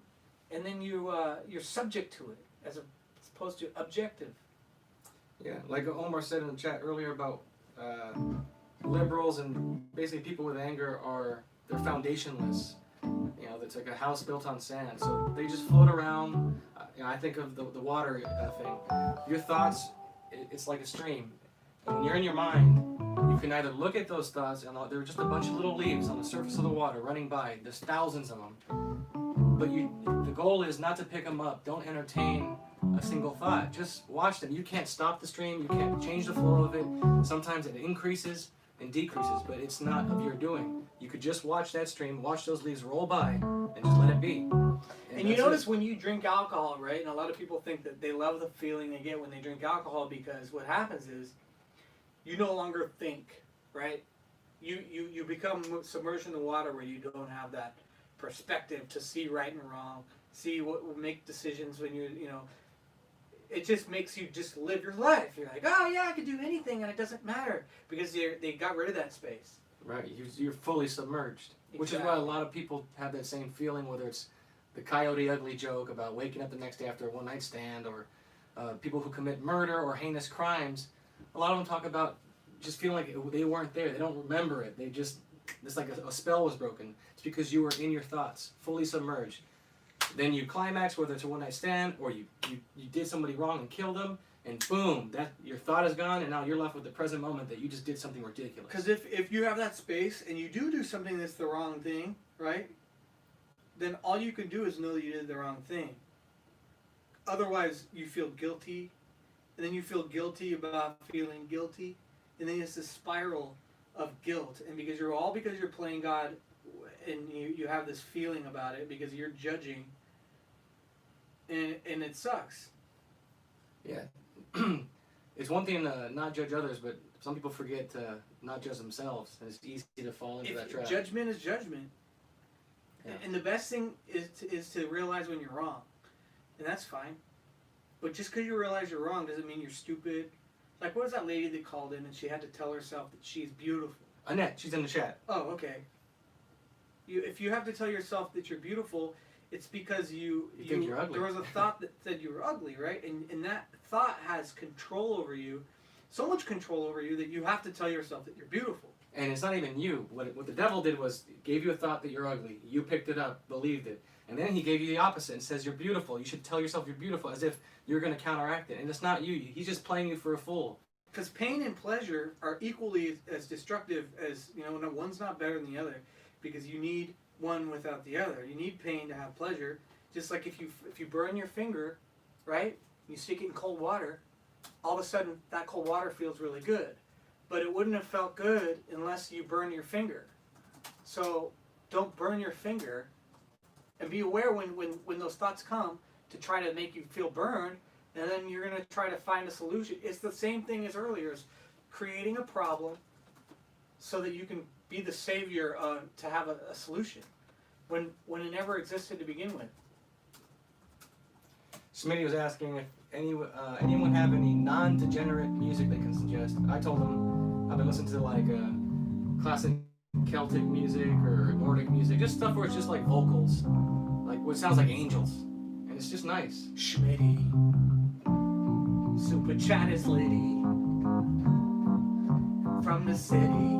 and then you're subject to it as opposed to objective. Yeah, like Omar said in the chat earlier about liberals and basically people with anger they're foundationless. It's like a house built on sand. So they just float around. I think of the water thing. Your thoughts, it's like a stream. And when you're in your mind, you can either look at those thoughts and they're just a bunch of little leaves on the surface of the water running by. There's thousands of them. But the goal is not to pick them up. Don't entertain a single thought. Just watch them. You can't stop the stream. You can't change the flow of it. Sometimes it increases and decreases, but it's not of your doing. You could just watch that stream, watch those leaves roll by, and just let it be. And you notice when you drink alcohol, right? And a lot of people think that they love the feeling they get when they drink alcohol, because what happens is you no longer think, right? You become submerged in the water where you don't have that perspective to see right and wrong, see what will make decisions when it just makes you just live your life. You're like, oh yeah, I can do anything, and it doesn't matter because they got rid of that space. Right, you're fully submerged, which is why a lot of people have that same feeling, whether it's the Coyote Ugly joke about waking up the next day after a one-night stand, or people who commit murder or heinous crimes. A lot of them talk about just feeling like they weren't there. They don't remember it. They just, it's like a spell was broken. It's because you were in your thoughts, fully submerged. Then you climax, whether it's a one-night stand or you did somebody wrong and killed them, and boom, that your thought is gone, and now you're left with the present moment that you just did something ridiculous. Because if you have that space and you do something that's the wrong thing, right? Then all you can do is know that you did the wrong thing. Otherwise, you feel guilty, and then you feel guilty about feeling guilty, and then it's this spiral of guilt. And because you're playing God, and you have this feeling about it because you're judging, and it sucks. Yeah. It's one thing to not judge others, but some people forget to not judge themselves. And it's easy to fall into that trap. Judgment is judgment. Yeah. And the best thing is to realize when you're wrong. And that's fine. But just because you realize you're wrong doesn't mean you're stupid. Like, what was that lady that called in and she had to tell herself that she's beautiful? Annette, she's in the chat. Oh, okay. If you have to tell yourself that you're beautiful, it's because you think you're ugly. There was a thought that said you were ugly, right? And that thought has control over you, so much control over you that you have to tell yourself that you're beautiful. And it's not even you. What the devil did was gave you a thought that you're ugly. You picked it up, believed it. And then he gave you the opposite and says you're beautiful. You should tell yourself you're beautiful as if you're going to counteract it. And it's not you. He's just playing you for a fool. Because pain and pleasure are equally as destructive as, no, one's not better than the other. Because you need one without the other. You need pain to have pleasure. Just like if you burn your finger, right? You stick it in cold water, all of a sudden that cold water feels really good. But it wouldn't have felt good unless you burn your finger. So don't burn your finger, and be aware when those thoughts come to try to make you feel burned, and then you're going to try to find a solution. It's the same thing as earlier, is creating a problem so that you can be the savior to have a solution when it never existed to begin with. Smitty was asking if anyone have any non-degenerate music they can suggest. I told him I've been listening to like classic Celtic music or Nordic music, just stuff where it's just like vocals, like what sounds like angels, and it's just nice. Schmitty, super chattis lady from the city.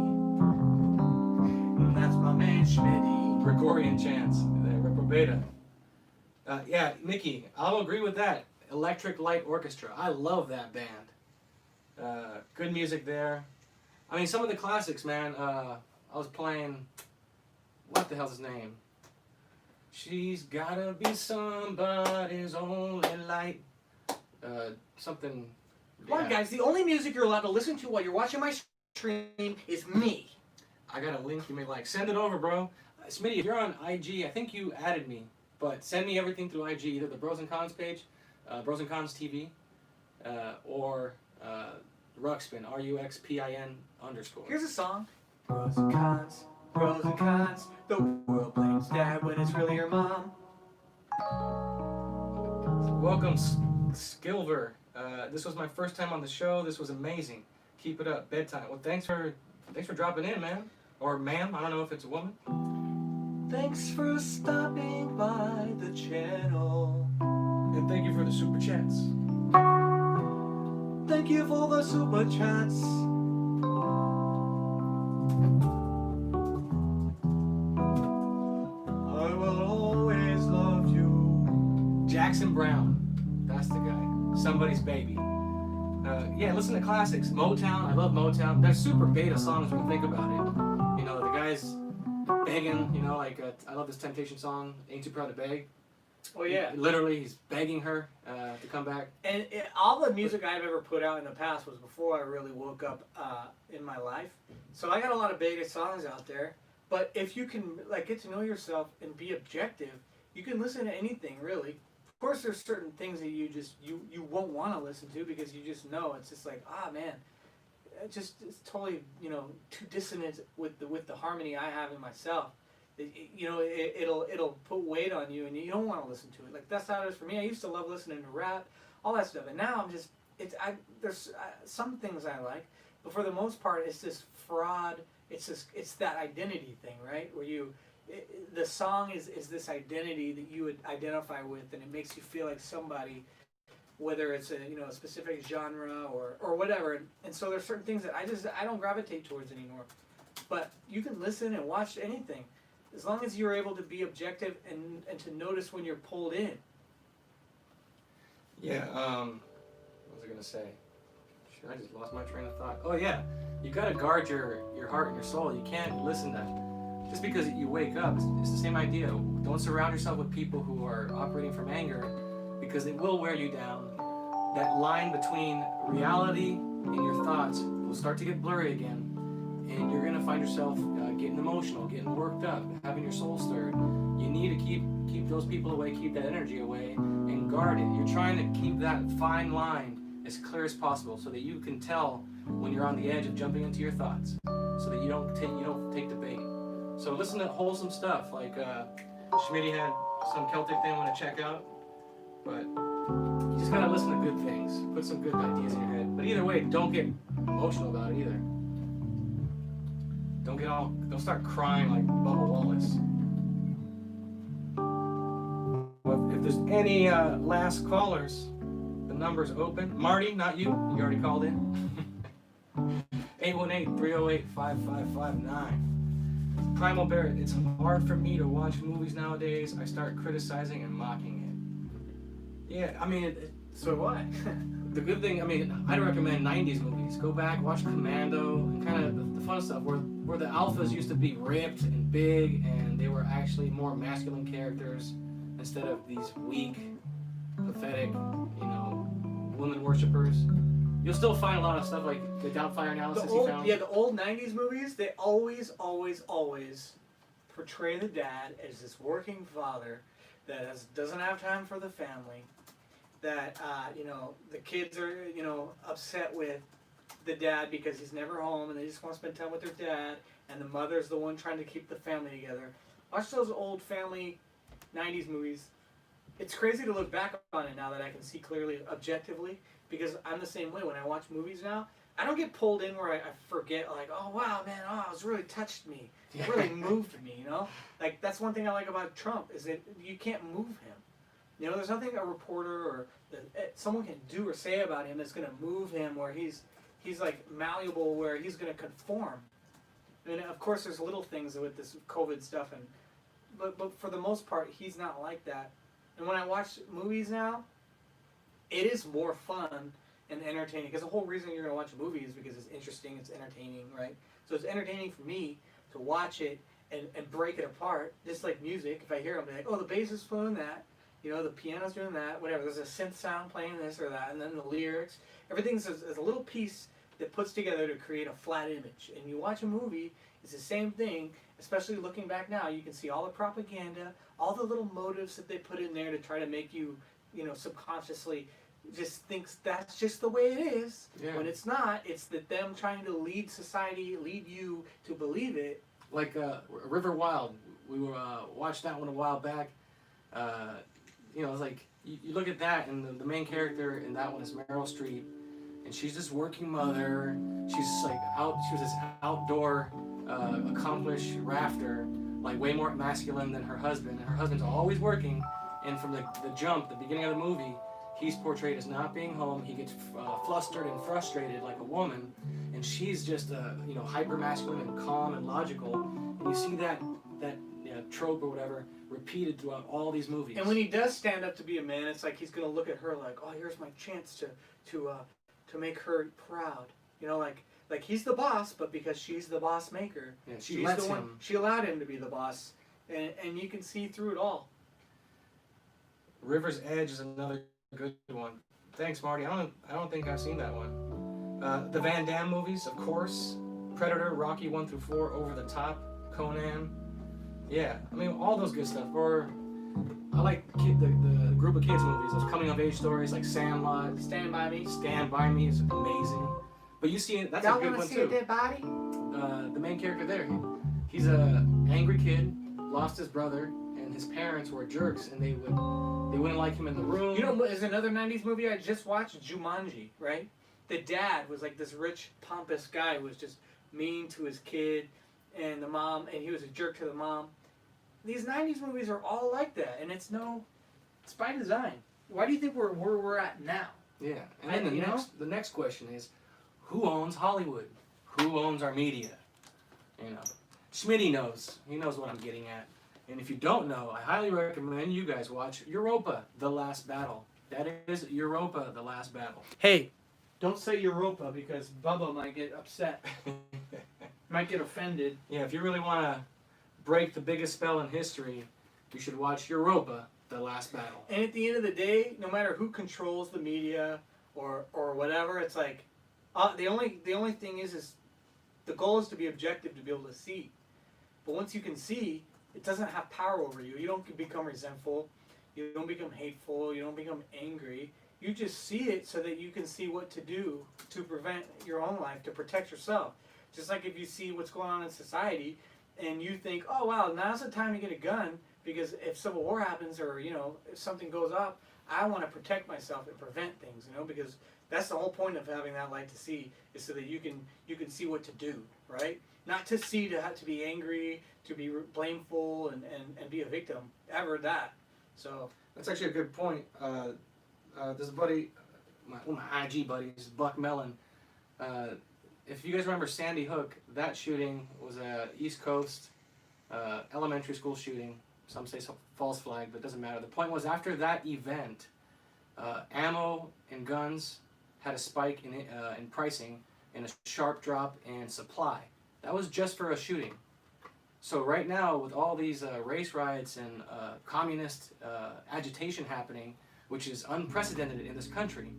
That's my man Schmitty. Gregorian chants, the reprobata. Yeah, Nikki, I'll agree with that. Electric Light Orchestra. I love that band. Good music there. I mean, some of the classics, man. I was playing, what the hell's his name? She's gotta be somebody's only light. Something. Come on, guys. The only music you're allowed to listen to while you're watching my stream is me. I got a link you may like. Send it over, bro. Smitty, if you're on IG, I think you added me. But send me everything through IG, either the Bros and Cons page, Bros and Cons TV, or Ruxpin, RUXPIN _. Here's a song. Bros and Cons, Bros and Cons. The world blames dad when it's really your mom. Welcome, Skilver. This was my first time on the show. This was amazing. Keep it up. Bedtime. Well, thanks for dropping in, man. Or ma'am. I don't know if it's a woman. Thanks for stopping by the channel. And thank you for the super chats. Thank you for the super chats. I will always love you. Jackson Brown. That's the guy. Somebody's baby. Yeah, listen to classics. Motown. I love Motown. They're super beta songs when you think about it. The guy's begging, like I love this Temptation song, Ain't Too Proud to Beg. Oh yeah. Literally, he's begging her to come back. And all the music I've ever put out in the past was before I really woke up in my life. So I got a lot of beta songs out there. But if you can get to know yourself and be objective, you can listen to anything really. Of course, there's certain things that you won't want to listen to because you just know it's just like, man, it's totally too dissonant with the harmony I have in myself. It'll put weight on you and you don't want to listen to it. Like that's how it is for me. I used to love listening to rap. all that stuff. And now there's some things I like, but for the most part, it's this fraud. It's that identity thing, right? Where the song is this identity that you would identify with, and it makes you feel like somebody, whether it's a specific genre or whatever. And so there's certain things that I don't gravitate towards anymore. But you can listen and watch anything, as long as you're able to be objective and to notice when you're pulled in. Yeah. What was I gonna say? Shit, I just lost my train of thought. Oh yeah, you gotta guard your heart and your soul. You can't listen to just because you wake up. It's the same idea. Don't surround yourself with people who are operating from anger, because it will wear you down. That line between reality and your thoughts will start to get blurry again, and you're gonna find yourself getting emotional, getting worked up, having your soul stirred. You need to keep those people away, keep that energy away, and guard it. You're trying to keep that fine line as clear as possible, so that you can tell when you're on the edge of jumping into your thoughts, so that you don't take the bait. So listen to wholesome stuff like Schmitty had some Celtic thing I want to check out, but you just gotta listen to good things, put some good ideas in your head. But either way, don't get emotional about it either. Don't start crying like Bubba Wallace. Well, if there's any last callers, the number's open. Marty, not you. You already called in. 818-308-5559. Primal Barrett, it's hard for me to watch movies nowadays. I start criticizing and mocking it. Yeah, I mean, So why? the good thing, I mean, I'd recommend 90s movies. Go back, watch Commando, and kind of the fun stuff where the alphas used to be ripped and big, and they were actually more masculine characters instead of these weak, pathetic, women worshippers. You'll still find a lot of stuff like the Doubtfire analysis you found. The old 90s movies, they always portray the dad as this working father that doesn't have time for the family, that, the kids are, upset with the dad because he's never home and they just want to spend time with their dad, and the mother's the one trying to keep the family together. Watch those old family 90s movies. It's crazy to look back on it now that I can see clearly, objectively, because I'm the same way. When I watch movies now, I don't get pulled in where I forget, like, oh, wow, man, it was really touched me. It really moved me, Like, that's one thing I like about Trump, is that you can't move him. There's nothing a reporter or someone can do or say about him that's going to move him where he's like malleable, where he's going to conform. And of course, there's little things with this COVID stuff, but for the most part, he's not like that. And when I watch movies now, it is more fun and entertaining, because the whole reason you're going to watch a movie is because it's interesting, it's entertaining, right? So it's entertaining for me to watch it and break it apart, just like music. If I hear them, I'm like, oh, the bass is doing that, the piano's doing that, whatever. There's a synth sound playing this or that, and then the lyrics. Everything's a little piece that puts together to create a flat image. And you watch a movie, it's the same thing, especially looking back now. You can see all the propaganda, all the little motives that they put in there to try to make you, subconsciously just thinks that's just the way it is. Yeah. When it's not, it's that them trying to lead society, lead you to believe it. Like River Wild, we watched that one a while back. It's like you look at that, and the main character in that one is Meryl Streep, and she's this working mother. She's like she was this outdoor accomplished rafter, like way more masculine than her husband. And her husband's always working, and from the jump, the beginning of the movie, he's portrayed as not being home. He gets flustered and frustrated like a woman, and she's just hyper masculine and calm and logical. And you see that trope or whatever repeated throughout all these movies. And when he does stand up to be a man, it's like he's gonna look at her like, oh, here's my chance to make her proud. Like he's the boss, but because she's the boss maker, she's the one. She allowed him to be the boss, and you can see through it all. River's Edge is another good one. Thanks, Marty. I don't think I've seen that one. The Van Damme movies, of course. Predator, Rocky 1 through 4, Over the Top, Conan. Yeah, I mean, all those good stuff. Or I like the group of kids movies, those coming of age stories like Sandlot. Stand By Me. Stand By Me is amazing. But you see, that's Y'all a good one see too. A dead body? The main character there, he's a angry kid, lost his brother, and his parents were jerks, and they wouldn't like him in the room. You know, there's another 90s movie I just watched, Jumanji, right? The dad was like this rich, pompous guy who was just mean to his kid and the mom, and he was a jerk to the mom. These 90s movies are all like that, and it's by design. Why do you think we're where we're at now? Yeah, and then the next question is, who owns Hollywood? Who owns our media? You know, Schmitty knows. He knows what I'm getting at. And if you don't know, I highly recommend you guys watch Europa: The Last Battle. That is Europa: The Last Battle. Hey, don't say Europa because Bubba might get upset. Might get offended. Yeah, if you really want to break the biggest spell in history, you should watch Europa: The Last Battle. And at the end of the day, no matter who controls the media or whatever, it's like the only thing is the goal is to be objective, to be able to see. But once you can see, it doesn't have power over you. You don't become resentful. You don't become hateful. You don't become angry. You just see it so that you can see what to do to prevent your own life, to protect yourself. Just like if you see what's going on in society and you think, oh, wow, now's the time to get a gun because if civil war happens or, you know, if something goes up, I want to protect myself and prevent things, you know, because that's the whole point of having that light to see is so that you can see what to do, right? Not to see to have to be angry, to be blameful and be a victim, ever that. So that's actually a good point. This buddy, one of my IG buddies, Buck Mellon. If you guys remember Sandy Hook, that shooting was a East Coast elementary school shooting. Some say false flag, but it doesn't matter. The point was after that event, ammo and guns had a spike in pricing and a sharp drop in supply. That was just for a shooting. So right now, with all these race riots and communist agitation happening, which is unprecedented in this country,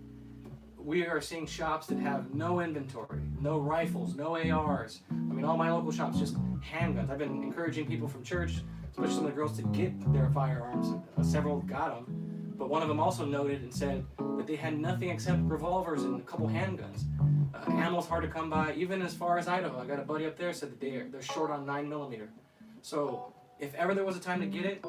we are seeing shops that have no inventory, no rifles, no ARs. I mean, all my local shops, just handguns. I've been encouraging people from church, especially some of the girls, to get their firearms. Several got them, but one of them also noted and said that they had nothing except revolvers and a couple handguns. Ammo's hard to come by, even as far as Idaho. I got a buddy up there said that they're short on 9mm. So if ever there was a time to get it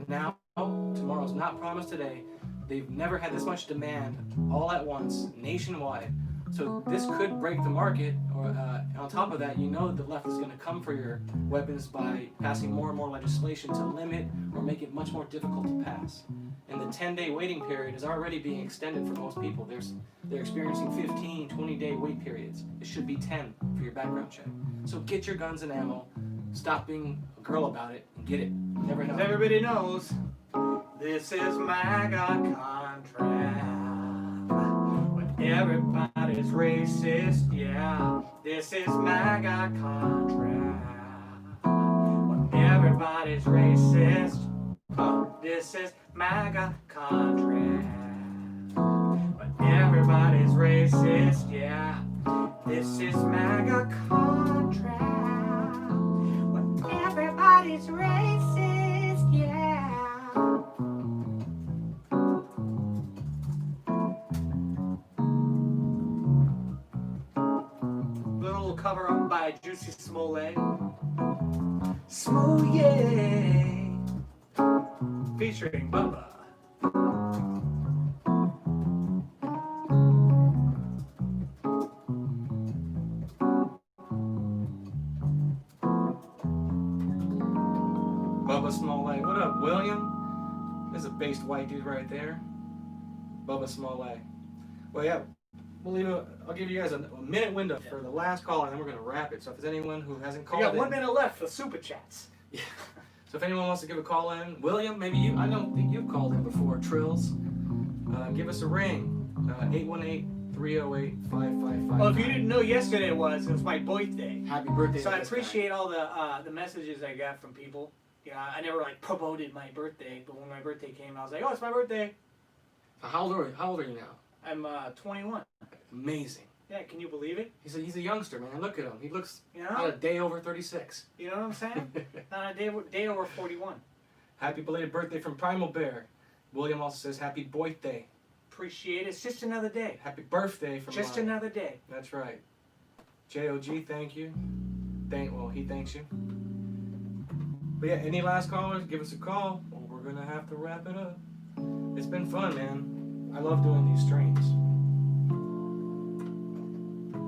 now. Tomorrow's not promised today. They've never had this much demand all at once, nationwide. So this could break the market. Or on top of that, you know that the left is going to come for your weapons by passing more and more legislation to limit or make it much more difficult to pass. And the 10-day waiting period is already being extended for most people. They're experiencing 15, 20-day wait periods. It should be 10 for your background check. So get your guns and ammo. Stop being a girl about it and get it. You never know. as everybody knows, this is MAGA contract. When everybody's racist, yeah. This is MAGA contract. When everybody's racist, this is MAGA contract. When everybody's racist, yeah. This is MAGA contract. When everybody's racist, yeah. Little cover up by Juicy Smollett. Smollett. Featuring Bubba. Bubba Smollett. What up, William? There's a based white dude right there. Bubba Smollett. Well, yeah, I'll give you guys a minute window for the last call, and then we're going to wrap it. So if there's anyone who hasn't We called got in, 1 minute left for super chats. yeah. So if anyone wants to give a call in, William, maybe you, I don't think you've called in before, Trills. Give us a ring, 818-308-5555. Well, if you didn't know, yesterday it was my birthday. Happy birthday. So to I this guy. appreciate all the messages I got from people. Yeah, I never like promoted my birthday, but when my birthday came, I was like, "Oh, it's my birthday." So how old are you now? I'm 21. Amazing. Yeah, can you believe it? He's a youngster, man. Look at him. He looks You not know, a day over 36. you know what I'm saying? Not a day over 41. Happy belated birthday from Primal Bear. William also says happy birthday. Appreciate it. It's just another day. Happy birthday from Just another day. That's right. JOG, thank you. He thanks you. But yeah, any last callers, give us a call, or we're gonna have to wrap it up. It's been fun, man. I love doing these streams.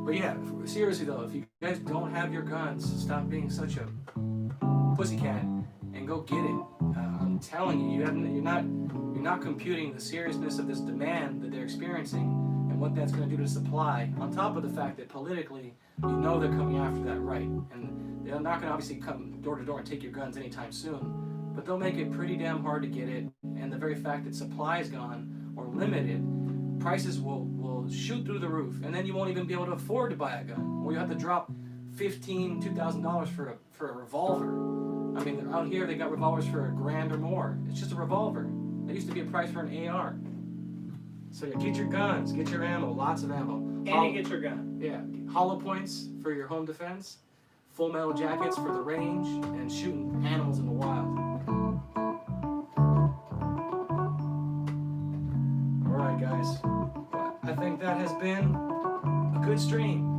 But yeah, seriously though, if you guys don't have your guns, stop being such a pussycat and go get it. I'm telling you, you're not computing the seriousness of this demand that they're experiencing and what that's going to do to supply. On top of the fact that politically, you know they're coming after that right, and they're not going to obviously come door to door and take your guns anytime soon. But they'll make it pretty damn hard to get it, and the very fact that supply is gone or limited, prices will shoot through the roof, and then you won't even be able to afford to buy a gun, or you have to drop $2,000 for a revolver. I mean, out here they got revolvers for $1,000 or more. It's just a revolver. That used to be a price for an AR. So yeah, get your guns, get your ammo, lots of ammo. And you get your gun. Yeah, hollow points for your home defense, full metal jackets for the range, and shooting animals in the wild. All right, guys. I think that has been a good stream.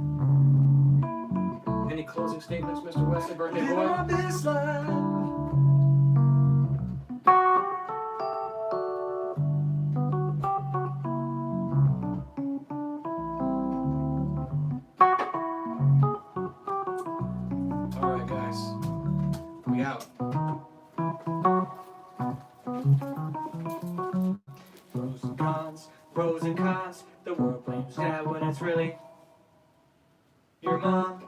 Any closing statements, Mr. Wesley, birthday boy? Living my best life. All right, guys. We out. Pros and cons. The world blames dad when it's really your mom.